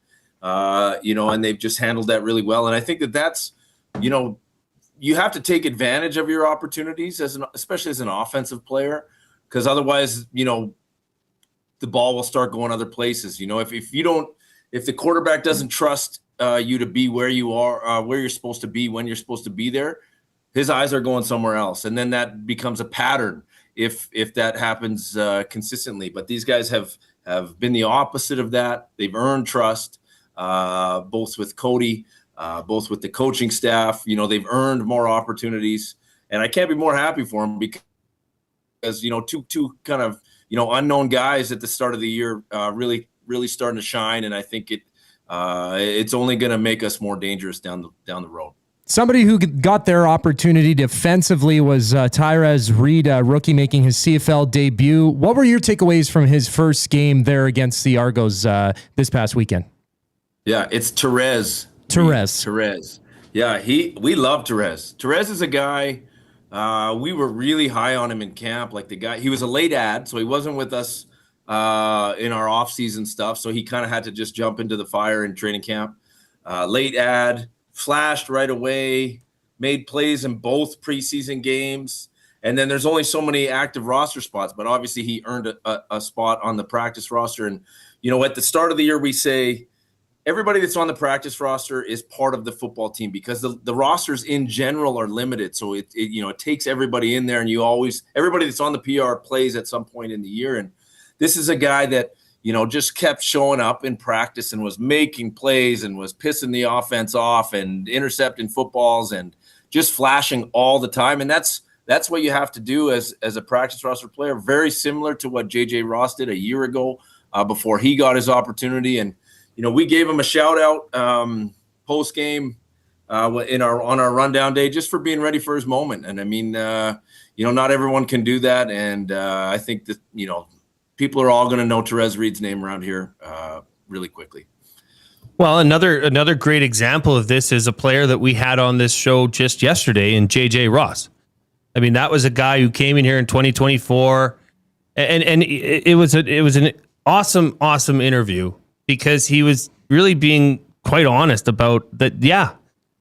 And they've just handled that really well. And I think that's, you have to take advantage of your opportunities especially as an offensive player, because otherwise, the ball will start going other places. If the quarterback doesn't trust you to be where you are, where you're supposed to be, when you're supposed to be there, his eyes are going somewhere else. And then that becomes a pattern if that happens consistently. But these guys have been the opposite of that. They've earned trust, both with Cody, both with the coaching staff. They've earned more opportunities. And I can't be more happy for them because two kind of, unknown guys at the start of the year really starting to shine. And I think it's only going to make us more dangerous down the road. Somebody who got their opportunity defensively was Tyrez Reid, rookie making his CFL debut. What were your takeaways from his first game there against the Argos this past weekend? Yeah, it's Tyrez. Yeah, we love Tyrez. Tyrez is a guy, we were really high on him in camp. He was a late ad, so he wasn't with us in our off-season stuff, so he kind of had to just jump into the fire in training camp. Late ad, flashed right away, made plays in both preseason games, and then there's only so many active roster spots, but obviously he earned a spot on the practice roster. And, at the start of the year, we say everybody that's on the practice roster is part of the football team because the rosters in general are limited. So it takes everybody in there, and everybody that's on the PR plays at some point in the year. And this is a guy that, just kept showing up in practice and was making plays and was pissing the offense off and intercepting footballs and just flashing all the time. And that's what you have to do as a practice roster player. Very similar to what JJ Ross did a year ago before he got his opportunity. And, we gave him a shout out post game on our rundown day just for being ready for his moment. And I mean, not everyone can do that. And I think that, people are all going to know Tyrez Reid's name around here really quickly. Well, another great example of this is a player that we had on this show just yesterday in JJ Ross. I mean, that was a guy who came in here in 2024, and it was an awesome interview because he was really being quite honest about that. Yeah,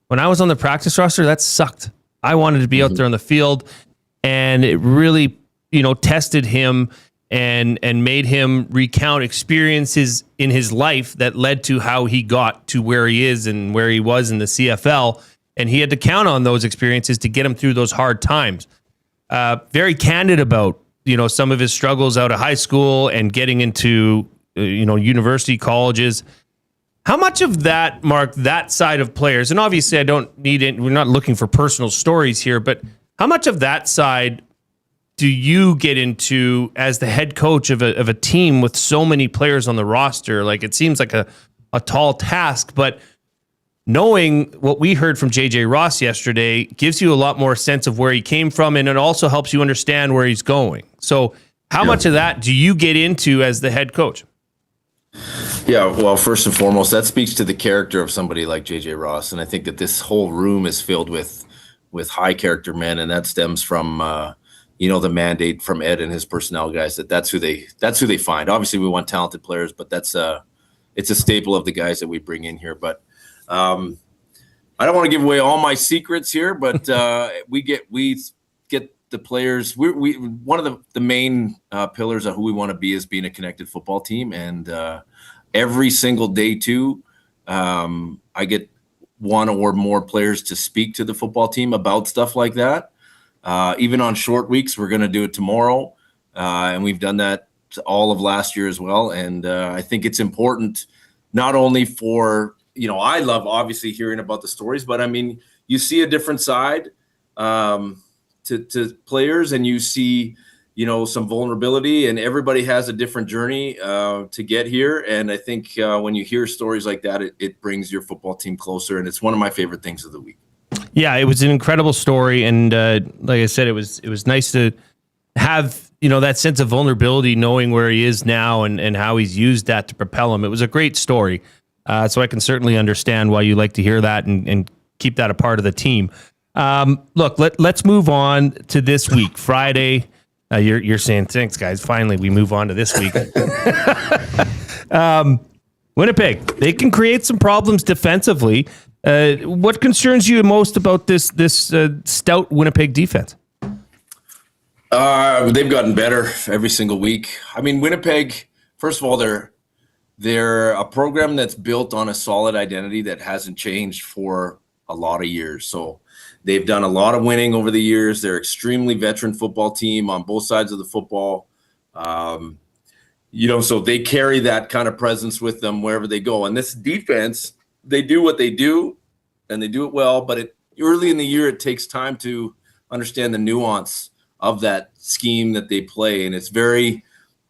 when I was on the practice roster, that sucked. I wanted to be out there on the field, and it really, tested him and made him recount experiences in his life that led to how he got to where he is and where he was in the CFL. And he had to count on those experiences to get him through those hard times. Very candid about, some of his struggles out of high school and getting into, university colleges. How much of that, Mark, that side of players, and obviously I don't need it, we're not looking for personal stories here, but how much of that side do you get into as the head coach of a team with so many players on the roster? Like, it seems like a tall task, but knowing what we heard from JJ Ross yesterday gives you a lot more sense of where he came from, and it also helps you understand where he's going. So how much of that do you get into as the head coach? Yeah, well, first and foremost, that speaks to the character of somebody like JJ Ross. And I think that this whole room is filled with high character men, and that stems from the mandate from Ed and his personnel guys that's who they find. Obviously, we want talented players, but it's a staple of the guys that we bring in here. But I don't want to give away all my secrets here, but we get the players. We one of the main pillars of who we want to be is being a connected football team, and every single day too, I get one or more players to speak to the football team about stuff like that. Even on short weeks, we're going to do it tomorrow. And we've done that all of last year as well. And I think it's important not only for, I love obviously hearing about the stories, but I mean, you see a different side to players, and you see, some vulnerability, and everybody has a different journey to get here. And I think when you hear stories like that, it brings your football team closer. And it's one of my favorite things of the week. Yeah, it was an incredible story, and like I said, it was nice to have that sense of vulnerability, knowing where he is now and how he's used that to propel him. It was a great story. So I can certainly understand why you like to hear that and keep that a part of the team. Look, let's move on to this week, Friday. You're saying, thanks, guys. Finally, we move on to this week. Winnipeg, they can create some problems defensively. What concerns you most about this stout Winnipeg defense? They've gotten better every single week. I mean, Winnipeg, first of all, they're a program that's built on a solid identity that hasn't changed for a lot of years. So they've done a lot of winning over the years. They're extremely veteran football team on both sides of the football. So they carry that kind of presence with them wherever they go. And this defense, they do what they do, and they do it well. But early in the year, it takes time to understand the nuance of that scheme that they play. And it's very,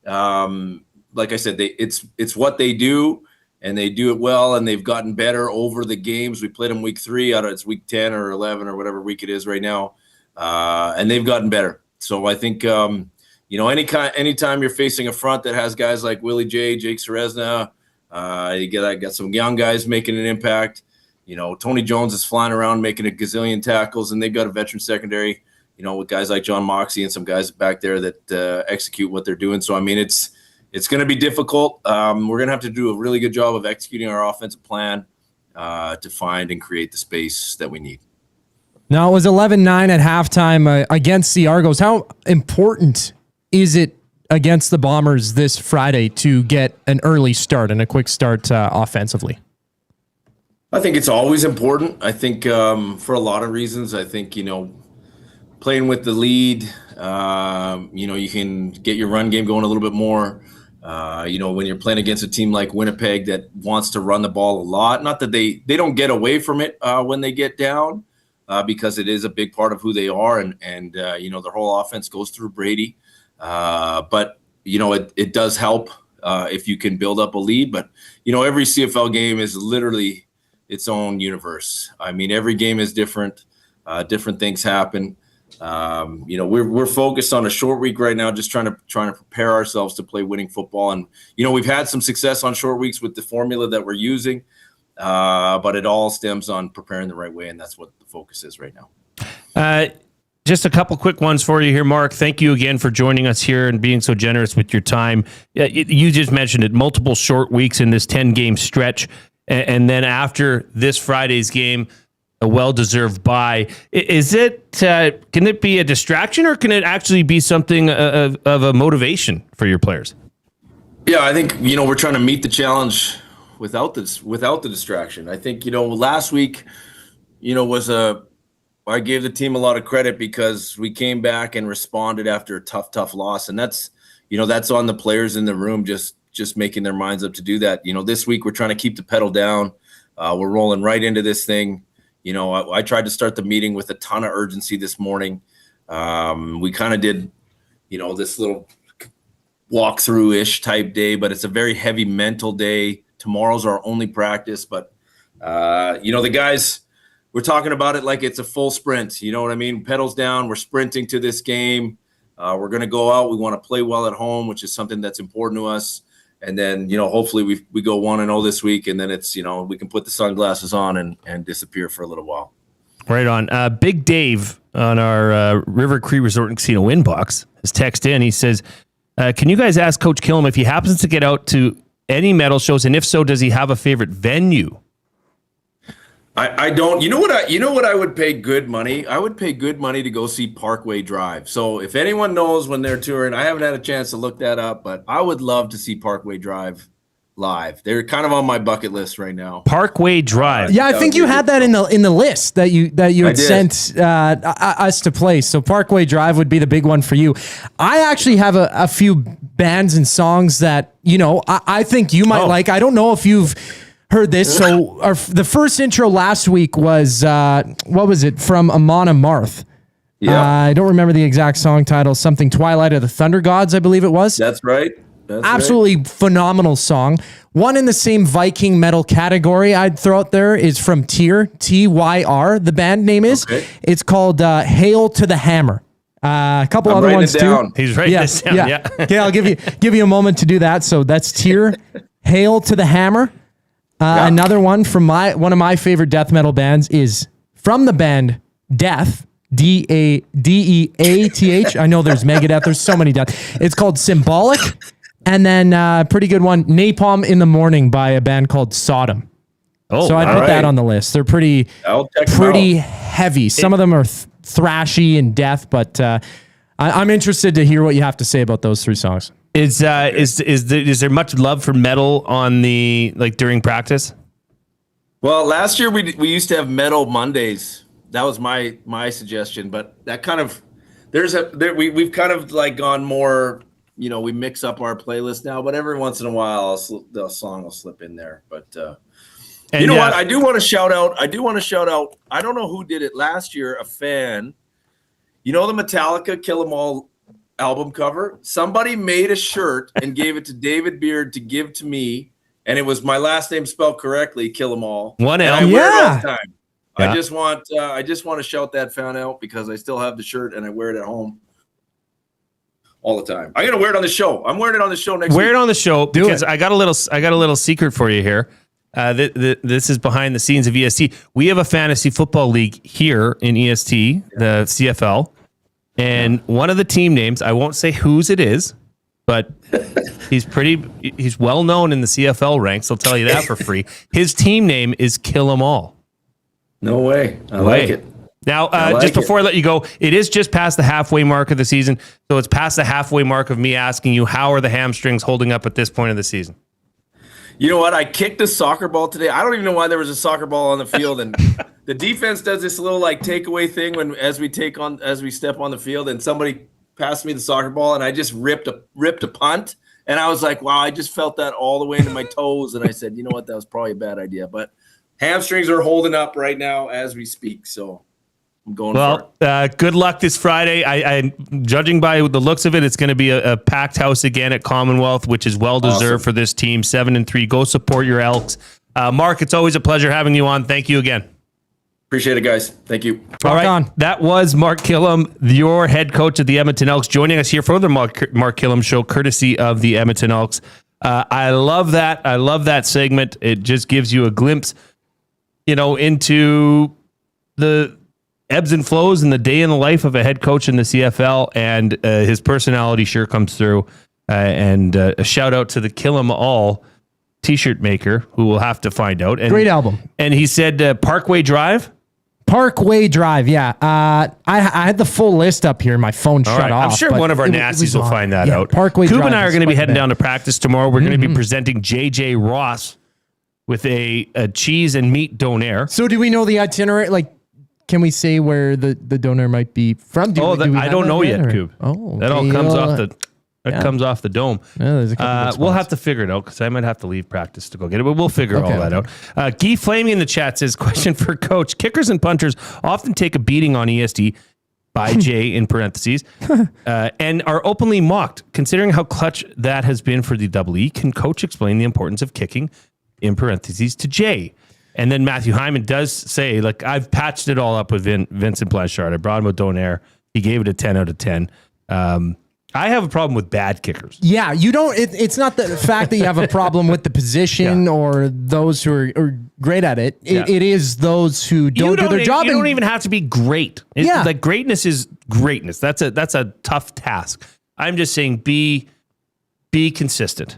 like I said, it's what they do, and they do it well, and they've gotten better over the games. We played them week 3 out of it's week 10 or 11 or whatever week it is right now, and they've gotten better. So I think anytime you're facing a front that has guys like Willie J, Jake Serezna, you got some young guys making an impact. Tony Jones is flying around making a gazillion tackles, and they've got a veteran secondary. With guys like John Moxie and some guys back there that execute what they're doing. So I mean, it's going to be difficult. We're going to have to do a really good job of executing our offensive plan to find and create the space that we need. Now, it was 11-9 at halftime against the Argos. How important is it against the Bombers this Friday to get an early start and a quick start offensively? I think it's always important. I think for a lot of reasons. I think, playing with the lead, you can get your run game going a little bit more. When you're playing against a team like Winnipeg that wants to run the ball a lot, not that they don't get away from it when they get down, because it is a big part of who they are, and their whole offense goes through Brady. But it does help if you can build up a lead. But every CFL game is literally its own universe. I mean, every game is different. Different things happen. We're focused on a short week right now, just trying to prepare ourselves to play winning football. And, we've had some success on short weeks with the formula that we're using, but it all stems on preparing the right way. And that's what the focus is right now. Just a couple quick ones for you here, Mark. Thank you again for joining us here and being so generous with your time. You just mentioned it, multiple short weeks in this 10-game stretch. And then after this Friday's game, a well-deserved bye. Is it? Can it be a distraction, or can it actually be something of a motivation for your players? Yeah, I think we're trying to meet the challenge without the distraction. I think last week, I gave the team a lot of credit because we came back and responded after a tough loss, and that's on the players in the room just making their minds up to do that. This week we're trying to keep the pedal down. We're rolling right into this thing. I tried to start the meeting with a ton of urgency this morning. We kind of did, this little walkthrough-ish type day, but it's a very heavy mental day. Tomorrow's our only practice, but, the guys, we're talking about it like it's a full sprint. You know what I mean? Pedals down. We're sprinting to this game. We're going to go out. We want to play well at home, which is something that's important to us. And then, hopefully we go 1-0 this week, and then it's, we can put the sunglasses on and disappear for a little while. Right on. Big Dave on our River Cree Resort and Casino inbox has texted in. He says, can you guys ask Coach Kilam if he happens to get out to any metal shows, and if so, does he have a favorite venue? I don't. You know what I would pay good money? I would pay good money to go see Parkway Drive. So if anyone knows when they're touring, I haven't had a chance to look that up, but I would love to see Parkway Drive live. They're kind of on my bucket list right now. Parkway Drive. Yeah, I think you had that in the list that you had sent us to play. So Parkway Drive would be the big one for you. I actually have a few bands and songs that I think you might like. I don't know if you've heard this. So the first intro last week was what was it, from Amon Amarth? Yeah, I don't remember the exact song title. Something Twilight of the Thunder Gods, I believe it was. That's right. Absolutely phenomenal song. One in the same Viking metal category I'd throw out there is from Tyr, Tyr. The band name is. Okay. It's called Hail to the Hammer. A couple I'm other writing ones it too. down. He's writing this down. Yeah. Okay, I'll give you a moment to do that. So that's Tier, Hail to the Hammer. Another one from one of my favorite death metal bands is from the band Death. Death. I know there's Megadeth. There's so many death. It's called Symbolic. And then pretty good one, Napalm in the Morning by a band called Sodom. Oh, so I put that on the list. They're pretty heavy. Some of them are thrashy and death, but I'm interested to hear what you have to say about those 3 songs. Is there much love for metal on during practice? Well, last year we used to have Metal Mondays. That was my suggestion, but that kind of we've kind of like gone more. We mix up our playlist now, but every once in a while the song will slip in there. But you know what? I do want to shout out. I don't know who did it last year. A fan. The Metallica Kill 'Em All album cover? Somebody made a shirt and gave it to David Beard to give to me, and it was my last name spelled correctly, Kill 'Em All. One L. I wear it all the time. Yeah. I just want to shout that fan out because I still have the shirt and I wear it at home all the time. I'm gonna wear it on the show. I'm wearing it on the show next week. Wear it on the show because I got a little secret for you here. This is behind the scenes of EST. We have a fantasy football league here in EST, the CFL, and one of the team names, I won't say whose it is, but he's well known in the CFL ranks. I'll tell you that for free. His team name is Kill 'Em All. No way. I like it. Now, just before I let you go, it is just past the halfway mark of the season. So it's past the halfway mark of me asking you, how are the hamstrings holding up at this point of the season? You know what? I kicked a soccer ball today. I don't even know why there was a soccer ball on the field. And the defense does this little takeaway thing as we step on the field, and somebody passed me the soccer ball and I just ripped a punt. And I was like, wow, I just felt that all the way into my toes. And I said, you know what? That was probably a bad idea. But hamstrings are holding up right now as we speak. So I'm going for it. Good luck this Friday. I judging by the looks of it, it's going to be a packed house again at Commonwealth, which is well-deserved for this team, 7-3. Go support your Elks. Mark, it's always a pleasure having you on. Thank you again. Appreciate it, guys. Thank you. All right. That was Mark Kilam, your head coach of the Edmonton Elks, joining us here for the Mark Kilam Show, courtesy of the Edmonton Elks. I love that. I love that segment. It just gives you a glimpse, into the ebbs and flows in the day in the life of a head coach in the CFL, and his personality sure comes through. And a shout out to the Kill 'Em All t-shirt maker, who we'll have to find out. And, great album. And he said Parkway Drive. Parkway Drive, yeah. I had the full list up here. My phone shut off. I'm sure one of our nasties will find that out. Parkway Koob Drive and I are going to be heading down to practice tomorrow. We're going to be presenting JJ Ross with a cheese and meat donair. So do we know the itinerary? Can we say where the donair might be from? I don't know yet, Koob. Oh, that all comes off the... That comes off the dome. Yeah, we'll have to figure it out because I might have to leave practice to go get it, but we'll figure all that out. Guy Flamey in the chat says, question for coach. Kickers and punters often take a beating on ESD, by Jay in parentheses, and are openly mocked. Considering how clutch that has been for the Double E, can coach explain the importance of kicking, in parentheses, to Jay? And then Matthew Hyman does say, I've patched it all up with Vincent Blanchard. I brought him a donair. He gave it a 10 out of 10. I have a problem with bad kickers. Yeah, you don't. It's not the fact that you have a problem with the position or those who are great at it. It is those who don't do their job. You don't even have to be great. Greatness is greatness. That's a tough task. I'm just saying, be consistent.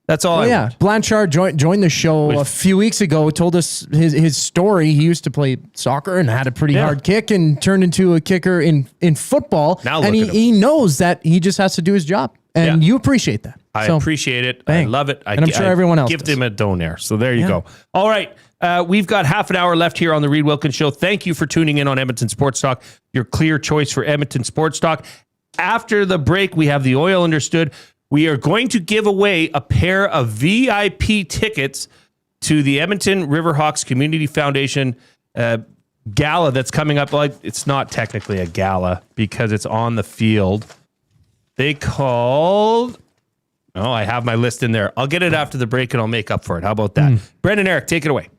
That's all. Blanchard joined the show a few weeks ago. Told us his story. He used to play soccer and had a pretty hard kick and turned into a kicker in football. Now and he knows that he just has to do his job. And you appreciate that. I appreciate it. I love it. And I'm sure everyone else gift him a donair. So there you go. All right. We've got half an hour left here on the Reid Wilkins Show. Thank you for tuning in on Edmonton Sports Talk, your clear choice for Edmonton Sports Talk. After the break, we have the Oil Understood. We are going to give away a pair of VIP tickets to the Edmonton Riverhawks Community Foundation gala that's coming up. It's not technically a gala because it's on the field. They called... Oh, I have my list in there. I'll get it after the break and I'll make up for it. How about that? Brendan, Eric, take it away.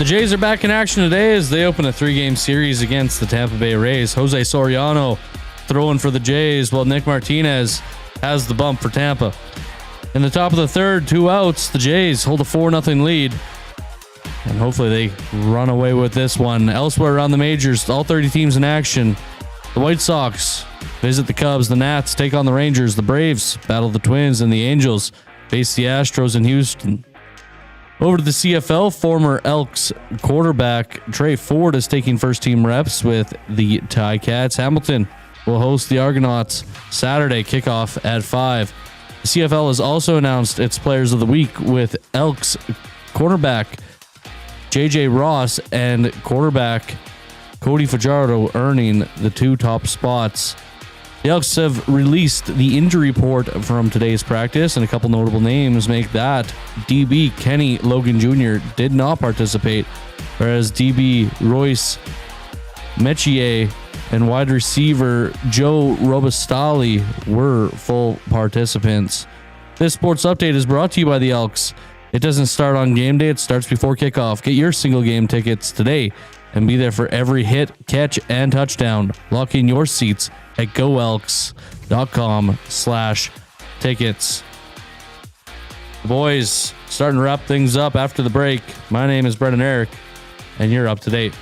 The Jays are back in action today as they open a 3-game series against the Tampa Bay Rays. Jose Soriano throwing for the Jays while Nick Martinez has the bump for Tampa. In the top of the third, 2 outs, the Jays hold a 4-0 lead. And hopefully they run away with this one. Elsewhere around the majors, all 30 teams in action. The White Sox visit the Cubs. The Nats take on the Rangers. The Braves battle the Twins. And the Angels face the Astros in Houston. Over to the CFL, former Elks quarterback Trey Ford is taking first-team reps with the Ticats. Hamilton will host the Argonauts Saturday, kickoff at 5. The CFL has also announced its Players of the Week with Elks cornerback JJ Ross and quarterback Cody Fajardo earning the 2 top spots. The Elks have released the injury report from today's practice, and a couple notable names make that. DB Kenny Logan Jr. did not participate, whereas DB Royce Metier and wide receiver Joe Robustali were full participants. This sports update is brought to you by the Elks. It doesn't start on game day, it starts before kickoff. Get your single game tickets today and be there for every hit, catch, and touchdown. Lock in your seats at goelks.com/tickets. The boys starting to wrap things up after the break. My name is Brendan Eric, and you're up to date.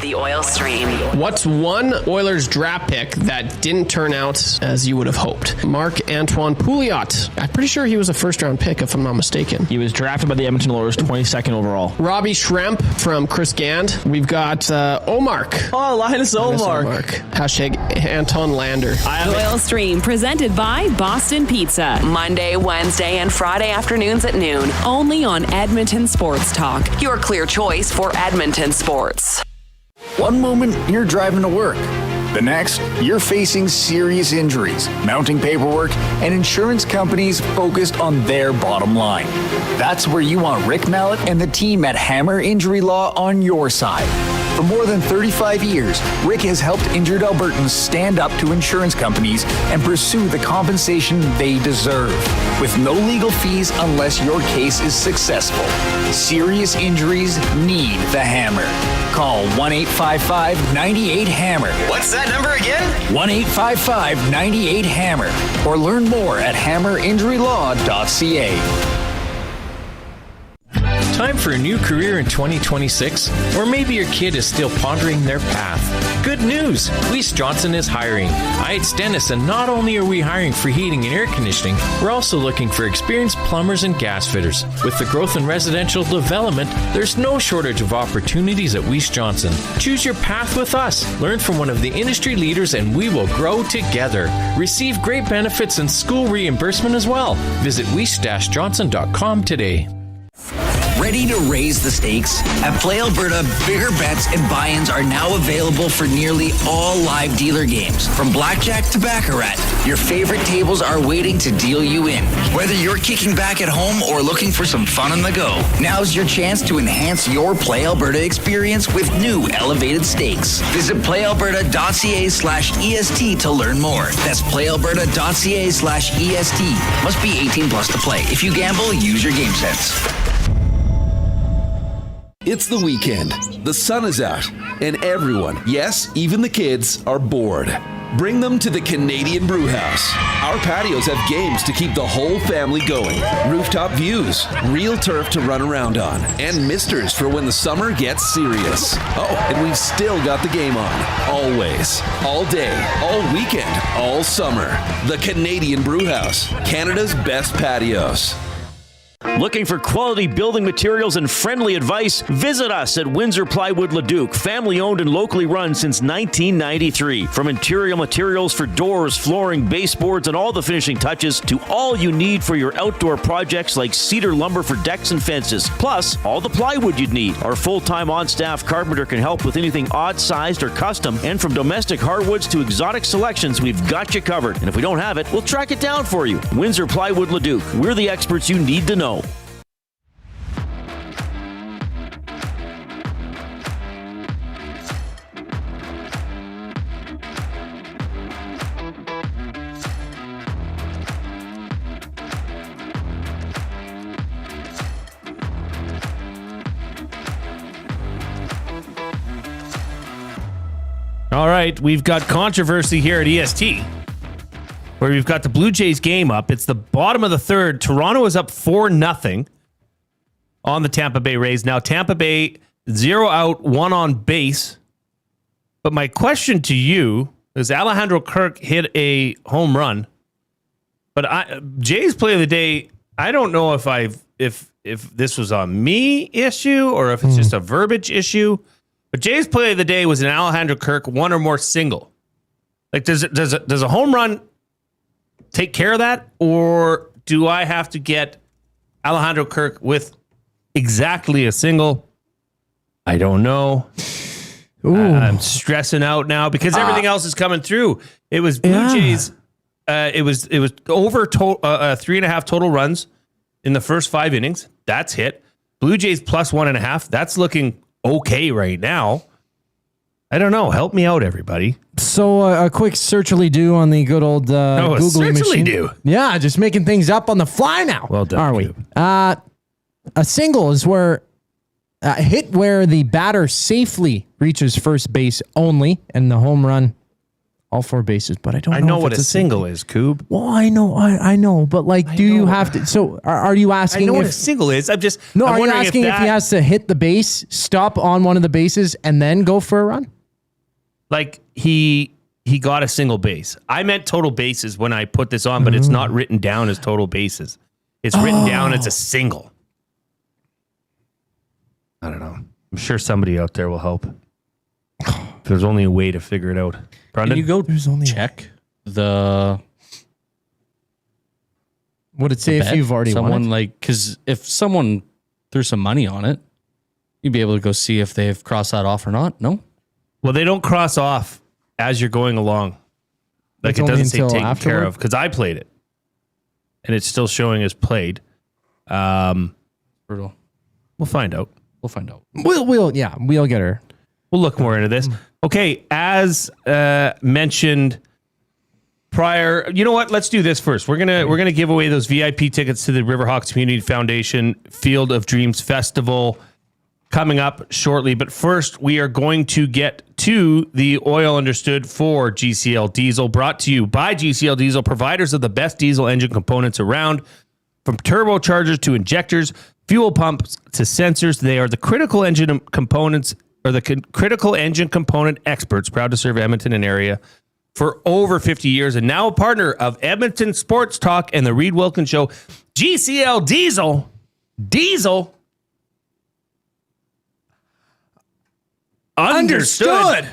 The Oil Stream. What's one Oilers draft pick that didn't turn out as you would have hoped? Marc-Antoine Pouliot. I'm pretty sure he was a first-round pick, if I'm not mistaken. He was drafted by the Edmonton Oilers, 22nd overall. Robbie Schremp from Chris Gand. We've got Omark. Oh, Linus Omark. Hashtag Anton Lander. The Oil Stream, presented by Boston Pizza. Monday, Wednesday, and Friday afternoons at noon. Only on Edmonton Sports Talk. Your clear choice for Edmonton sports. One moment, you're driving to work. The next, you're facing serious injuries, mounting paperwork, and insurance companies focused on their bottom line. That's where you want Rick Mallett and the team at Hammer Injury Law on your side. For more than 35 years, Rick has helped injured Albertans stand up to insurance companies and pursue the compensation they deserve, with no legal fees unless your case is successful. Serious injuries need the Hammer. Call 1-855-98-HAMMER. What's that number again? 1-855-98-HAMMER. Or learn more at hammerinjurylaw.ca. Time for a new career in 2026? Or maybe your kid is still pondering their path. Good news! Weiss Johnson is hiring. It's Dennis, and not only are we hiring for heating and air conditioning, we're also looking for experienced plumbers and gas fitters. With the growth in residential development, there's no shortage of opportunities at Weiss Johnson. Choose your path with us. Learn from one of the industry leaders, and we will grow together. Receive great benefits and school reimbursement as well. Visit weiss-johnson.com today. Ready to raise the stakes? At Play Alberta, bigger bets and buy-ins are now available for nearly all live dealer games. From blackjack to baccarat, your favorite tables are waiting to deal you in. Whether you're kicking back at home or looking for some fun on the go, now's your chance to enhance your Play Alberta experience with new elevated stakes. Visit playalberta.ca/EST to learn more. That's playalberta.ca/EST. Must be 18 plus to play. If you gamble, use your game sense. It's the weekend. The sun is out, and everyone, yes, even the kids, are bored. Bring them to the Canadian Brewhouse. Our patios have games to keep the whole family going, rooftop views, real turf to run around on, and misters for when the summer gets serious. Oh, and we've still got the game on. Always. All day. All weekend. All summer. The Canadian Brewhouse. Canada's best patios. Looking for quality building materials and friendly advice? Visit us at Windsor Plywood Leduc, family owned and locally run since 1993. From interior materials for doors, flooring, baseboards, and all the finishing touches to all you need for your outdoor projects like cedar lumber for decks and fences. Plus, all the plywood you'd need. Our full-time on-staff carpenter can help with anything odd-sized or custom. And from domestic hardwoods to exotic selections, we've got you covered. And if we don't have it, we'll track it down for you. Windsor Plywood Leduc. We're the experts you need to know. All right, we've got controversy here at EST, where we've got the Blue Jays game up. It's the bottom of the third. Toronto is up 4-0 on the Tampa Bay Rays. Now, Tampa Bay, 0 out, 1 on base. But my question to you is Alejandro Kirk hit a home run. But Jay's play of the day, I don't know if this was a me issue or if it's just a verbiage issue. But Jay's play of the day was an Alejandro Kirk one or more single. Like, does a home run take care of that, or do I have to get Alejandro Kirk with exactly a single? I don't know. I'm stressing out now because everything else is coming through. It was Blue Jays. It was over 3.5 total runs in the first 5 innings. That's hit. Blue Jays plus 1.5. That's looking okay right now. I don't know. Help me out, everybody. So a quick searchly do on the good old Googly machine. Do. Yeah, just making things up on the fly now. Well done. Are we? A single is where hit where the batter safely reaches first base only, and the home run all 4 bases. But I don't know what a single is, Koob. Well, I know, but like, do you have to? So are you asking? I know if, what a single is. I'm are you wondering asking if he has to hit the base, stop on one of the bases, and then go for a run? Like he got a single base. I meant total bases when I put this on, but it's not written down as total bases. It's written down as a single. I don't know. I'm sure somebody out there will help. If there's only a way to figure it out. Brendan? Can you go check the... Would it say if you've already won it? Like, because if someone threw some money on it, you'd be able to go see if they've crossed that off or not. No? Well, they don't cross off as you're going along. Like, it doesn't say taken care of, because I played it. And it's still showing as played. Brutal. We'll find out. We'll find out. We'll get her. We'll look more into this. Okay, as mentioned prior, you know what? Let's do this first. We're gonna give away those VIP tickets to the Riverhawks Community Foundation Field of Dreams Festival coming up shortly. But first, we are going to get to the Oil Understood for GCL Diesel, brought to you by GCL Diesel, providers of the best diesel engine components around. From turbochargers to injectors, fuel pumps to sensors, they are the critical engine components, or the critical engine component experts, proud to serve Edmonton and area for over 50 years, and now a partner of Edmonton Sports Talk and the Reid Wilkins Show. GCL Diesel. Understood.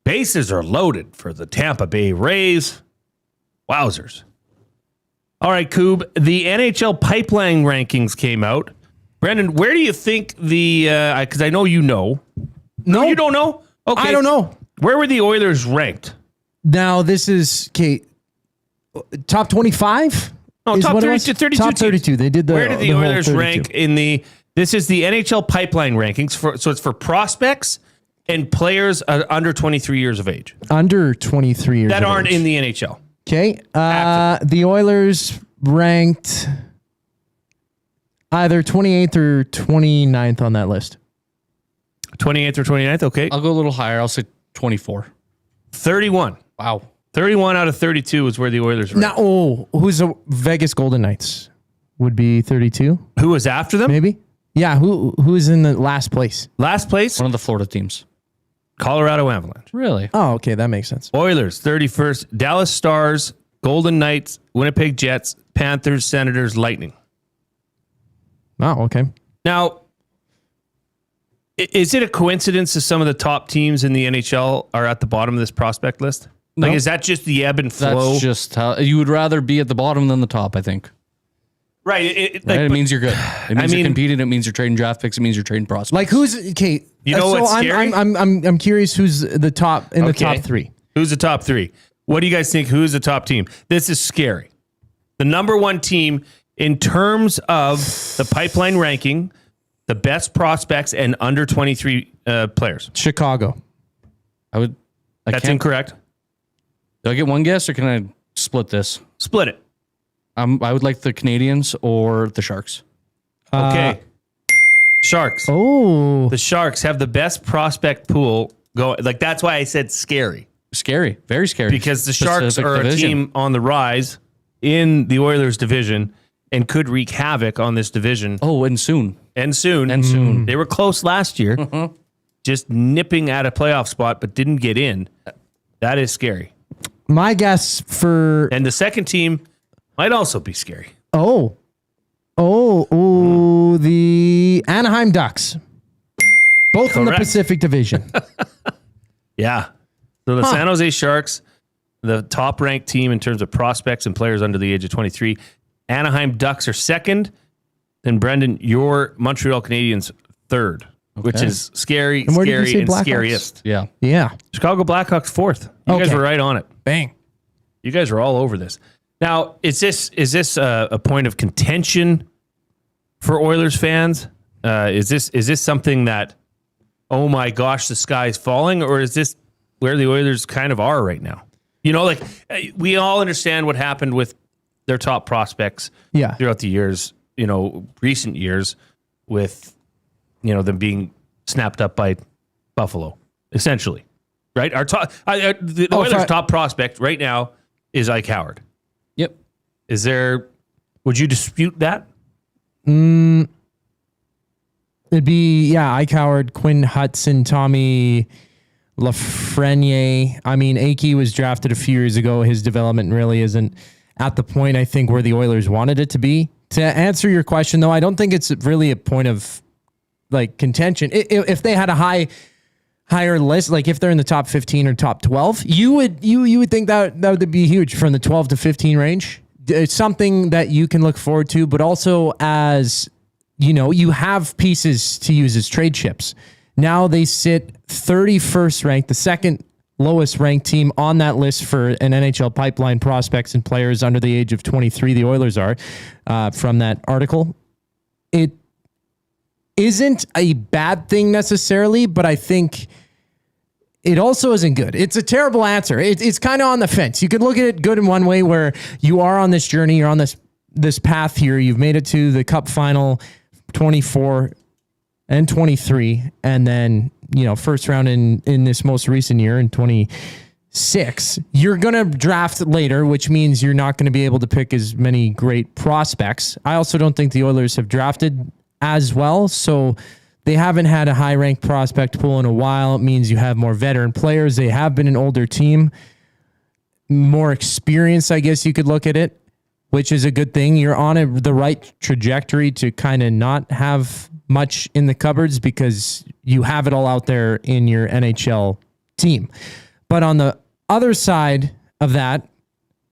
Bases are loaded for the Tampa Bay Rays. Wowzers. All right, Koob, the NHL pipeline rankings came out. Brendan, where do you think the, because I know you know. No. You don't know? Okay. I don't know. Where were the Oilers ranked? Now, this is, top 25? No, top 32 Top 32. They did the Where did the Oilers rank in the, this is the NHL pipeline rankings, so it's for prospects and players under 23 years of age. Under 23 years that of aren't age. in the NHL. Okay. The Oilers ranked either 28th or 29th on that list. 28th or 29th, okay. I'll go a little higher. I'll say 24. 31. Wow. 31 out of 32 is where the Oilers were. Now, who's the Vegas Golden Knights? Would be 32. Who was after them? Maybe. Yeah, who's in the last place? Last place? One of the Florida teams. Colorado Avalanche. Really? Oh, okay, that makes sense. Oilers, 31st. Dallas Stars, Golden Knights, Winnipeg Jets, Panthers, Senators, Lightning. Oh, okay. Now, is it a coincidence that some of the top teams in the NHL are at the bottom of this prospect list? Like, No. is that just the ebb and flow? That's just how you would rather be at the bottom than the top, I think. Right. It means you're good. It means you're competing. It means you're trading draft picks. It means you're trading prospects. Like who's okay? You know what's scary? I'm curious who's the top in the top 3. Who's the top 3? What do you guys think? Who's the top team? This is scary. The number 1 team in terms of the pipeline ranking, the best prospects and under 23 players. Chicago. That's incorrect. Do I get one guess or can I split this? Split it. I would like the Canadians or the Sharks. Okay. Sharks. Oh. The Sharks have the best prospect pool go. Like that's why I said scary. Scary, very scary. Because the Sharks are a team on the rise in the Oilers division and could wreak havoc on this division. Oh, and soon. They were close last year, just nipping at a playoff spot, but didn't get in. That is scary. My guess for... And the second team might also be scary. The Anaheim Ducks. Both in the Pacific Division. Yeah. So the San Jose Sharks, the top-ranked team in terms of prospects and players under the age of 23. Anaheim Ducks are second. Then, Brendan, your Montreal Canadiens third, which is scary, and scariest. Yeah. Chicago Blackhawks fourth. You guys were right on it. Bang. You guys are all over this. Now, is this a point of contention for Oilers fans? Is this something that, oh my gosh, the sky is falling, or is this where the Oilers kind of are right now? You know, like we all understand what happened with their top prospects throughout the years, recent years, with them being snapped up by Buffalo, essentially, right? Our top, the Oilers' top prospect right now is Ike Howard. Yep. Would you dispute that? It'd be, Ike Howard, Quinn Hudson, Tommy Lafreniere. I mean, Akey was drafted a few years ago. His development really isn't at the point, I think, where the Oilers wanted it to be. To answer your question, though, I don't think it's really a point of contention. If they had a higher list, like if they're in the top 15 or top 12, you would think that would be huge from the 12 to 15 range. It's something that you can look forward to, but also as you have pieces to use as trade chips. Now they sit 31st ranked, the second lowest ranked team on that list for an NHL pipeline prospects and players under the age of 23. The Oilers are from that article. It isn't a bad thing necessarily, but I think it also isn't good. It's a terrible answer. It's kind of on the fence. You could look at it good in one way where you are on this journey, you're on this path here. You've made it to the Cup final 24 and 23, and then first round in this most recent year in 26. You're going to draft later, which means you're not going to be able to pick as many great prospects. I also don't think the Oilers have drafted as well, so they haven't had a high-ranked prospect pool in a while. It means you have more veteran players. They have been an older team, more experience, I guess you could look at it, which is a good thing. You're on the right trajectory to kind of not have much in the cupboards because you have it all out there in your NHL team. But on the other side of that,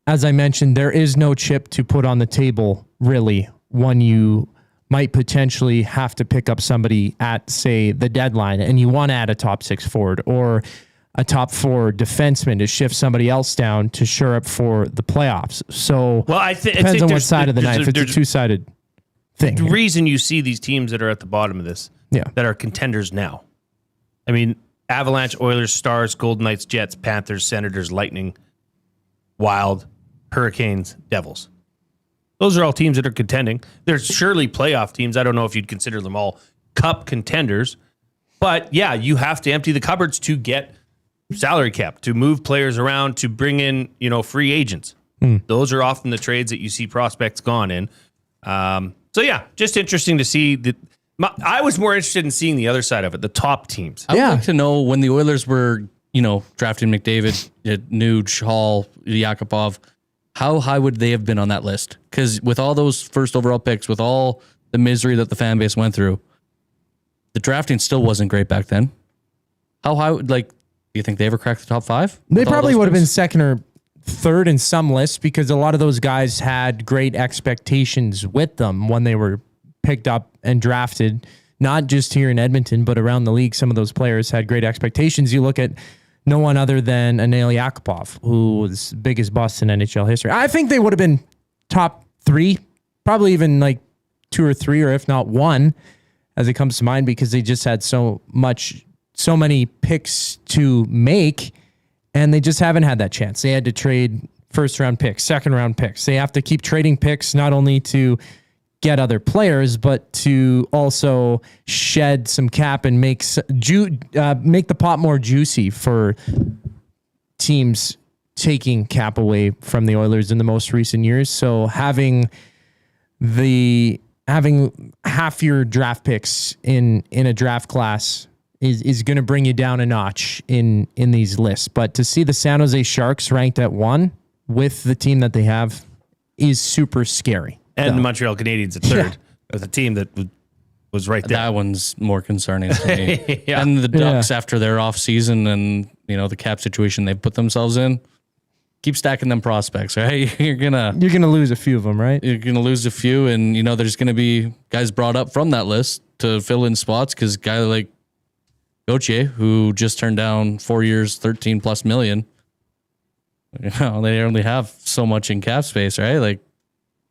as I mentioned, there is no chip to put on the table, really, when you might potentially have to pick up somebody at, say, the deadline, and you want to add a top 6 forward or a top 4 defenseman to shift somebody else down to shore up for the playoffs. So depends on what side of the knife. It's a two-sided thing. The reason you see these teams that are at the bottom of this, that are contenders now. I mean, Avalanche, Oilers, Stars, Golden Knights, Jets, Panthers, Senators, Lightning, Wild, Hurricanes, Devils. Those are all teams that are contending. There's surely playoff teams. I don't know if you'd consider them all cup contenders. But yeah, you have to empty the cupboards to get salary cap, to move players around, to bring in, free agents. Those are often the trades that you see prospects gone in. So yeah, just interesting to see that. I was more interested in seeing the other side of it, the top teams. I would like to know when the Oilers were, drafting McDavid, Nuge, Hall, Yakupov, how high would they have been on that list? Because with all those first overall picks, with all the misery that the fan base went through, the drafting still wasn't great back then. How high, do you think they ever cracked the top 5? They probably would have been second or third in some lists because a lot of those guys had great expectations with them when they were picked up and drafted, not just here in Edmonton, but around the league. Some of those players had great expectations. You look at no one other than Anil Yakupov, who was the biggest bust in NHL history. I think they would have been top 3, probably even 2 or 3, or if not 1, as it comes to mind, because they just had so many picks to make, and they just haven't had that chance. They had to trade first-round picks, second-round picks. They have to keep trading picks, not only to get other players, but to also shed some cap and make the pot more juicy for teams taking cap away from the Oilers in the most recent years. So having half your draft picks in a draft class is going to bring you down a notch in these lists. But to see the San Jose Sharks ranked at 1 with the team that they have is super scary. And the Montreal Canadiens at 3rd with a team that was right there. That one's more concerning to me. And the Ducks after their off season and the cap situation they've put themselves in. Keep stacking them prospects, right? You're gonna lose a few of them, right? You're gonna lose a few, and there's gonna be guys brought up from that list to fill in spots because guy like Gauthier, who just turned down 4 years, $13+ million. They only have so much in cap space, right? Like,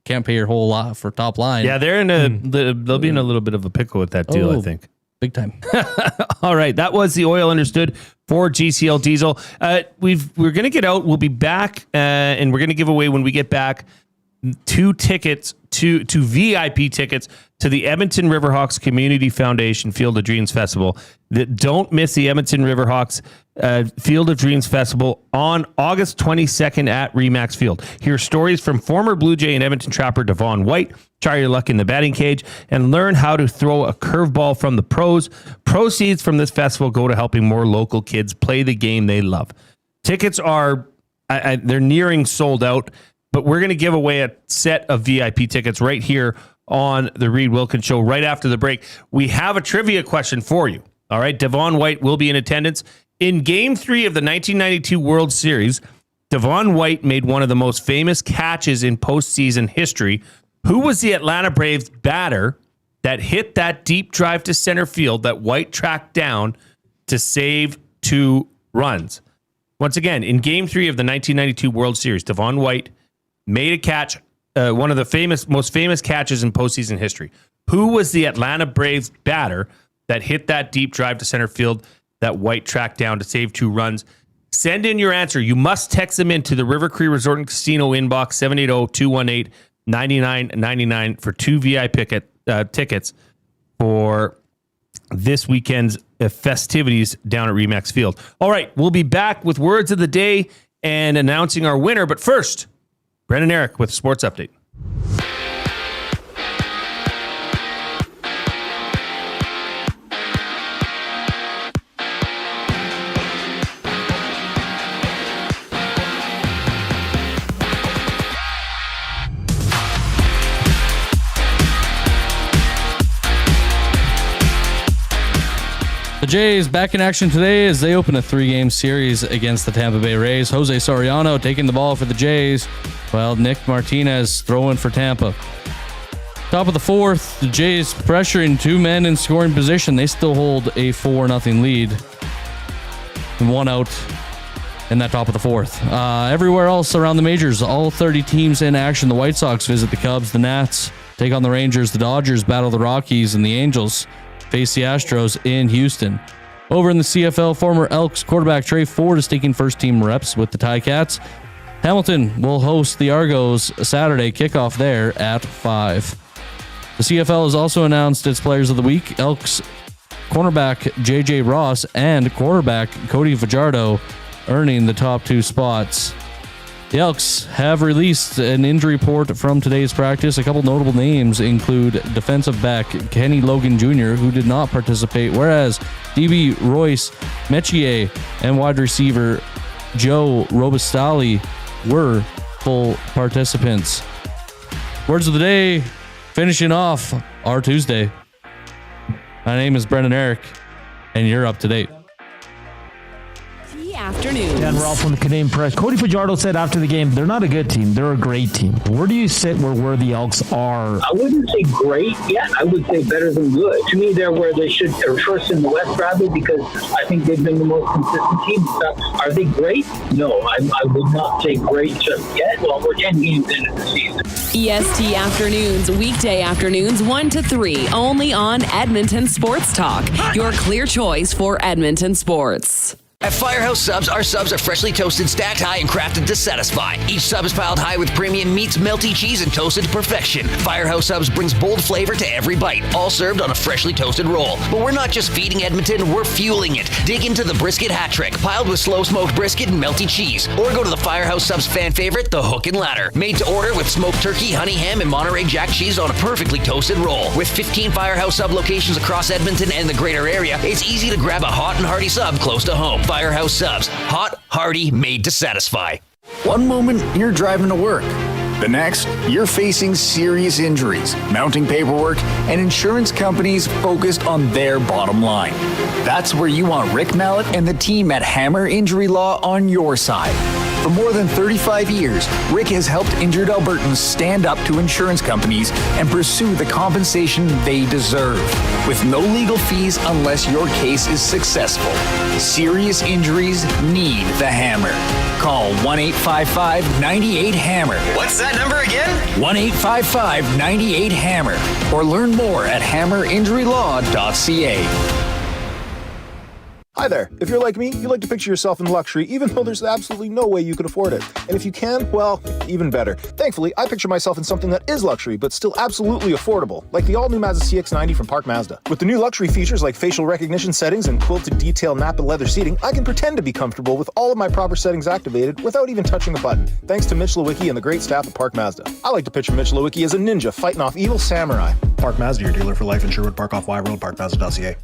can't pay your whole lot for top line. Yeah, they're they'll be in a little bit of a pickle with that deal, I think. Big time. All right, that was the Oil Understood for GCL Diesel. We're going to get out. We'll be back, and we're going to give away when we get back 2 tickets, two VIP tickets to the Edmonton Riverhawks Community Foundation Field of Dreams Festival. Don't miss the Edmonton Riverhawks Field of Dreams Festival on August 22nd at Remax Field. Hear stories from former Blue Jay and Edmonton Trapper Devon White. Try your luck in the batting cage and learn how to throw a curveball from the pros. Proceeds from this festival go to helping more local kids play the game they love. Tickets are they're nearing sold out, but we're going to give away a set of VIP tickets right here on the Reid Wilkins Show right after the break. We have a trivia question for you. All right, Devon White will be in attendance. In Game 3 of the 1992 World Series, Devon White made one of the most famous catches in postseason history. Who was the Atlanta Braves batter that hit that deep drive to center field that White tracked down to save 2 runs? Once again, in Game 3 of the 1992 World Series, Devon White made a catch, one of the most famous catches in postseason history. Who was the Atlanta Braves batter that hit that deep drive to center field that White tracked down to save 2 runs? Send in your answer. You must text them in to the River Cree Resort and Casino inbox 780-218-9999 for 2 VIP tickets for this weekend's festivities down at Remax Field. All right, we'll be back with words of the day and announcing our winner. But first, Brendan Eric with a sports update. The Jays back in action today as they open a 3-game series against the Tampa Bay Rays. Jose Soriano taking the ball for the Jays, while Nick Martinez throwing for Tampa. Top of the 4th, the Jays pressuring 2 men in scoring position. They still hold a 4-0 lead. And 1 out in that top of the 4th. Everywhere else around the majors, all 30 teams in action. The White Sox visit the Cubs. The Nats take on the Rangers. The Dodgers battle the Rockies, and the Angels face the Astros in Houston. Over in the CFL, former Elks quarterback Trey Ford is taking first-team reps with the Ticats. Hamilton will host the Argos Saturday, kickoff there at 5. The CFL has also announced its players of the week. Elks cornerback J.J. Ross and quarterback Cody Fajardo earning the top 2 spots. The Elks have released an injury report from today's practice. A couple notable names include defensive back Kenny Logan Jr., who did not participate, whereas DB Royce Metier and wide receiver Joe Robistali were full participants. Words of the day, finishing off our Tuesday. My name is Brendan Eric, and you're up to date. Afternoons. Dan Ralph from the Canadian Press. Cody Fajardo said after the game, they're not a good team. They're a great team. Where do you sit where the Elks are? I wouldn't say great yet. I would say better than good. To me, they're where they should. They're first in the West, rather, because I think they've been the most consistent team. Are they great? No, I would not say great just yet. Well, we're 10 games into the season. EST Afternoons, weekday afternoons 1 to 3, only on Edmonton Sports Talk. Your clear choice for Edmonton sports. At Firehouse Subs, our subs are freshly toasted, stacked high, and crafted to satisfy. Each sub is piled high with premium meats, melty cheese, and toasted to perfection. Firehouse Subs brings bold flavor to every bite, all served on a freshly toasted roll. But we're not just feeding Edmonton, we're fueling it. Dig into the brisket hat trick, piled with slow-smoked brisket and melty cheese. Or go to the Firehouse Subs fan favorite, the Hook and Ladder. Made to order with smoked turkey, honey ham, and Monterey Jack cheese on a perfectly toasted roll. With 15 Firehouse Sub locations across Edmonton and the greater area, it's easy to grab a hot and hearty sub close to home. Firehouse Subs. Hot, hearty, made to satisfy. One moment, you're driving to work. The next, you're facing serious injuries, mounting paperwork, and insurance companies focused on their bottom line. That's where you want Rick Mallett and the team at Hammer Injury Law on your side. For more than 35 years, Rick has helped injured Albertans stand up to insurance companies and pursue the compensation they deserve, with no legal fees unless your case is successful. Serious injuries need the Hammer. Call 1-855-98-HAMMER. What's that number again? 1-855-98-HAMMER. Or learn more at hammerinjurylaw.ca. Hi there. If you're like me, you like to picture yourself in luxury, even though there's absolutely no way you could afford it. And if you can, well, even better. Thankfully, I picture myself in something that is luxury, but still absolutely affordable, like the all-new Mazda CX-90 from Park Mazda. With the new luxury features like facial recognition settings and quilted detail Napa leather seating, I can pretend to be comfortable with all of my proper settings activated without even touching a button, thanks to Mitch Lewicki and the great staff at Park Mazda. I like to picture Mitch Lewicki as a ninja fighting off evil samurai. Park Mazda, your dealer for life in Sherwood Park off Y Road, parkmazda.ca.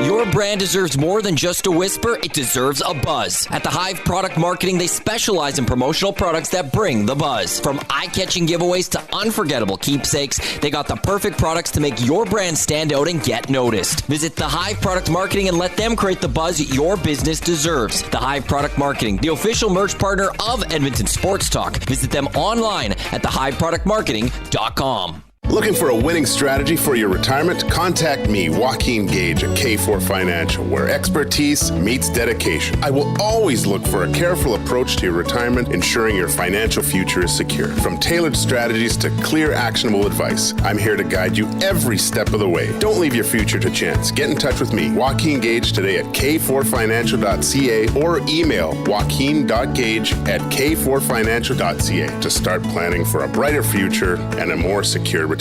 Your brand deserves more than just a whisper, it deserves a buzz. At the Hive Product Marketing, they specialize in promotional products that bring the buzz. From eye-catching giveaways to unforgettable keepsakes, they got the perfect products to make your brand stand out and get noticed. Visit the Hive Product Marketing and let them create the buzz your business deserves. The Hive Product Marketing, the official merch partner of Edmonton Sports Talk. Visit them online at thehiveproductmarketing.com. Looking for a winning strategy for your retirement? Contact me, Joaquin Gage at K4 Financial, where expertise meets dedication. I will always look for a careful approach to your retirement, ensuring your financial future is secure. From tailored strategies to clear, actionable advice, I'm here to guide you every step of the way. Don't leave your future to chance. Get in touch with me, Joaquin Gage, today at k4financial.ca or email joaquin.gage@k4financial.ca to start planning for a brighter future and a more secure retirement.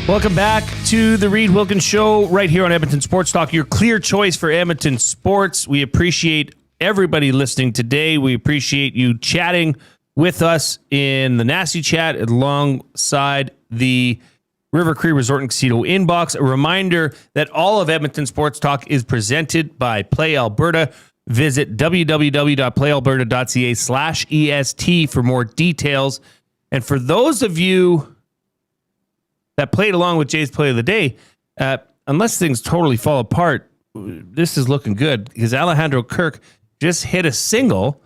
Welcome back to the Reid Wilkins Show right here on Edmonton Sports Talk, your clear choice for Edmonton sports. We appreciate everybody listening today. We appreciate you chatting with us in the Nasty Chat alongside the River Cree Resort and Casino inbox. A reminder that all of Edmonton Sports Talk is presented by Play Alberta. Visit www.playalberta.ca/EST for more details. And for those of you that played along with Jay's Play of the Day, unless things totally fall apart, this is looking good because Alejandro Kirk just hit a single.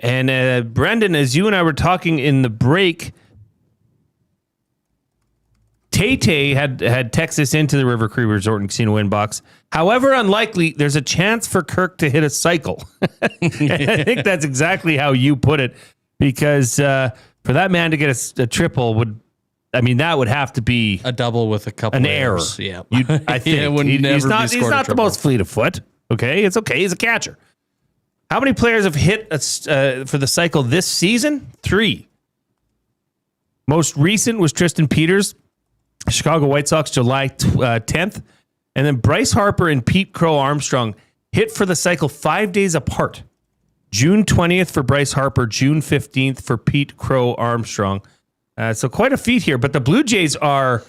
And Brendan, as you and I were talking in the break, Tay had texted us into the River Cree Resort and Casino inbox. However unlikely, there's a chance for Kirk to hit a cycle. And I think that's exactly how you put it, because for that man to get a triple that would have to be a double with a couple an of error. errors. Yeah, I think he's not the most fleet of foot. Okay, it's okay. He's a catcher. How many players have hit for the cycle this season? 3. Most recent was Tristan Peters, Chicago White Sox, July 10th. And then Bryce Harper and Pete Crow Armstrong hit for the cycle 5 days apart. June 20th for Bryce Harper, June 15th for Pete Crow Armstrong. So quite a feat here. But the Blue Jays are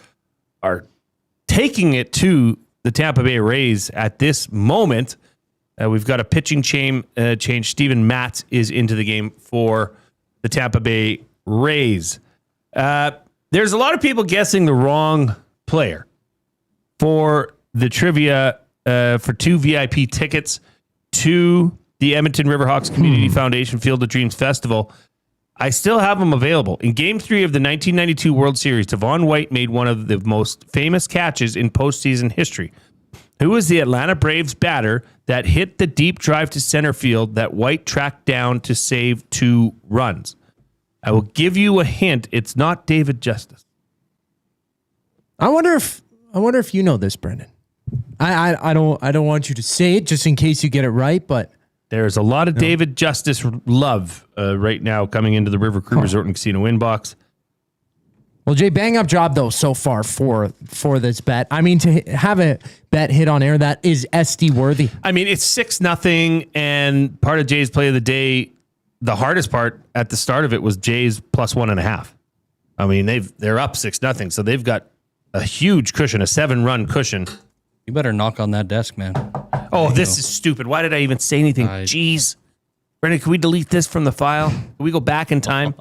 taking it to the Tampa Bay Rays at this moment. We've got a pitching change. Steven Matz is into the game for the Tampa Bay Rays. There's a lot of people guessing the wrong player for the trivia for 2 VIP tickets to the Edmonton Riverhawks Community Foundation Field of Dreams Festival. I still have them available. In Game 3 of the 1992 World Series, Devon White made one of the most famous catches in postseason history. Who was the Atlanta Braves batter that hit the deep drive to center field that White tracked down to save 2 runs? I will give you a hint. It's not David Justice. I wonder if you know this, Brendan. I don't want you to say it just in case you get it right, but there's a lot of David Justice love right now coming into the River Crew Resort and Casino inbox. Well, Jay, bang up job though so far for this bet. I mean, to have a bet hit on air, that is SD worthy. I mean, it's 6-0, and part of Jay's play of the day, the hardest part at the start of it was Jay's plus 1.5. I mean, they're up 6-0, so they've got a huge cushion, a 7-run cushion. You better knock on that desk, man. Oh, this is stupid. Why did I even say anything? Jeez. Brendan, can we delete this from the file? Can we go back in time?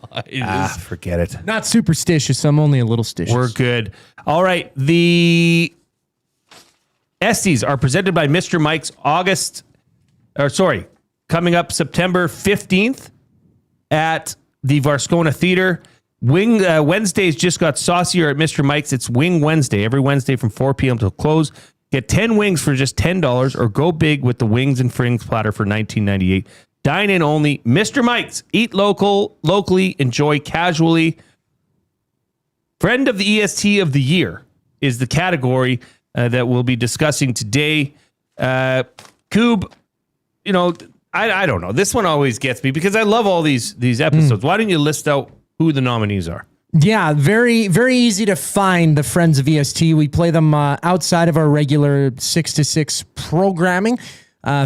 Forget it. Not superstitious. I'm only a little stitious. We're good. All right. The Esties are presented by Mr. Mike's coming up September 15th at the Varscona Theater. Wednesdays just got saucier at Mr. Mike's. It's Wing Wednesday, every Wednesday from 4 p.m. till close. Get 10 wings for just $10 or go big with the wings and frings platter for $19.98. Dine in only. Mr. Mike's. Eat locally, enjoy casually. Friend of the EST of the Year is the category that we'll be discussing today. Koob, I don't know. This one always gets me because I love all these episodes. Why don't you list out who the nominees are? Yeah, very, very easy to find the Friends of EST. We play them outside of our regular 6 to 6 programming.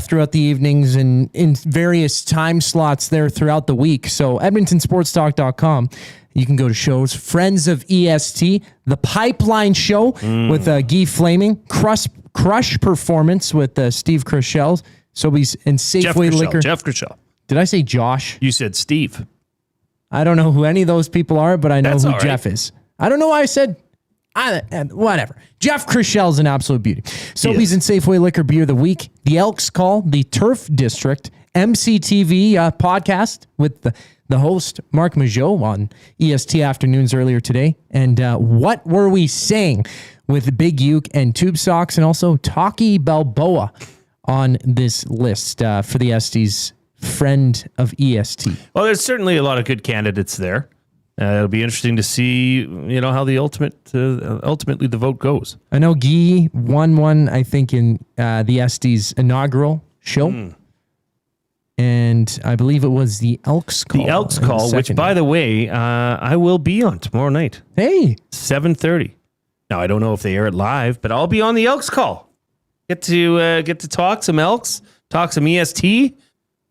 Throughout the evenings and in various time slots there throughout the week. So EdmontonSportsTalk.com, you can go to shows. Friends of EST, The Pipeline Show with Guy Flaming, Crush Performance with Steve Crushell, Sobeys and Safeway Liquor. Jeff Crushell. Did I say Josh? You said Steve. I don't know who any of those people are, but I know who Jeff is. I don't know why I said whatever. Jeff Crushell's an absolute beauty. Sobeys and Safeway Liquor Beer of the Week. The Elks Call, the Turf District, MCTV podcast with the host, Mark Majot, on EST Afternoons earlier today. And What Were We Saying with Big Uke and Tube Socks, and also Taki Balboa on this list for the Esties Friend of EST. Well, there's certainly a lot of good candidates there. It'll be interesting to see, how the ultimately the vote goes. I know Guy won one, I think, in the Esties inaugural show. And I believe it was the Elks Call. The Elks Call, which, by the way, I will be on tomorrow night. Hey. 7:30. Now, I don't know if they air it live, but I'll be on the Elks Call. Get to talk some Elks, talk some EST,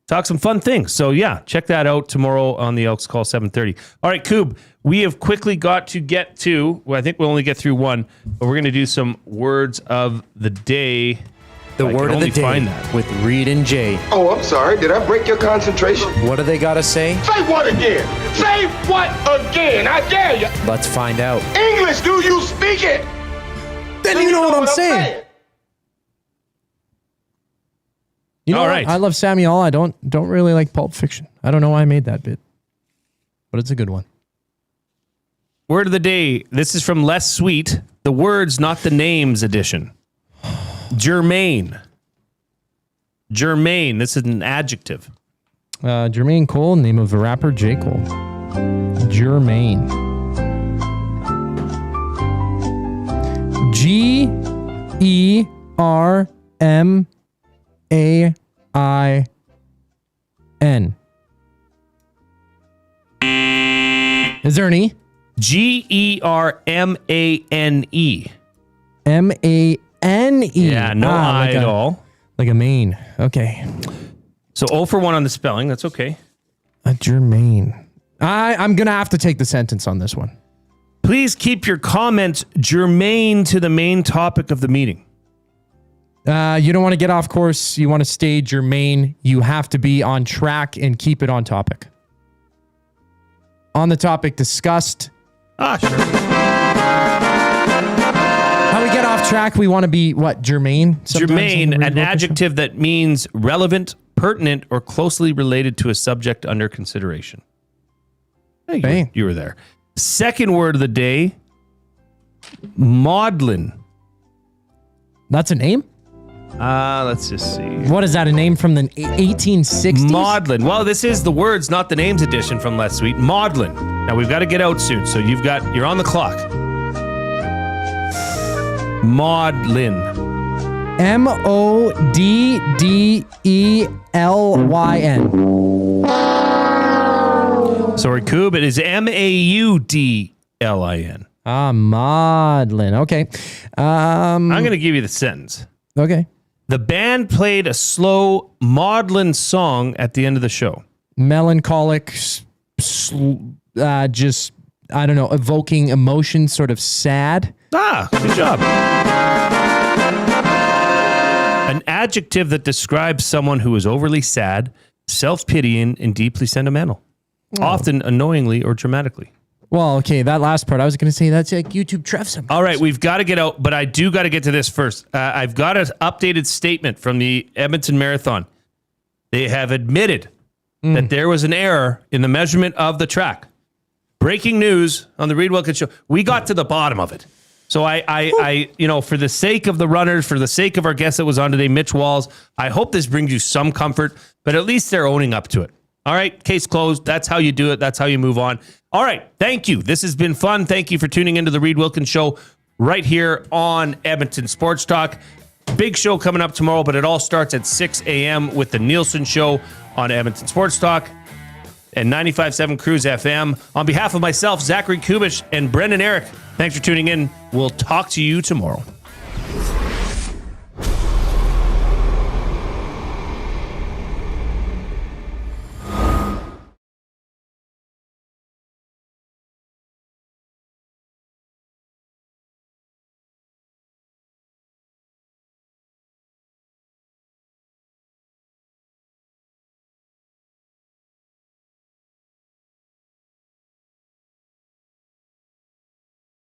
talk some fun things. So, yeah, check that out tomorrow on the Elks Call, 7:30. All right, Koob, we have quickly got to get to, I think we'll only get through one, but we're going to do some words of the day. The word of the day with Reid and Jay. Oh, I'm sorry. Did I break your concentration? What do they got to say? Say what again? Say what again? I dare you. Let's find out. English, do you speak it? Then you know what I'm saying. You know All what? right. I love Samuel. I don't really like Pulp Fiction. I don't know why I made that bit, but it's a good one. Word of the day. This is from Less Sweet. The words, not the names edition. Germain. Germain. This is an adjective. Jermaine Cole, name of a rapper, J. Cole. Germain. Germain. Is there an E? Germane. Mane. Yeah, no I at all. Like a main. Okay. So 0 for 1 on the spelling. That's okay. A Germain. I'm going to have to take the sentence on this one. Please keep your comments germane to the main topic of the meeting. You don't want to get off course. You want to stay germane. You have to be on track and keep it on topic. On the topic discussed. Sure. How we get off track, we want to be, what, germane? Germane, an adjective that means relevant, pertinent, or closely related to a subject under consideration. Hey, you were there. Second word of the day, maudlin. That's a name? Let's just see. What is that, a name from the 1860s? Maudlin. Well, this is the words, not the names edition from last week. Maudlin. Now, we've got to get out soon, so you're on the clock. Maudlin. Maudlin. Sorry, Koob. It is Maudlin. Maudlin. Okay. I'm going to give you the sentence. Okay. The band played a slow maudlin song at the end of the show. Melancholic, just, I don't know, evoking emotion, sort of sad. Good job. An adjective that describes someone who is overly sad, self-pitying, and deeply sentimental. Often annoyingly or dramatically. Well, okay, that last part, I was going to say that's like YouTube Trev sometimes. All right, we've got to get out, but I do got to get to this first. I've got an updated statement from the Edmonton Marathon. They have admitted that there was an error in the measurement of the track. Breaking news on the Reid Wilkins Show. We got to the bottom of it. So I for the sake of the runners, for the sake of our guest that was on today, Mitch Walls, I hope this brings you some comfort, but at least they're owning up to it. All right, case closed. That's how you do it. That's how you move on. All right, thank you. This has been fun. Thank you for tuning into the Reid Wilkins Show right here on Edmonton Sports Talk. Big show coming up tomorrow, but it all starts at 6 a.m. with the Nielsen Show on Edmonton Sports Talk and 95.7 Cruise FM. On behalf of myself, Zachary Kubusch, and Brendan Eric, thanks for tuning in. We'll talk to you tomorrow.